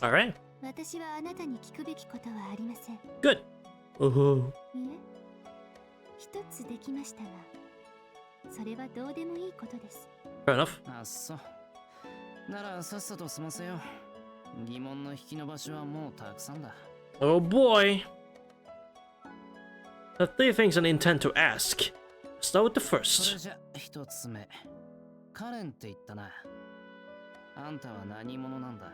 Alright. 私はあなたに聞くべきことはありません。い Good. Uh-huh. え、一つできましたが、それはどうでもいいことです。Fair enough. あっそ。ならさっさと済ませよう。疑問の引き伸ばしはもうたくさんだ。Oh boy. The 3 things I intend to ask. Start with the それ first. じゃ一つ目。カレンって言ったな。あんたは何者なんだ？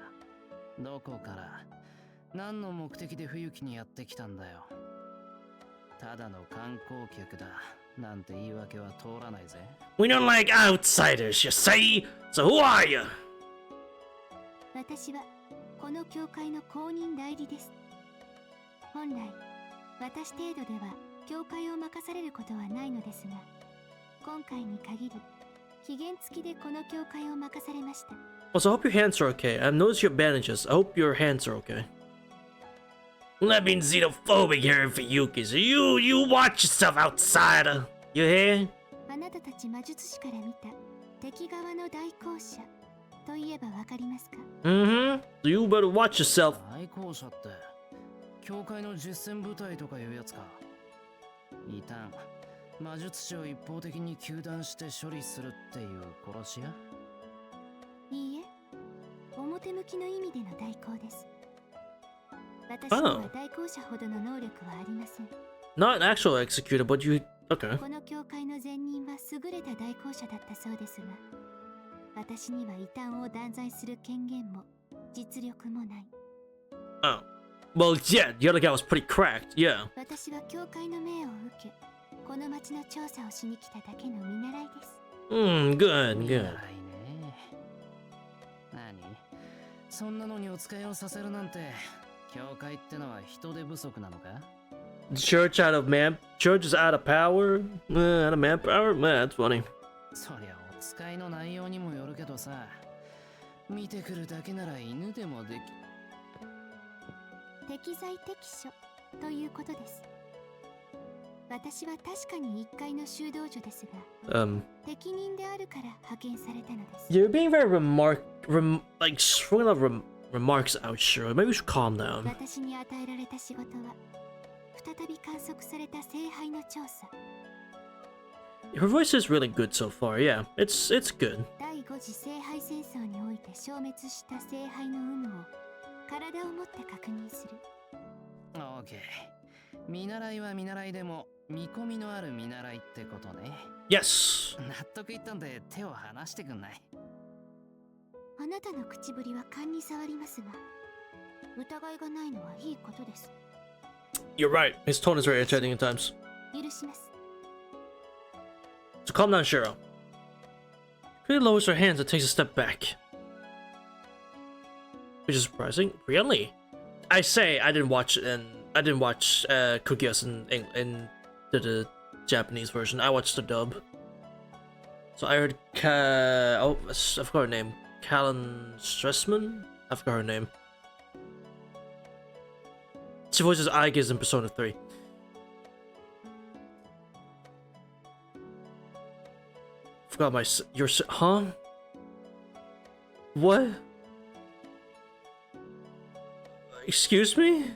どこから何の目的で冬木にやってきたんだよ。ただの観光客だなんて言い訳は通らないぜ。 We don't like outsiders, you say? So who are you? 私はこの教会の公認代理です。本来、私程度では教会を任されることはないのですが、今回に限り、期限付きでこの教会を任されました。Also, I hope your hands are okay. I've noticed your bandages. I hope your hands are okay. I'm not being xenophobic here for Yuki, so you watch yourself, outsider. You hear? あなたたち魔術師から見た敵側の代行者といえばわかりますか？ Mm-hmm. So you better watch yourself. 代行者って教会の実戦部隊とかいうやつか。異端魔術師を一方的に糾弾して処理するっていう殺し屋？いいえ、表向きの意味での代行です。私には代行者ほどの能力はありません。 Not an actual executor, but you... Okay. この教会の前任は優れた代行者だったそうですが、私には異端を断罪する権限も実力もない。 Oh. Well, yeah, the other guy was pretty cracked, yeah. 私は教会の命を受け、この町の調査をしに来ただけの見習いです。Good, 見習い good. ね。何？そんなのにお使いをさせるなんて、教会ってのは人手不足なのか？ Church is out of power? Out of manpower? Man, that's funny. そりゃお使いの内容にもよるけどさ、見てくるだけなら犬でもでき。適材適所ということです。私は確かに1階の修道女ですが、適任であるから派遣されたのです。 You're being very like, throwing out remarks out, sure. Maybe we should calm down. 私に与えられた仕事は、再び観測された聖杯の調査。 Her voice is really good so far, yeah. It's good. 第5次聖杯戦争において消滅した聖杯の有無を体をもって確認する。オーケー。見習いは見習いでも見込みのある見習いってことね。 Yes. 納得いったんで手を離してくんない？あなたの口ぶりは勘に触りますが、疑いがないのはいいことです。 You're right. His tone is very irritating at times. 許します。 So calm down, Shiro. She lowers her hands and takes a step back. Which is surprising. Really? I say I didn't watch Kugias in the Japanese version. I watched the dub. So I heard I forgot her name. Callan Stressman? I forgot her name. She voices Aigis in Persona 3. Forgot your huh? What? Excuse me?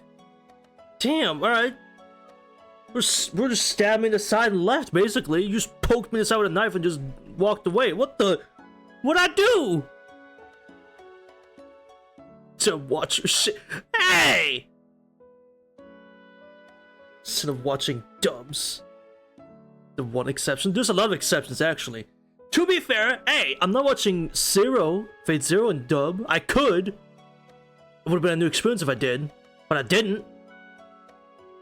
Damn, alright. We're just stabbing me in the side and left, basically. You just poked me in the side with a knife and just walked away. What the? What'd I do? To watch your shit. Hey! Instead of watching dubs. The one exception. There's a lot of exceptions, actually. To be fair, hey, I'm not watching Fate Zero in dub. I could. It would have been a new experience if I did. But I didn't.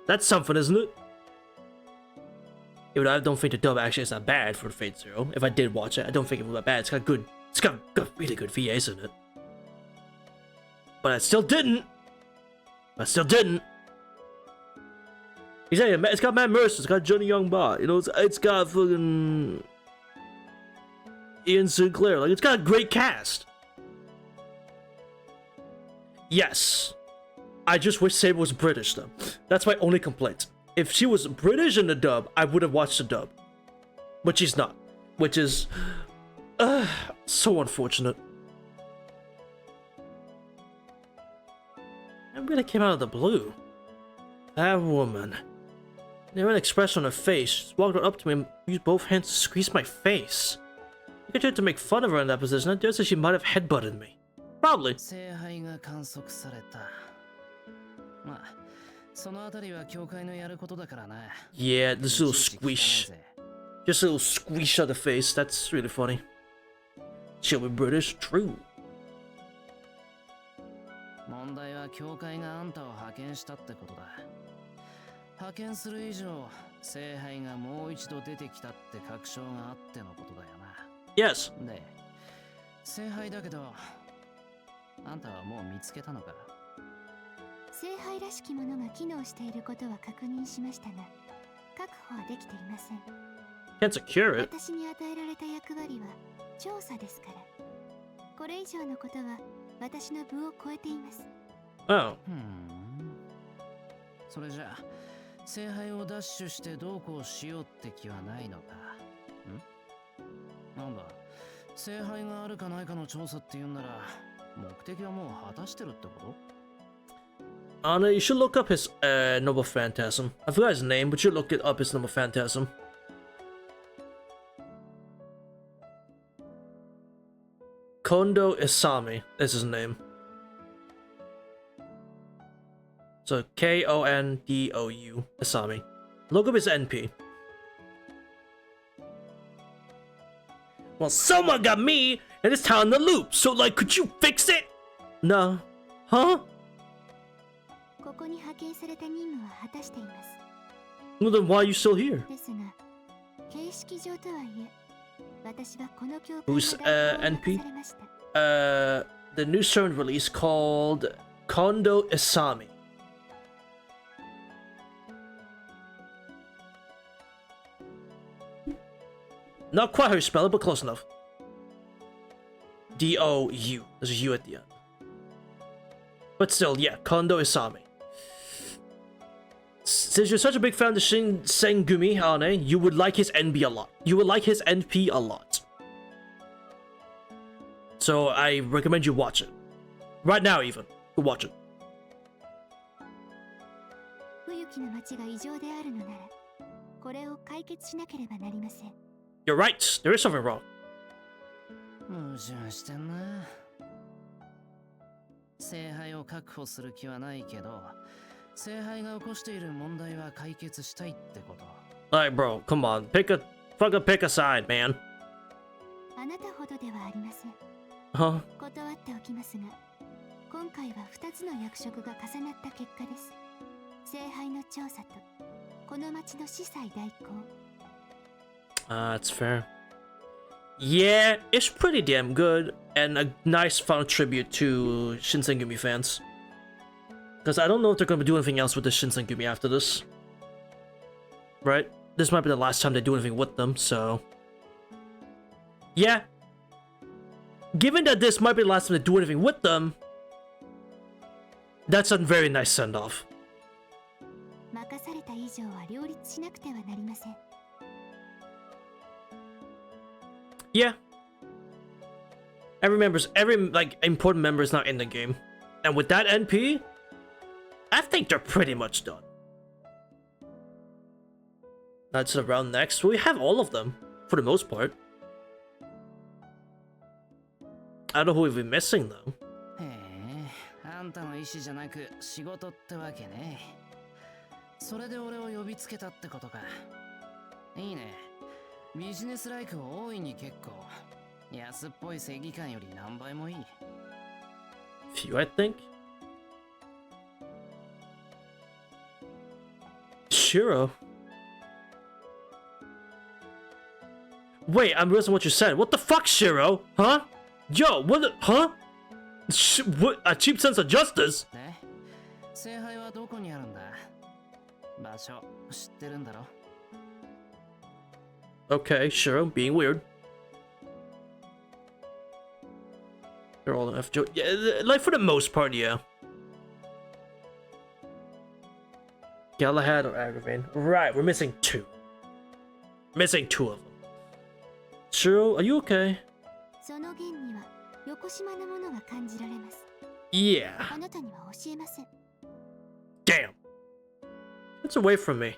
That's something, isn't it? Even though I don't think the dub actually is that bad for Fate Zero. If I did watch it, I don't think it was that bad. It's got really good VAs in it. But I still didn't. Exactly, it's got Matt Mercer, it's got Johnny Young-ba, you know, it's got fucking Ian Sinclair, like, it's got a great cast. Yes. I just wish Saber was British, though. That's my only complaint. If she was British in the dub, I would have watched the dub. But she's not. Which is... so unfortunate. That really came out of the blue. That woman. There was an expression on her face. She just walked up to me and used both hands to squeeze my face. I tried to make fun of her in that position. I dare say she might have headbutted me. Probably. 聖杯が観測された。まあ、そのあたりは教会のやることだからな。Yeah, this little いちいち聞かない squish. ぜ。 Just a little squish of the face. That's really funny. She'll be British, true. 問題は教会があんたを派遣したってことだ。派遣する以上、聖杯がもう一度出てきたって確証があってのことだよな。 Yes. で、聖杯だけど、あんたはもう見つけたのか？聖杯らしきものが機能していることは確認しましたが、確保はできていません。 Can't secure it. 私に与えられた役割は調査ですから。これ以上のことは私の部を超えています。 Oh. それじゃあ、聖杯を奪取してどうこうしようって気はないのか？なんだ、聖杯があるかないかの調査って言うんなら、目的はもう果たしてるってこと？ Anna, you should look up his noble phantasm. I forgot his name, but you look it up his noble phantasm. Kondo Isami is his name. So Kondou Isami. Look up his NP. Well, someone got me and it's time to loop. So like, could you fix it? No. Huh? ここに派遣された任務は果たしています。 Well, then why are you still here? ですが、形式上とはいえ、私はこの教会 Who's の代表を NP? 任されました。The new servant release called Kondo Isami. Not quite how you spell it, but close enough. D-O-U. There's a U at the end. But still, yeah, Kondo Isami. Since you're such a big fan of Sengumi, Ane, you would like his NP a lot. You would like his NP a lot. So I recommend you watch it. Right now even. Go watch it. 冬木の町が異常であるのなら、これを解決しなければなりません。 You're right. There is something wrong. 矛盾してんな。聖杯を確保する気はないけど、聖杯が起こしている問題は解決したいってこと。Alright, bro. Come on. Fucking pick a side, man. あなたほどではありません。 Huh? 断っておきますが、今回は2つの役職が重なった結果です。聖杯の調査と、この町の司祭代行。That's fair. Yeah, it's pretty damn good, and a nice fun tribute to Shinsengumi fans. Because I don't know if they're going to do anything else with the Shinsengumi after this. Right? This might be the last time they do anything with them, so... Yeah. Given that this might be the last time they do anything with them, that's a very nice send-off. 任された以上は両立しなくてはなりません。 Yeah. Every like important member is not in the game. And with that NP, I think they're pretty much done. That's around next. We have all of them, for the most part. I don't know who we've been missing though. へえ、あんたの意思じゃなく仕事ってわけね。それで俺を呼びつけたってことか。いいね。ビジネスライク大いに結構。安っぽい正義感より何倍もいい。Few, I think. Shiro. Wait, I'm realizing what you said. What the fuck, Shiro? Huh? Yo, what the, huh? What, a cheap sense of justice? で、聖杯はどこにあるんだ？場所知ってるんだろ？ Okay, Shiro, being weird. They're all F joke. Yeah, like for the most part, yeah. Galahad or Agravain. Right, we're missing two. Missing two of them. Shiro, are you okay? その弦には横島なものが感じられます。 Yeah. あなたには教えません。It's away from me.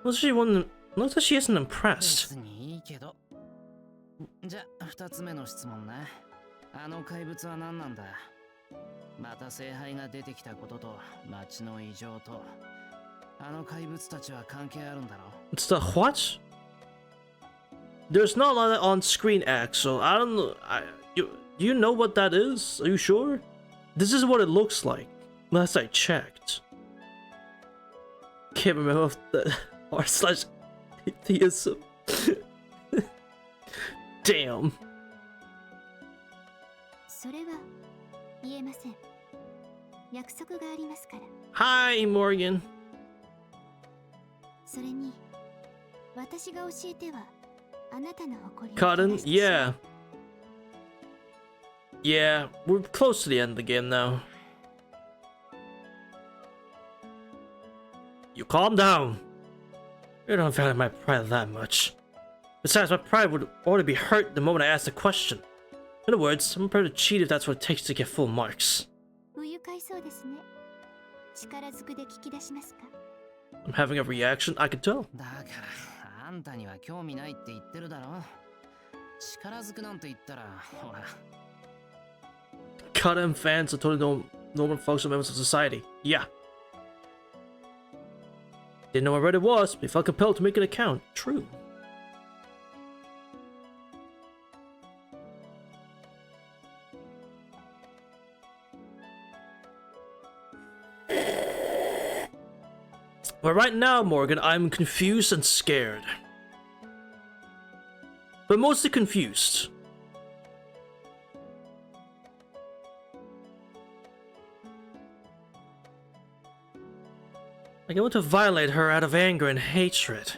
Looks like she isn't impressed. 別にいいけど。じゃあ2つ目の質問ね。あの怪物は何なんだ？また聖杯が出てきたことと町の異常とあの怪物たちは関係あるんだろう？ It's the what? There's not a lot of on-screen acts, so I don't know. You know what that is? Are you sure? This is what it looks like. Last I checked. Can't remember if the r/theism. Damn. それは言えません。約束がありますから。 Hi, Morgan. それに私が教えてはあなたの誇りを Cotton? 正してしまう Yeah. Yeah, we're close to the end of the game now. You calm down. You don't value my pride that much. Besides, my pride would already be hurt the moment I asked the question. In other words, I'm prepared to cheat if that's what it takes to get full marks. 不愉快そうですね。力ずくで聞き出しますか？ I'm having a reaction, I can tell. だからあんたには興味ないって言ってるだろ。力ずくなんて言ったらほら。 Cotton fans are totally normal functional members of society. Yeah. Didn't know what Reddit was, but felt compelled to make an account. True. But right now, Morgan, I'm confused and scared. But mostly confused. Like I want to violate her out of anger and hatred.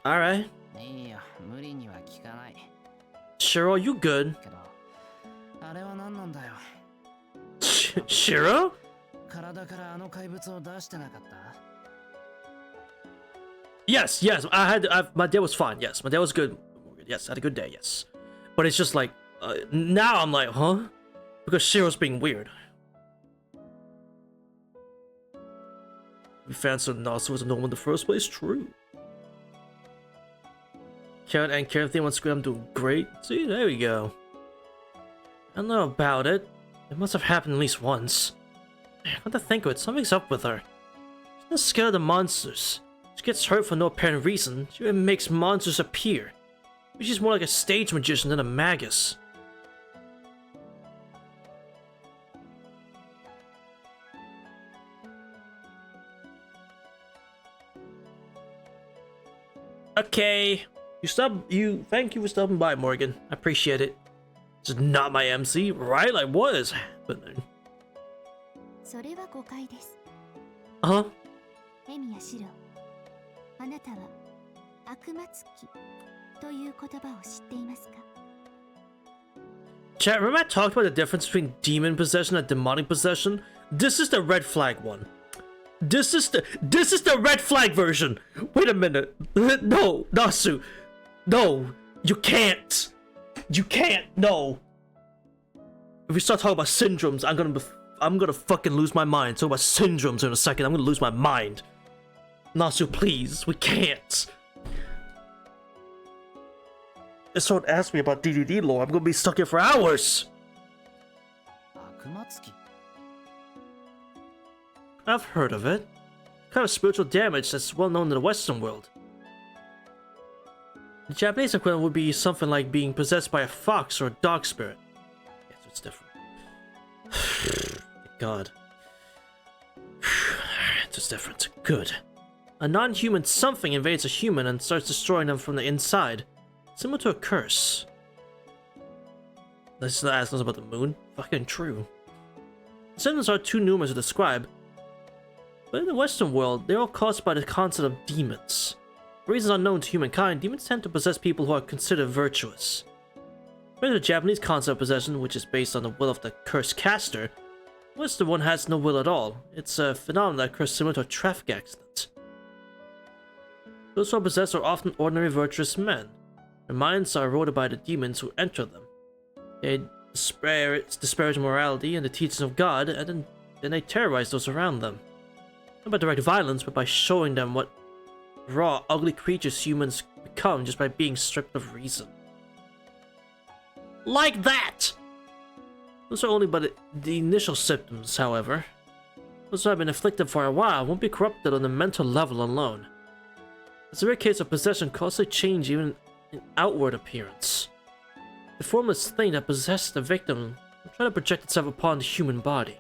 Alright. いいよ、無理には聞かない。 Shiro, you good? けど、あれは何なんだよ。 Shiro? 体からあの怪物を出してなかった？ Yes, my day was fine. Yes, my day was good. Yes, I had a good day. Yes, but it's just like now I'm like, huh? Because Shiro's being weird. We fans said Nasu was normal in the first place. True. Karen and Karen think once I'm doing great. See, there we go. I don't know about it. It must have happened at least once. Man, come to think of it, something's up with her. She's not scared of the monsters. She gets hurt for no apparent reason. She even makes monsters appear. Maybe she's more like a stage magician than a magus. Okay. Thank you for stopping by, Morgan. I appreciate it. This is not my MC, right? Like, what is happening? それは誤解です。 Huh? エミやシロ、あなたは悪魔つきという言葉を知っていますか？ Chat, remember I talked about the difference between demon possession and demonic possession? This is the red flag one. This is the red flag version. Wait a minute. No, Nasu. No, you can't. You can't. No. If we start talking about syndromes, I'm gonna fucking lose my mind. Talk about syndromes in a second. I'm gonna lose my mind. Nasu, please. We can't. If someone asks me about DDD lore, I'm gonna be stuck here for hours. 悪魔つき？ I've heard of it. Kind of spiritual damage that's well known in the Western world. The Japanese equivalent would be something like being possessed by a fox or a dog spirit. Yes, it's different. Thank God. It's different. Good. A non-human something invades a human and starts destroying them from the inside. Similar to a curse. Let's not ask us about the moon. Fucking true. The symptoms are too numerous to describe. But in the Western world, they're all caused by the concept of demons. For reasons unknown to humankind, demons tend to possess people who are considered virtuous. Compared to the Japanese concept of possession, which is based on the will of the cursed caster, the Western one has no will at all. It's a phenomenon that occurs similar to a traffic accident. Those who are possessed are often ordinary virtuous men. Their minds are eroded by the demons who enter them. They disparage morality and the teachings of God, and then then they terrorize those around them. Not by direct violence, but by showing them what raw, ugly creatures humans become just by being stripped of reason. Like that! Those are only but the initial symptoms, however. Those who have been afflicted for a while won't be corrupted on the mental level alone. The severe case of possession causes a change even in outward appearance. The formless thing that possessed the victim will try to project itself upon the human body.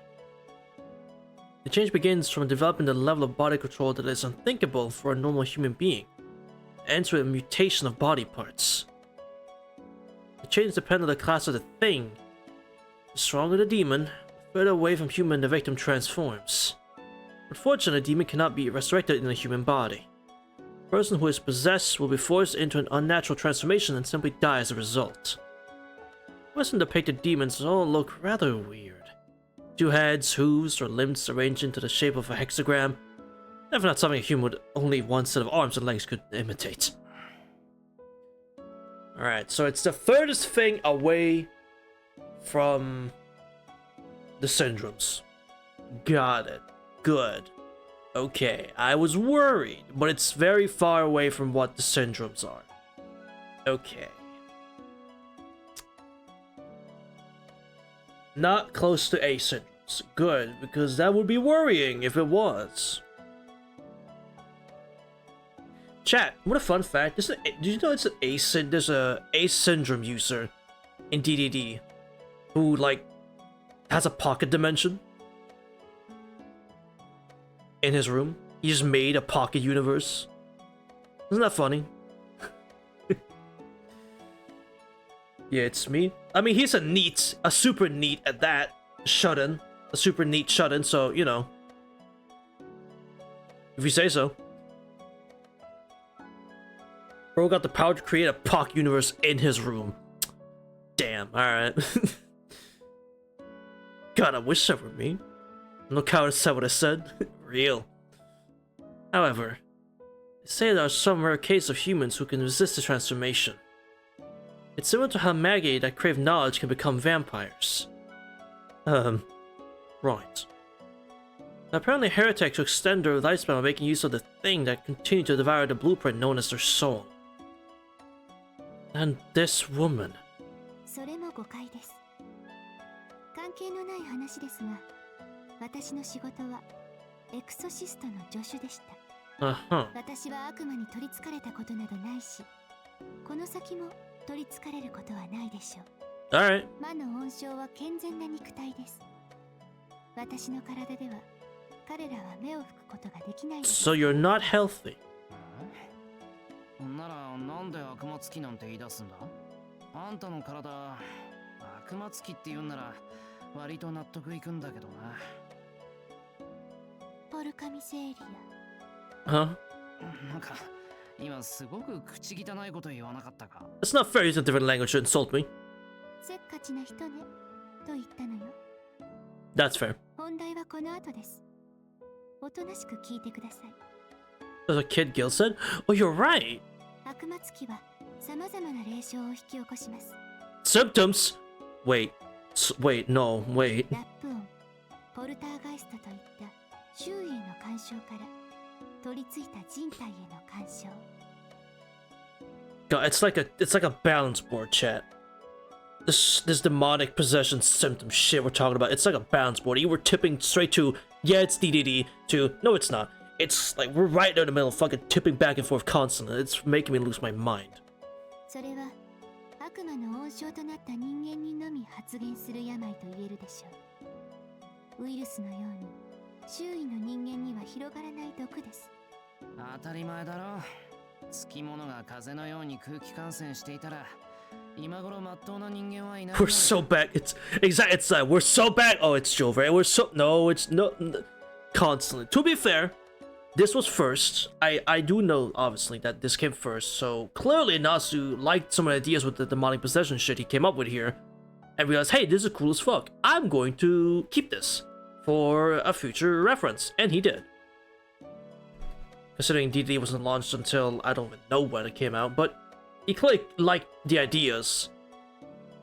The change begins from developing the level of body control that is unthinkable for a normal human being, and ends with a mutation of body parts. The change depends on the class of the thing. The stronger the demon, the further away from human the victim transforms. Unfortunately, the demon cannot be resurrected in a human body. The person who is possessed will be forced into an unnatural transformation and simply die as a result. Western depicted demons all look rather weird. 2 heads, hooves, or limbs arranged into the shape of a hexagram. Definitely not something a human with only one set of arms and legs could imitate. Alright, so it's the furthest thing away from the syndromes. Got it. Good. Okay, I was worried, but it's very far away from what the syndromes are. Okay. Not close to A syndromes. Good, because that would be worrying if it was. Chat, what a fun fact. Did you know it's there's a A syndrome user in DDD who, like, has a pocket dimension in his room? He just made a pocket universe. Isn't that funny? Yeah, it's me. I mean, he's a super neat at that, shut-in. A super neat shut-in, so, you know. If you say so. Bro got the power to create a pocket universe in his room. Damn, alright. God, I wish that were me. Look how I said what I said. Real. However, they say there are some rare cases of humans who can resist the transformation. It's similar to how Maggie that crave knowledge can become vampires. Right. Apparently heretics will extend their lifespan by making use of the thing that continues to devour the blueprint known as their soul. And this woman. それも誤解です。関係のない話ですが、私の仕事はエクソシストの助手でした。私は悪魔に取り憑かれたことなどないし、この先も取り憑かれることはないでしょう。Alright. 魔の温床は健全な肉体です。私の体では彼らは目を吹くことができないです。So you're not healthy. ならなんで悪魔つきなんて言い出すんだ？あんたの体悪魔つきって言うんなら割と納得いくんだけどな。ポルカミセーリア。Huh? なんか今すごく口汚いこと言わなかったか？ It's not fair using a different language to insult me. せっかちな人ねと言ったのよ。That's fair. 本題はこの後です。おとなしく聞いてください。As a kid, Gil said. Oh, you're right. 悪魔つきは様々な霊障を引き起こします。Symptoms. Wait. Wait. No. Wait. ラップ音、ポルターガイストといった周囲への干渉から取り付いた人体への干渉。God, it's like a balance board, chat. This demonic possession symptom shit we're talking about. It's like a balance board. You were tipping straight to yeah, it's DDD to no, it's not. It's like we're right there in the middle, fucking tipping back and forth constantly. It's making me lose my mind. それは悪魔の温床となった人間にのみ発現する病と言えるでしょう。ウイルスのように周囲の人間には広がらない毒です。当たり前だろ。つきものが風邪のように空気感染していたら今頃まっとうな人間はいない。We're so bad. It's exactly. It's we're so bad. Oh, it's Jover. We're so no. It's no. Constantly. To be fair, this was first. I do know obviously that this came first. So clearly Nasu liked some of the ideas with the demonic possession shit he came up with here, and realized, hey, this is cool as fuck. I'm going to keep this for a future reference, and he did. Considering DD wasn't launched until I don't even know when it came out, but he clearly liked the ideas.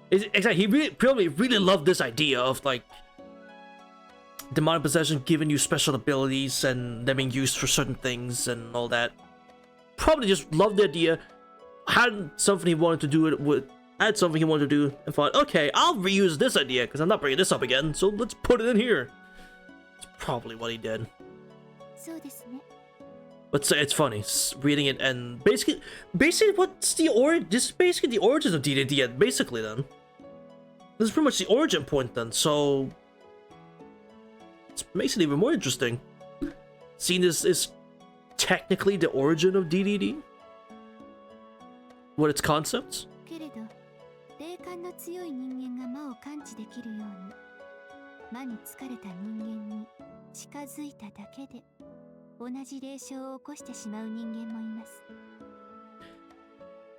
Exactly, he probably really loved this idea of like demonic possession giving you special abilities and them being used for certain things and all that. Probably just loved the idea, had something he wanted to do it with, had something he wanted to do, and thought, okay, I'll reuse this idea because I'm not bringing this up again, so let's put it in here. It's probably what he did. そうですね。 But it's funny reading it and basically what's the this is basically the origins of DDD basically then. This is pretty much the origin point then, so it makes it even more interesting. Seeing this is technically the origin of DDD? What its concepts? けれど、霊感の強い人間が魔を感知できるように、魔に疲れた人間に近づいただけで、同じ霊障を起こしてしまう人間もいます。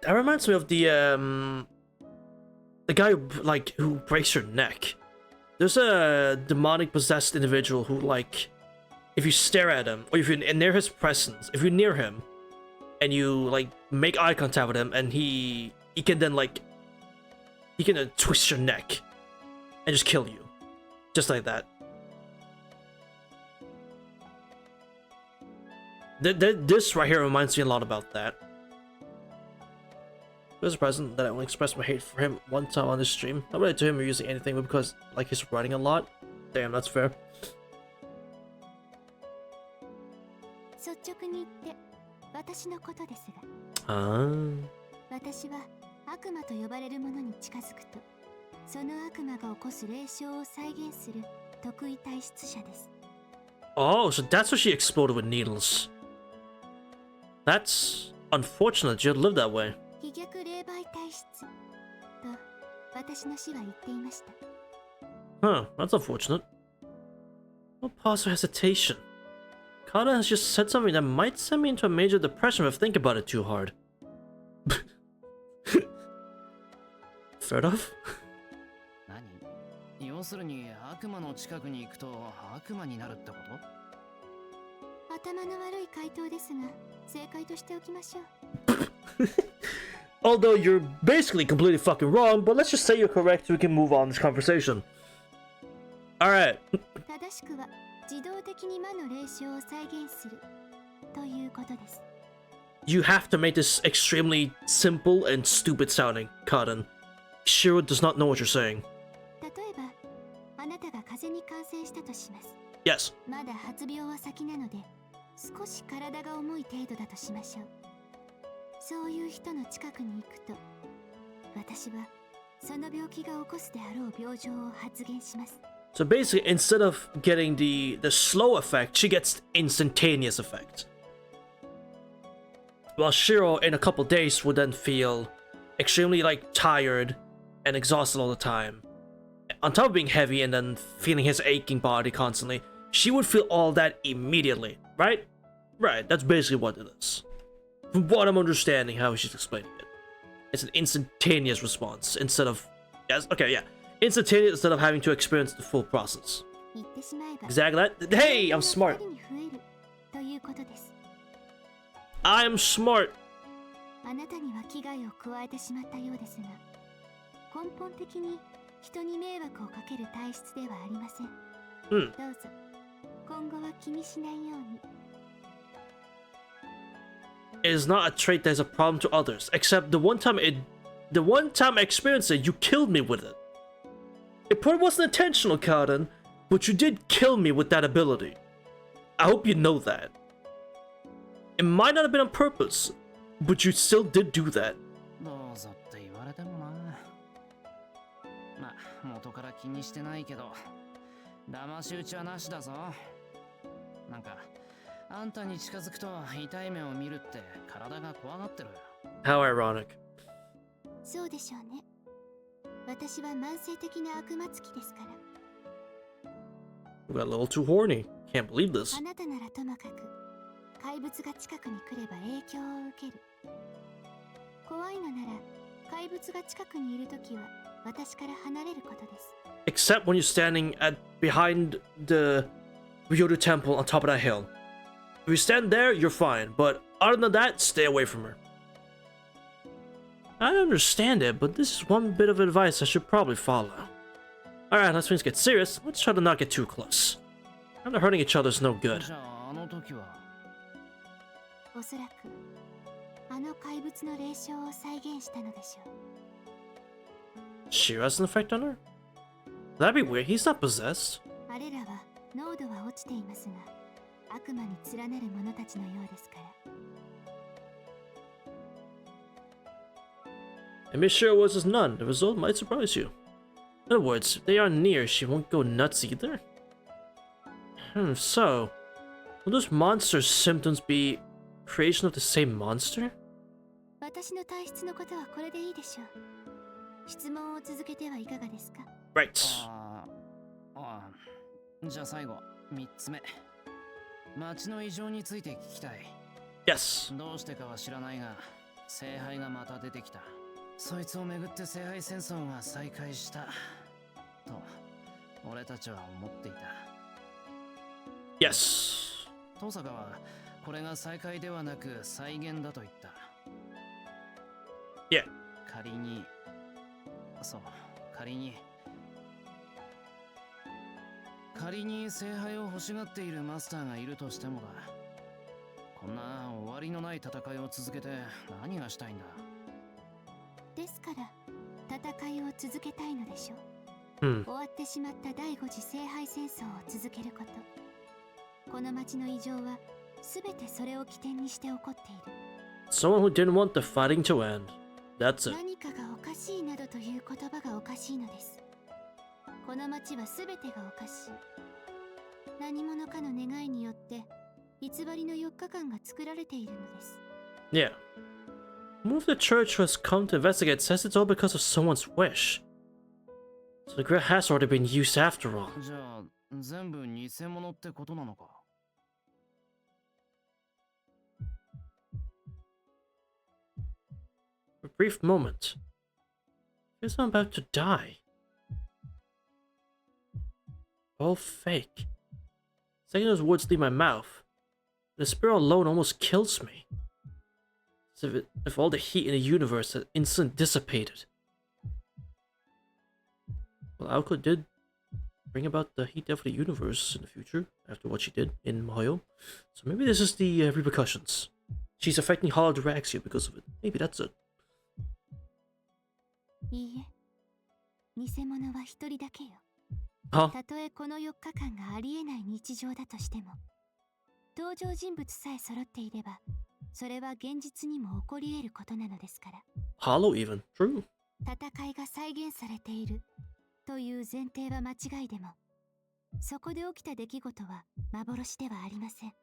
That reminds me of the guy who breaks your neck. There's a demonic possessed individual who, like, if you stare at him or if you're near his presence, if you're near him and you like make eye contact with him, and he can then twist your neck and just kill you, just like that. This right here reminds me a lot about that. There's a present that I only expressed my hate for him one time on this stream. Not related to him or using anything, but because like he's writing a lot. Damn, that's fair. 率直に言って私のことですが、 私は悪魔と呼ばれるものに近づくと、その悪魔が起こす霊障を再現する特異体質者です。 Oh, so that's why she exploded with needles. That's unfortunate. You had to live that way. 非逆霊媒体質と私の師は言っていました。 Huh, that's unfortunate. No pause or hesitation. Kata has just said something that might send me into a major depression if I think about it too hard. Fair enough. 何？要するに悪魔の近くに行くと悪魔になるってこと？頭の悪い回答ですが、正解としておきましょう。 Although you're basically completely fucking wrong, but let's just say you're correct so we can move on this conversation. Alright. 正しくは自動的に魔の霊障を再現するということです。 You have to make this extremely simple and stupid sounding, Cotton. Shiro does not know what you're saying. 例えば、あなたが風邪に感染したとします。 Yes. まだ発病は先なので、少し体が重い程度だとしましょう。そういう人の近くに行くと、私はその病気が起こすであろう病状を発現します。 So basically, instead of getting the slow effect, she gets instantaneous effect. While Shiro, in a couple days, would then feel extremely like tired and exhausted all the time. On top of being heavy and then feeling his aching body constantly, she would feel all that immediately, right? Right, that's basically what it is. From what I'm understanding how she's explaining it. It's an instantaneous response instead of... Yes, okay, yeah. Instantaneous instead of having to experience the full process. 言ってしまえば、 Exactly that. Hey, I'm smart. 人に増えるということです。 I'm smart. あなたには危害を加えてしまったようですが、根本的に人に迷惑をかける体質ではありません。どうぞ、今後は気にしないように。 It is not a trait that is a problem to others, except the one time I experienced it, you killed me with it. It probably wasn't intentional, Cotton, but you did kill me with that ability. I hope you know that. It might not have been on purpose, but you still did do that. どうぞって言われてもな。ま、元から気にしてないけど、騙し討ちはなしだぞ。なんか、あんたに近づくと痛い目を見るって体が怖がってる。 How ironic. そうでしょうね。私は慢性的な悪魔つきですから。 We got a little too horny. Can't believe this. あなたならともかく、怪物が近くに来れば影響を受ける。怖いのなら、怪物が近くにいるときは私から離れることです。 Except when you're standing behind the Ryoru Temple on top of that hill. If you stand there, you're fine, but other than that, stay away from her. I understand it, but this is one bit of advice I should probably follow. Alright, let's get serious. Let's try to not get too close. Kinda hurting each other is no good. じゃああの時はおそらくあの怪物の霊障を再現したのでしょう。 She has an effect on her? That'd be weird. He's not possessed. あれらは濃度は落ちていますが、悪魔に連なる者たちのようですから。 And Miss Shiro was his nun. The result might surprise you. In other words, if they are near, she won't go nuts either. So, will those monsters' symptoms be creation of the same monster? 私の体質のことはこれでいいでしょう。質問を続けてはいかがですか？ Right. じゃあ最後3つ目。町の異常について聞きたい。 Yes. どうしてかは知らないが、聖杯がまた出てきた。そいつをめぐって聖杯戦争が再開したと俺たちは思っていた。 Yes. 登坂はこれが再開ではなく再現だと言った。 Yeah. 仮に聖杯を欲しがっているマスターがいるとしてもだ。こんな終わりのない戦いを続けて何がしたいんだ。ですから戦いを続けたいのでしょう。終わってしまった第5次聖杯戦争を続けること。この町の異常は全てそれを起点にして起こっている。 Someone who didn't want the fighting to end. That's it. 何かがおかしいなどという言葉がおかしいのです。この町は全てがおかしい。何者かの願いによって偽りの4日間が作られているのです。 Yeah. Move the church who has come to investigate says it's all because of someone's wish. So the grid has already been used after all. じゃあ全部偽物ってことなのか。 For a brief moment. Feels I'm about to die. All fake. Second those words leave my mouth. The spirit alone almost kills me. As if all the heat in the universe had instantly dissipated. Well, Aoko did bring about the heat of the universe in the future after what she did in Mahoyo. So maybe this is the repercussions. She's affecting Ataraxia because of it. Maybe that's it. いいえ、偽物は一人だけよ。 Huh? たとえこの4日間がありえない日常だとしても、登場人物さえ揃っていれば、それは現実にも起こり得ることなのですから。 Hollow even. True. 戦いが再現されているという前提は間違いでも、そこで起きた出来事は幻ではありません。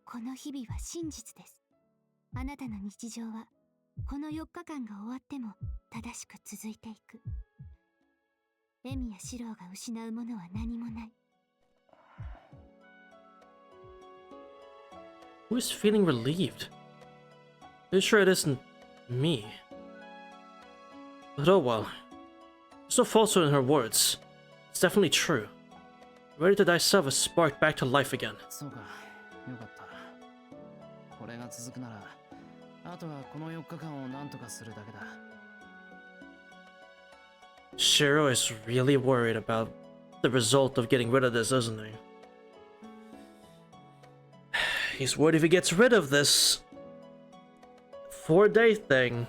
この日々は真実です。あなたの日常はこの4日間が終わっても正しく続いていく。レミやシローが失うものは何もない。 Who is feeling relieved? Pretty sure it isn't me. But oh well. There's no falsehood in her words. It's definitely true. Ready to thyself is sparked back to life again. そうか、よかった。これが続くなら、あとはこの4日間を何とかするだけだ。 Shiro is really worried about the result of getting rid of this, isn't he? He's worried if he gets rid of this 4-day thing,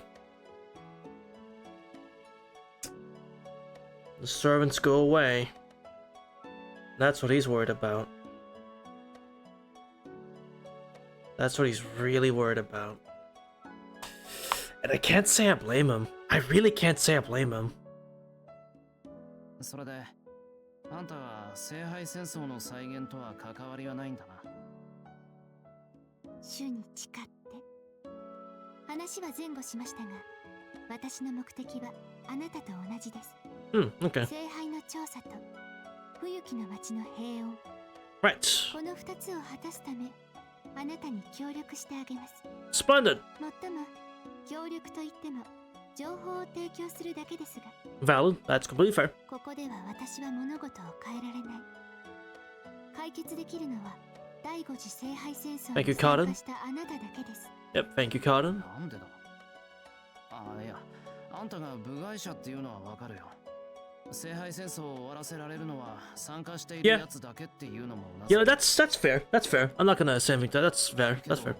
the servants go away. That's what he's worried about. That's what he's really worried about. And I can't say I blame him. I really can't say I blame him. それで、あんたは聖杯戦争の再現とは関わりはないんだな。主に誓って。話は前後しましたが、私の目的はあなたと同じです。Okay. 聖杯の調査と冬木の町の平穏。Right. この2つを果たすため、あなたに協力してあげます。 Splendid. もっとも、協力といっても、情報を提供するだけですが。 Valid. That's completely fair. ここでは私は物事を変えられない。解決できるのは第5次聖杯戦争 Thank you, に参 Cotton. 加したあなただけです。 Yep, thank you, Cotton. なんでだ。あ、いや、あんたが部外者っていうのはわかるよ。聖杯戦争を終わらせられるのは参加してい Yeah. るやつだけっていうのもうな You know, that's fair. That's fair. I'm not gonna say anything to that. That's fair. け That's ど fair.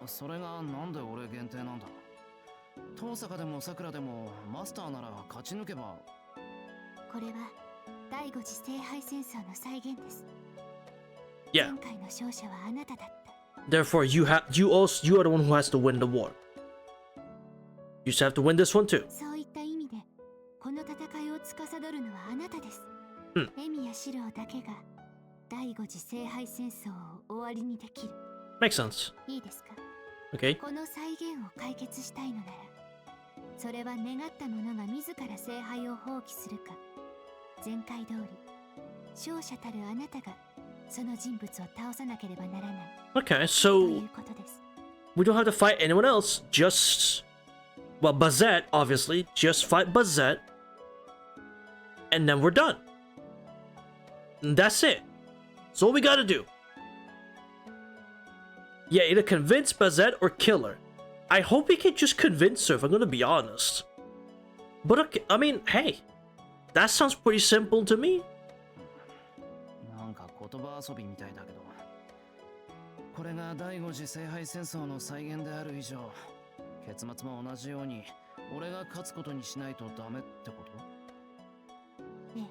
それがなんで俺限定なんだ。遠坂でも桜でもマスターなら勝ち抜けば。これは第五次聖杯戦争の再現です。 Yeah. 前回の勝者はあなただった。 Therefore, you are the one who has to win the war. You just have to win this one too. そういった意味でこの戦いを司るのはあなたです。エミやシローだけが第五次聖杯戦争を終わりにできる。 Makes sense. いいですか？ Okay. この再現を解決したいのなら、それは願った者が自ら聖杯を放棄するか、前回通り勝者たるあなたがその人物を倒さなければならない Okay, と so いうことです。 we don't have to fight anyone else. Just, well, Bazette, obviously. Just fight Bazette. And then we're done. And that's it. That's all we gotta do. Yeah, either convince Bazette or kill her. I hope we can just convince her, if I'm gonna be honest. But, okay, I mean, hey. That sounds pretty simple to me. なんか言葉遊びみたいだけど、これが第五次聖杯戦争の再現である以上、結末も同じように俺が勝つことにしないとダメってこと？ええ。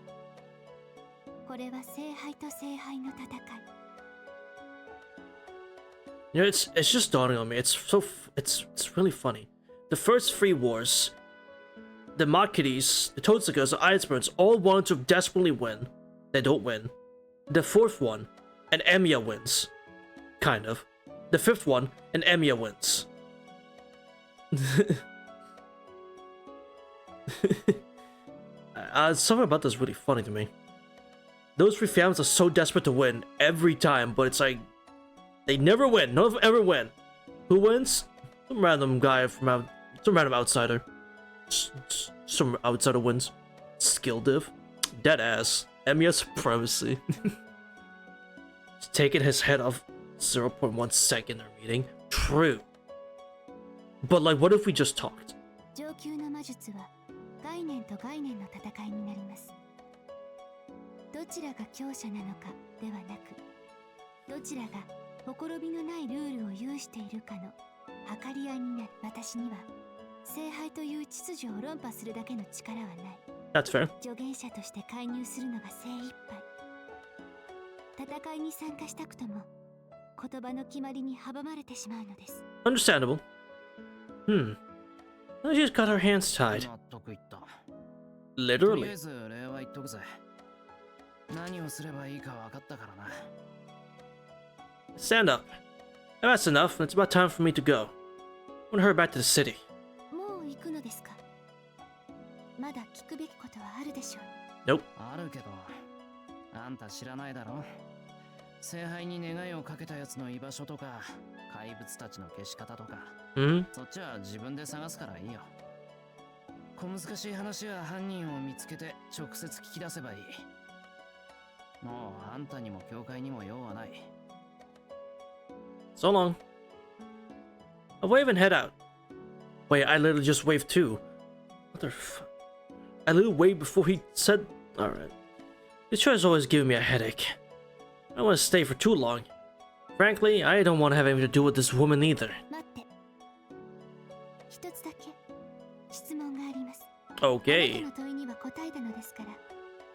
これは聖杯と聖杯の戦い。 You know, it's just dawning on me. It's really funny. The first three wars, the Makiris, the Totsukas, the Iceburns all wanted to desperately win. They don't win. The fourth one, and Emiya wins. Kind of. The fifth one, and Emiya wins. Something about this is really funny to me. Those three families are so desperate to win every time, but it's like they never win. None of them ever win. Who wins? Some random guy from some random outsider. Some outsider wins. Skill div. Dead ass. Emiya supremacy. He's taking his head off 0.1 second they're meeting. True. But like, what if we just talked? 上級の魔術は概念と概念の戦いになります。どちらが強者なのかではなく、どちらがほころびのないルールを有しているかの計り合いになる。私には聖杯という秩序を論破するだけの力はない。 That's fair. 助言者として介入するのが精一杯。戦いに参加したくとも言葉の決まりに阻まれてしまうのです。 Understandable. Well, she just got her hands tied. 納得いった。とり Literally. あえず礼は言っとくぜ。何をすればいいか分かったからな。Stand up. That's enough. It's about time for me to go. I want to hurry back to the city. もう行くのですか？まだ聞くべきことはあるでしょう。 Nope. あるけど、あんた知らないだろ。聖杯に願いをかけたやつの居場所とか、怪物たちの消し方とか、そっちは自分で探すからいいよ。小難しい話は犯人を見つけて直接聞き出せばいい。もうあんたにも教会にも用はない。So long. I'll wave and head out. Wait, I literally just waved too. What the f- I literally waved before he said... Alright. This choice is always giving me a headache. I don't want to stay for too long. Frankly, I don't want to have anything to do with this woman either. 待って。一つだけ質問があります。 Okay. あなたの問いには答えたのですから、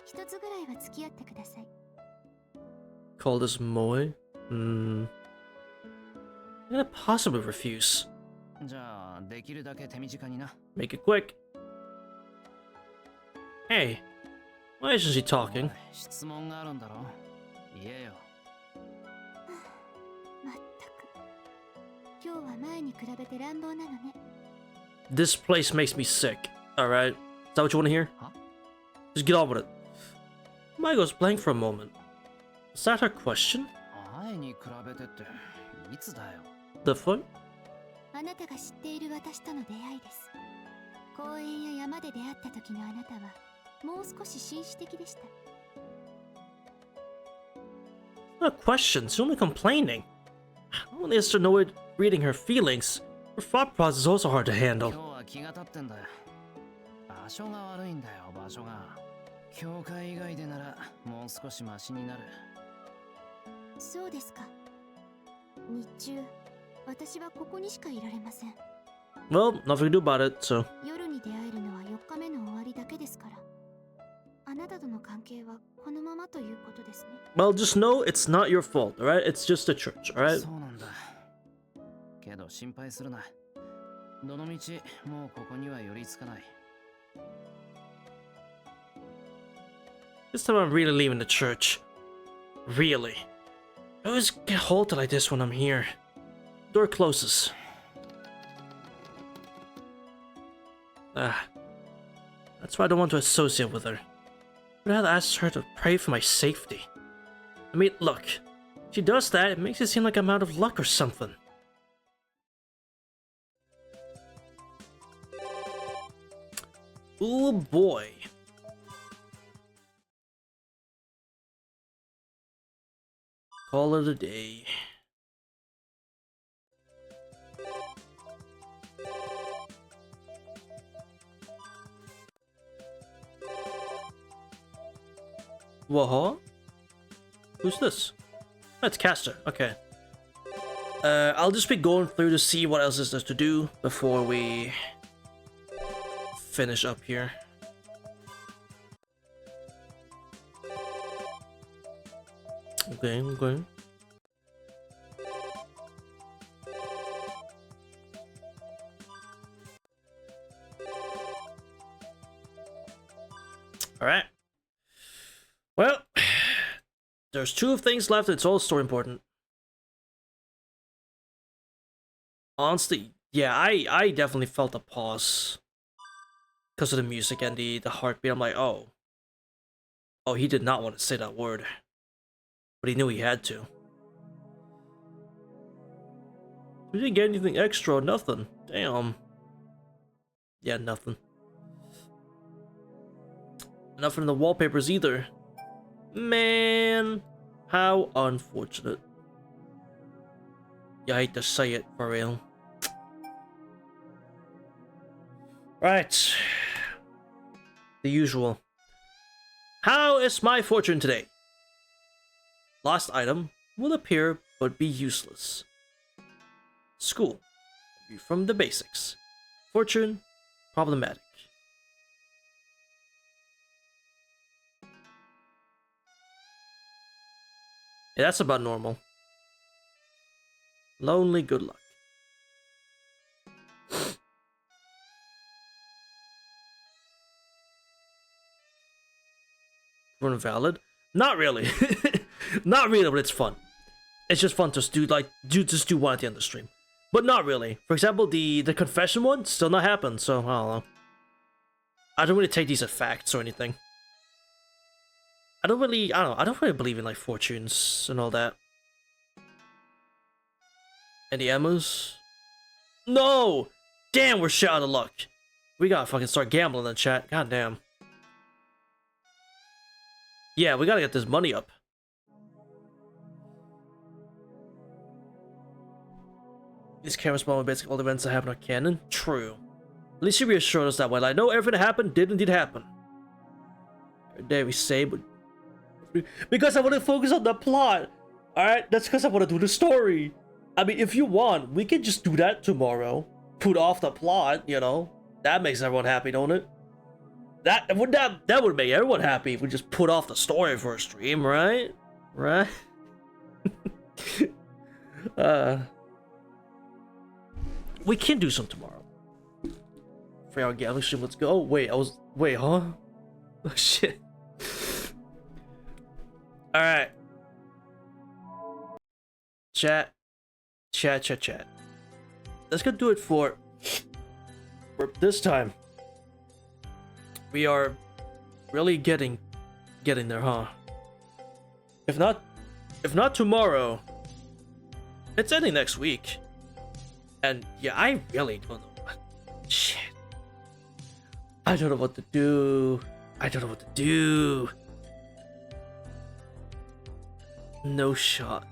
一つぐらいは付き合ってください。 Call this Moe? I'm gonna possibly refuse. じゃあ、できるだけ手短にな。Make it quick. Hey, why isn't she talking? 質問があるんだろ。言えよ。まったく。今日は前に比べて乱暴なのね。 This place makes me sick. Alright. Is that what you want to hear? Huh? Just get on with it. Mai goes blank for a moment. Is that her question? 前に比べてっていつだよ。The fuck? あなたが知っている私との出会いです。公園や山で出会った時のあなたはもう少し紳士的でした。 Not a question. She's only complaining. Not only is there no way reading her feelings, her thought process is also hard to 今 handle. 日は気が立ってんだよ。場所が悪いんだよ、場所が。教会以外でならもう少しマシになる。そうですか。日中私はここにしかいられません。 Well, nothing to do about it, so. 夜に出会えるのは4日目の終わりだけですから、あなたとの関係はこのままということですね。 Well, just know it's not your fault, alright? It's just the church, alright? そうなんだ。けど心配するな。どのみちもうここには寄りつかない。 This time I'm really leaving the church. Really. I always get halted like this when I'm here. Door closes. That's why I don't want to associate with her. But I'd ask her to pray for my safety. I mean, look. If she does that, it makes it seem like I'm out of luck or something. Oh boy. Call it a day. Whoa. Who's this? That's Caster. Okay. I'll just be going through to see what else is there to do before we finish up here. Okay. Alright. Well, there's 2 things left. It's all story important. Honestly, yeah, I definitely felt a pause because of the music and the heartbeat. I'm like, oh, he did not want to say that word, but he knew he had to. We didn't get anything extra. Nothing. Damn. Yeah, nothing. Nothing in the wallpapers either. Man, how unfortunate. Yeah, I hate to say it, for real. Right. The usual. How is my fortune today? Lost item will appear but be useless. School. View from the basics. Fortune. Problematic. Yeah, that's about normal. Lonely good luck. We're invalid? Not really. Not really, but it's fun. It's just fun to do one at the end of the stream. But not really. For example, the confession one still not happened, so I don't know. I don't really take these as facts or anything. I don't really believe in like fortunes and all that. Any Emmas? No! Damn, we're shit out of luck. We gotta fucking start gambling in chat. God damn. Yeah, we gotta get this money up. These cameras spawn with basically all the events that happen on canon. True. At least you reassured us that way. Like, no, everything that happened did indeed happen. Dare we say, but because I want to focus on the plot. Alright, that's because I want to do the story. I mean, if you want, we can just do that tomorrow. Put off the plot, you know. That makes everyone happy, don't it? That would make everyone happy if we just put off the story for a stream, right? Right? We can do some tomorrow. 3-hour gambling stream, let's go. Wait, huh? Oh shit. Alright. Chat. Let's go do it for this time. We are really getting there, huh? If not tomorrow, it's ending next week. And yeah, I really don't know what shit. I don't know what to do. No shot.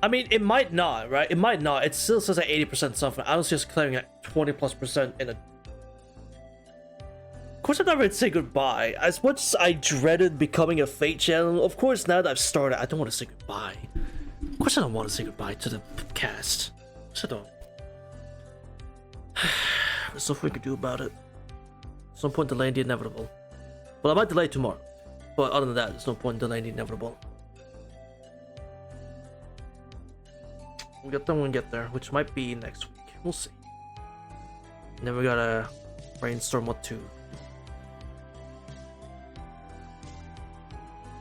I mean, it might not, right? It might not. It still says at 80% something. I don't see us clearing at 20+% in a... Of course, I'm not ready to say goodbye. As much as I dreaded becoming a Fate channel, of course, now that I've started, I don't want to say goodbye. Of course, I don't want to say goodbye to the cast. Of course, I don't. There's nothing we can do about it. There's no point delaying the inevitable. Well, I might delay tomorrow, but other than that, there's no point delaying the inevitable. We'll get there when we get there, which might be next week. We'll see. And then we gotta brainstorm what to.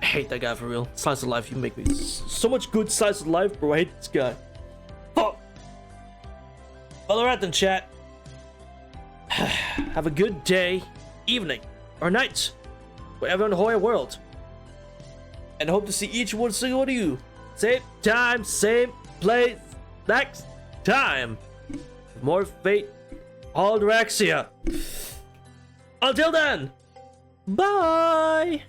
I hate that guy for real. Slice of life, you make me so much good slice of life, bro. I hate this guy. Fuck. Valorant in chat. Have a good day, evening, or night, wherever in the whole world. And I hope to see each one single one of you. Same time, same place, next time. More Fate, Ataraxia. Until then, bye.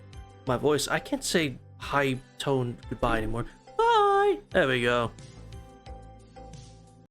My voice, I can't say high tone goodbye anymore. Bye. There we go.